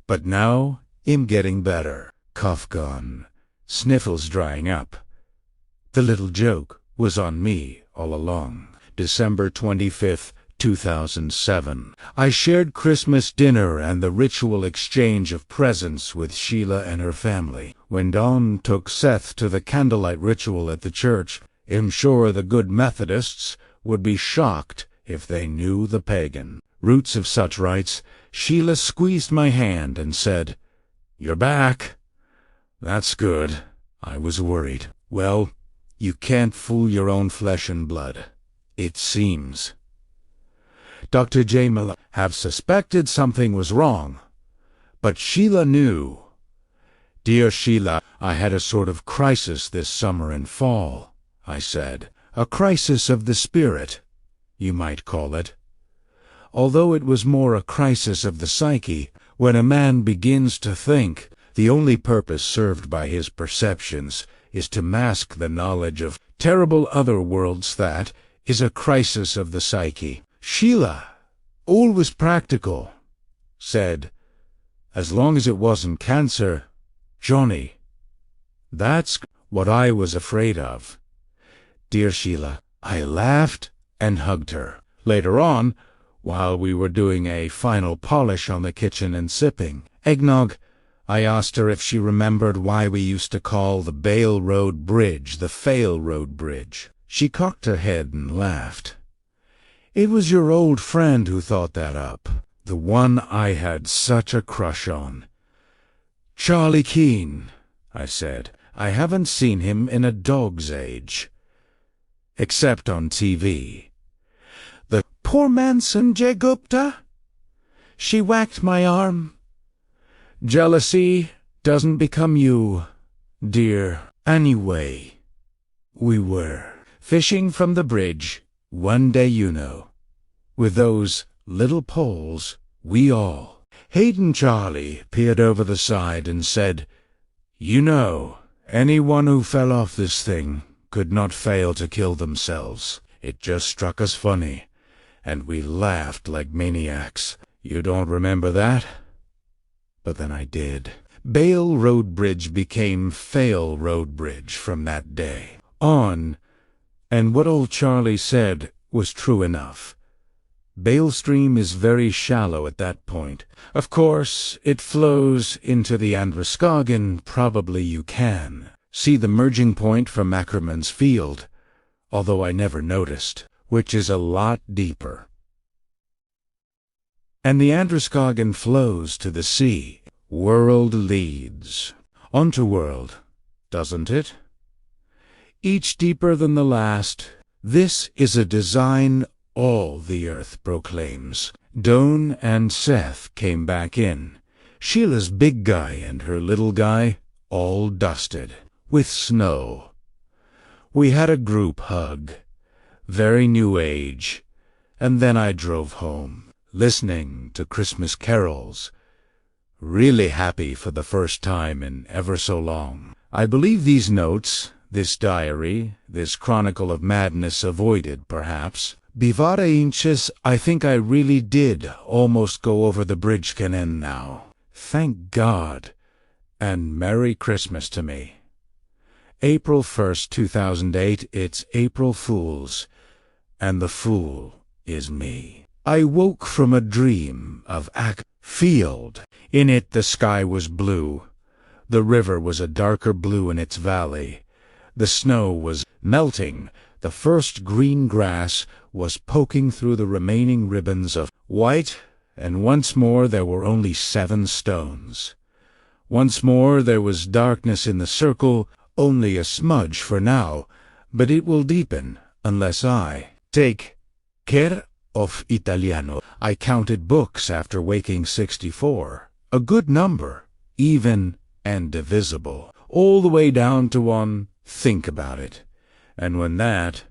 but now I'm getting better. Cough gone, sniffles drying up. The little joke was on me all along. December 25th, 2007. I shared Christmas dinner and the ritual exchange of presents with Sheila and her family. When Dawn took Seth to the candlelight ritual at the church, I'm sure the good Methodists would be shocked if they knew the pagan roots of such rites. Sheila squeezed my hand and said, "You're back." That's good. I was worried. Well, you can't fool your own flesh and blood, it seems. Dr. J. Miller have suspected something was wrong, but Sheila knew. Dear Sheila, I had a sort of crisis this summer and fall, I said. A crisis of the spirit, you might call it. Although it was more a crisis of the psyche. When a man begins to think, the only purpose served by his perceptions is to mask the knowledge of terrible other worlds. That is a crisis of the psyche. Sheila, always practical, said, as long as it wasn't cancer, Johnny. That's what I was afraid of. Dear Sheila, I laughed and hugged her. Later on, while we were doing a final polish on the kitchen and sipping eggnog, I asked her if she remembered why we used to call the Bale Road Bridge the Fail Road Bridge. She cocked her head and laughed. It was your old friend who thought that up, the one I had such a crush on. Charlie Keene, I said. I haven't seen him in a dog's age, except on TV. The poor man Sanjay Gupta? She whacked my arm. Jealousy doesn't become you, dear. Anyway, we were fishing from the bridge one day, you know, with those little poles, we all. Hayden Charlie peered over the side and said, "You know, anyone who fell off this thing could not fail to kill themselves." It just struck us funny, and we laughed like maniacs. You don't remember that? But then I did. Bale Road Bridge became Fail Road Bridge from that day on, and what old Charlie said was true enough. Bale Stream is very shallow at that point. Of course, it flows into the Androscoggin. Probably you can see the merging point from Ackerman's Field, although I never noticed, which is a lot deeper. And the Androscoggin flows to the sea. World leads onto world, doesn't it? Each deeper than the last. This is a design all the earth proclaims. Doan and Seth came back in. Sheila's big guy and her little guy, all dusted with snow. We had a group hug, very new age, and then I drove home, listening to Christmas carols, really happy for the first time in ever so long. I believe these notes, this diary, this chronicle of madness avoided, perhaps. Bivara inches, I think I really did almost go over the bridge Canen now. Thank God, and Merry Christmas to me. April 1st, 2008, it's April Fool's, and the fool is me. I woke from a dream of field. In it the sky was blue. The river was a darker blue in its valley. The snow was melting. The first green grass was poking through the remaining ribbons of white, and once more there were only 7 stones. Once more there was darkness in the circle, only a smudge for now, but it will deepen unless I take care of Italiano. I counted books after waking 64, a good number, even and divisible, all the way down to one. Think about it. And when that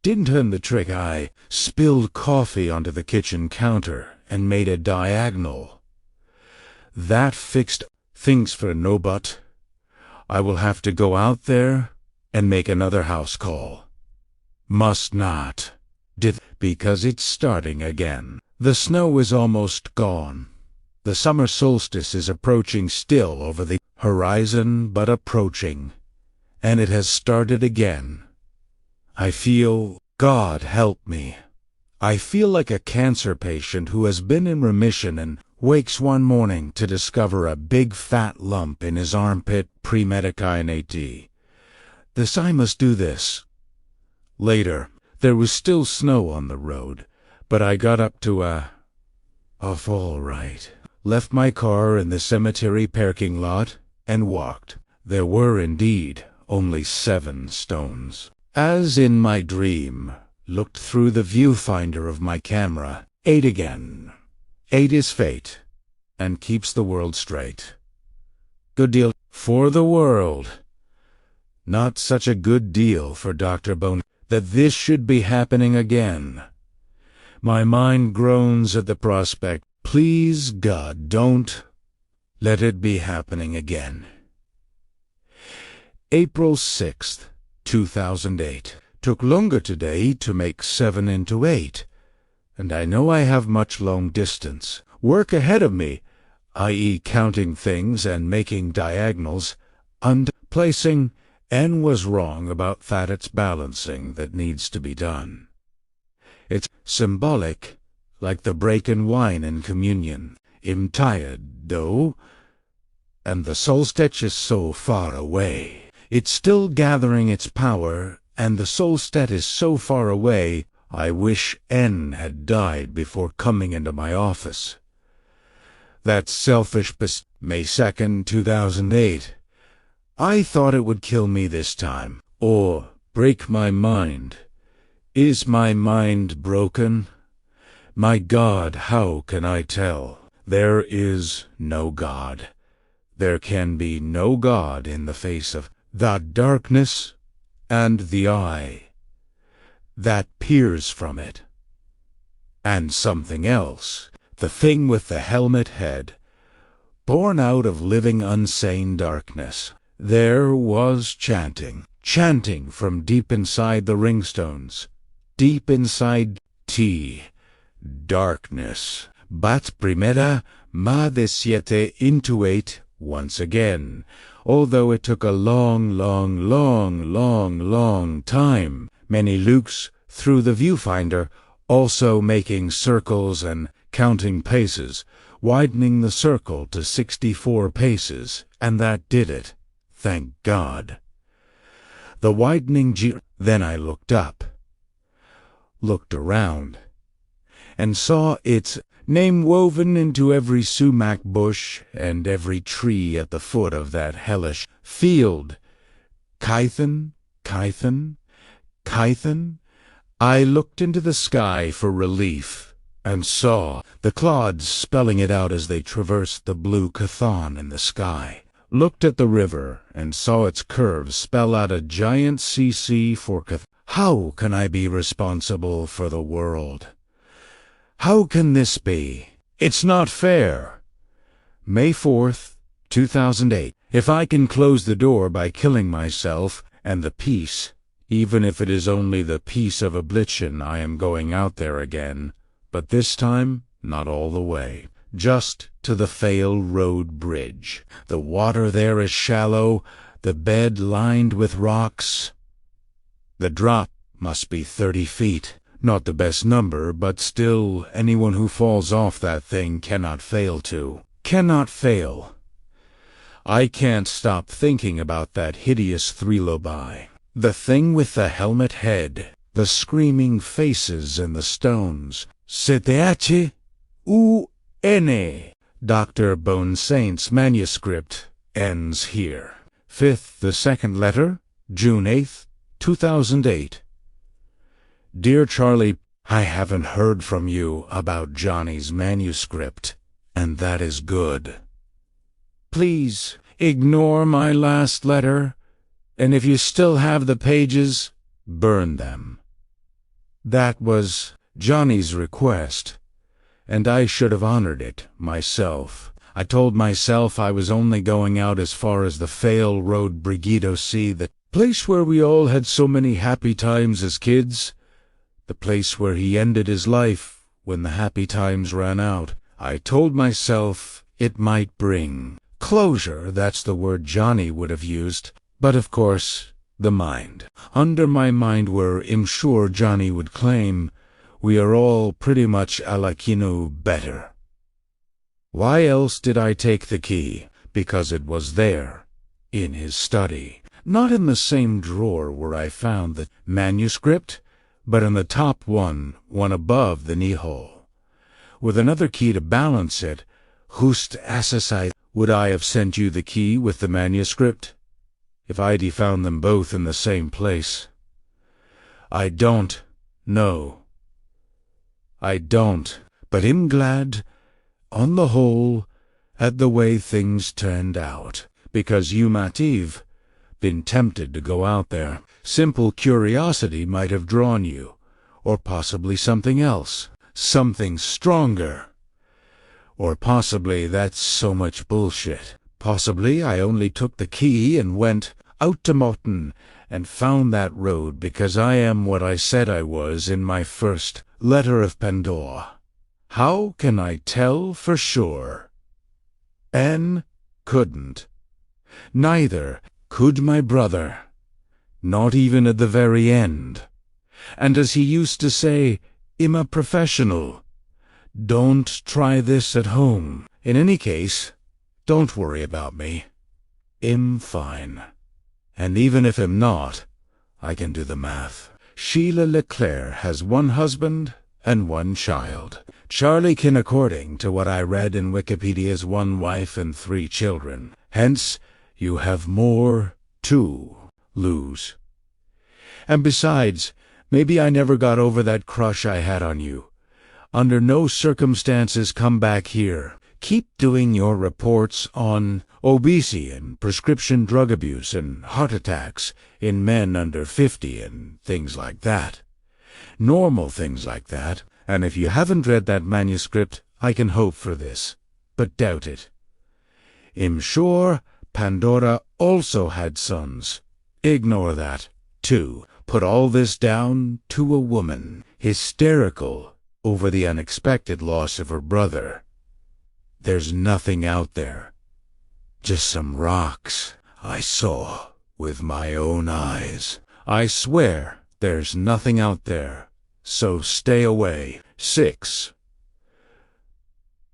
didn't turn the trick, I spilled coffee onto the kitchen counter and made a diagonal. That fixed things for no but. I will have to go out there and make another house call. Must not. Because it's starting again. The snow is almost gone. The summer solstice is approaching still over the horizon, but approaching. And it has started again. I feel, God help me, I feel like a cancer patient who has been in remission and wakes one morning to discover a big fat lump in his armpit pre-medicainate. This I must do this. Later, there was still snow on the road, but I got up to all right. Left my car in the cemetery parking lot and walked. There were indeed only 7 stones. As in my dream, looked through the viewfinder of my camera. 8 again. 8 is fate, and keeps the world straight. Good deal for the world. Not such a good deal for Dr. Bone that this should be happening again. My mind groans at the prospect. Please, God, don't let it be happening again. April 6th, 2008. Took longer today to make 7 into 8, and I know I have much long distance work ahead of me, i.e. counting things and making diagonals, and placing, and was wrong about that it's balancing that needs to be done. It's symbolic, like the break in wine in communion. I'm tired, though, and the solstice is so far away. It's still gathering its power, and the solstice is so far away, I wish N had died before coming into my office. That's selfish, but May 2nd, 2008. I thought it would kill me this time, or break my mind. Is my mind broken? My God, how can I tell? There is no God. There can be no God in the face of the darkness and the eye that peers from it. And something else, the thing with the helmet head, born out of living unsane darkness. There was chanting from deep inside the ringstones, deep inside T. Darkness. But primera ma de 7 into 8 once again, although it took a long time. Many looks through the viewfinder, also making circles and counting paces, widening the circle to 64 paces, and that did it. Thank God. The widening Then I looked up, looked around, and saw its name woven into every sumac bush and every tree at the foot of that hellish field. Kython, Kython, Kython. I looked into the sky for relief, and saw the clods spelling it out as they traversed the blue Chthon in the sky. Looked at the river, and saw its curves spell out a giant CC for Chthon. How can I be responsible for the world? How can this be? It's not fair. May 4th, 2008. If I can close the door by killing myself and the peace, even if it is only the peace of oblivion, I am going out there again, but this time not all the way, just to the Fail Road Bridge. The water there is shallow, the bed lined with rocks. The drop must be 30 feet. Not the best number, but still, anyone who falls off that thing cannot fail. I can't stop thinking about that hideous trilobi. The thing with the helmet head, the screaming faces and the stones. Seteache U-N-A. Dr. Bonesaint's manuscript ends here. Fifth, the second letter, June 8th, 2008. Dear Charlie, I haven't heard from you about Johnny's manuscript, and that is good. Please ignore my last letter, and if you still have the pages, burn them. That was Johnny's request, and I should have honored it myself. I told myself I was only going out as far as the Fail Road Brigido Sea, the place where we all had so many happy times as kids, the place where he ended his life when the happy times ran out. I told myself it might bring closure. That's the word Johnny would have used. But of course, the mind. Under my mind where I'm sure Johnny would claim, we are all pretty much alakinu better. Why else did I take the key? Because it was there, in his study. Not in the same drawer where I found the manuscript, but in the top one above the knee-hole. With another key to balance it, who's assassin? Would I have sent you the key with the manuscript if I'd found them both in the same place? I don't know. I don't, but I'm glad, on the whole, at the way things turned out, because you might have been tempted to go out there. Simple curiosity might have drawn you, or possibly something else, something stronger. Or possibly that's so much bullshit. Possibly I only took the key and went out to Morton and found that road because I am what I said I was in my first letter of Pandora. How can I tell for sure? Anne couldn't. Neither could my brother. Not even at the very end. And as he used to say, I'm a professional. Don't try this at home. In any case, don't worry about me. I'm fine. And even if I'm not, I can do the math. Sheila Leclerc has one husband and one child. Charlie Kin, according to what I read in Wikipedia's one wife and 3 children. Hence, you have more to lose. And besides, maybe I never got over that crush I had on you. Under no circumstances come back here. Keep doing your reports on obesity and prescription drug abuse and heart attacks in men under 50 and things like that. Normal things like that. And if you haven't read that manuscript, I can hope for this, but doubt it. I'm sure Pandora also had sons. Ignore that, too. Put all this down to a woman, hysterical over the unexpected loss of her brother. There's nothing out there. Just some rocks I saw with my own eyes. I swear there's nothing out there, so stay away. 6.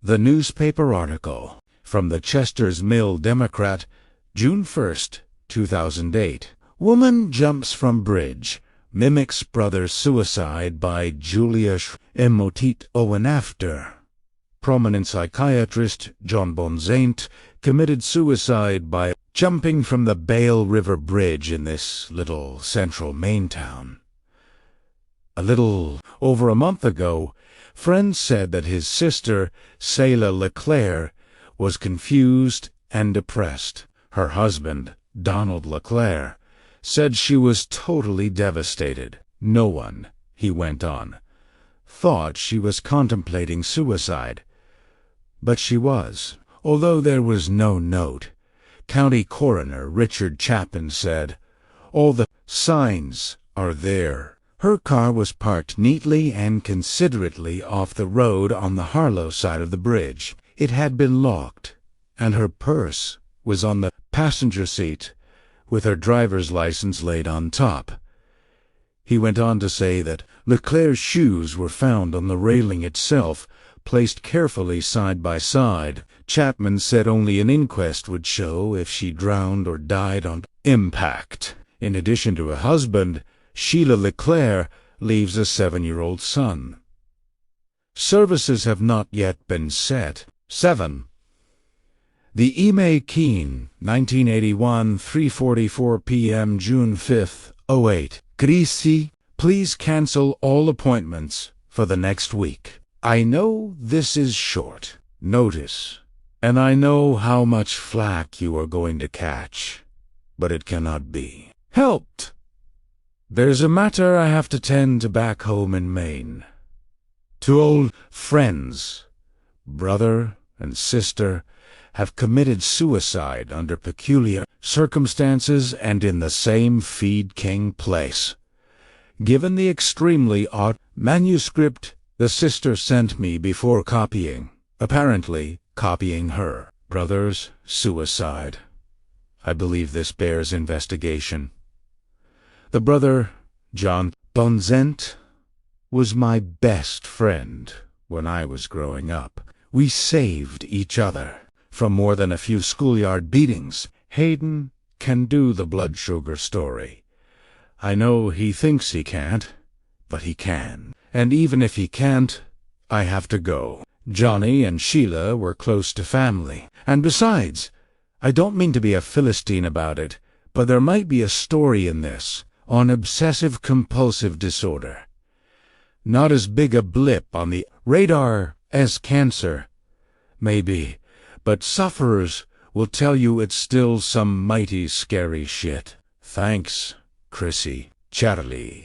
The newspaper article from the Chester's Mill Democrat, June 1st, 2008. Woman jumps from bridge, mimics brother suicide by Julia Emotit Owen after. Prominent psychiatrist John Bonzaint committed suicide by jumping from the Bale River Bridge in this little central Maine town. A little over a month ago, friends said that his sister, Selah LeClaire, was confused and depressed. Her husband, Donald LeClaire, said she was totally devastated. No one, he went on, thought she was contemplating suicide. But she was. Although there was no note, County Coroner Richard Chapman said, "All the signs are there." Her car was parked neatly and considerately off the road on the Harlow side of the bridge. It had been locked, and her purse was on the passenger seat, with her driver's license laid on top. He went on to say that LeClaire's shoes were found on the railing itself, placed carefully side by side. Chapman said only an inquest would show if she drowned or died on impact. In addition to a husband, Sheila LeClaire leaves a 7-year-old son. Services have not yet been set. 7. The Ime Keene, 1981, 3:44 p.m., June 5, 08. Gracie, please cancel all appointments for the next week. I know this is short notice, and I know how much flack you are going to catch, but it cannot be helped. There's a matter I have to tend to back home in Maine. Two old friends, brother and sister, have committed suicide under peculiar circumstances and in the same Feed King place. Given the extremely odd manuscript the sister sent me before copying, apparently copying her brother's suicide, I believe this bears investigation. The brother, John Bonzaint, was my best friend when I was growing up. We saved each other from more than a few schoolyard beatings. Hayden can do the blood sugar story. I know he thinks he can't, but he can. And even if he can't, I have to go. Johnny and Sheila were close to family. And besides, I don't mean to be a Philistine about it, but there might be a story in this on obsessive-compulsive disorder. Not as big a blip on the radar as cancer, maybe, but sufferers will tell you it's still some mighty scary shit. Thanks, Chrissy Chatterley.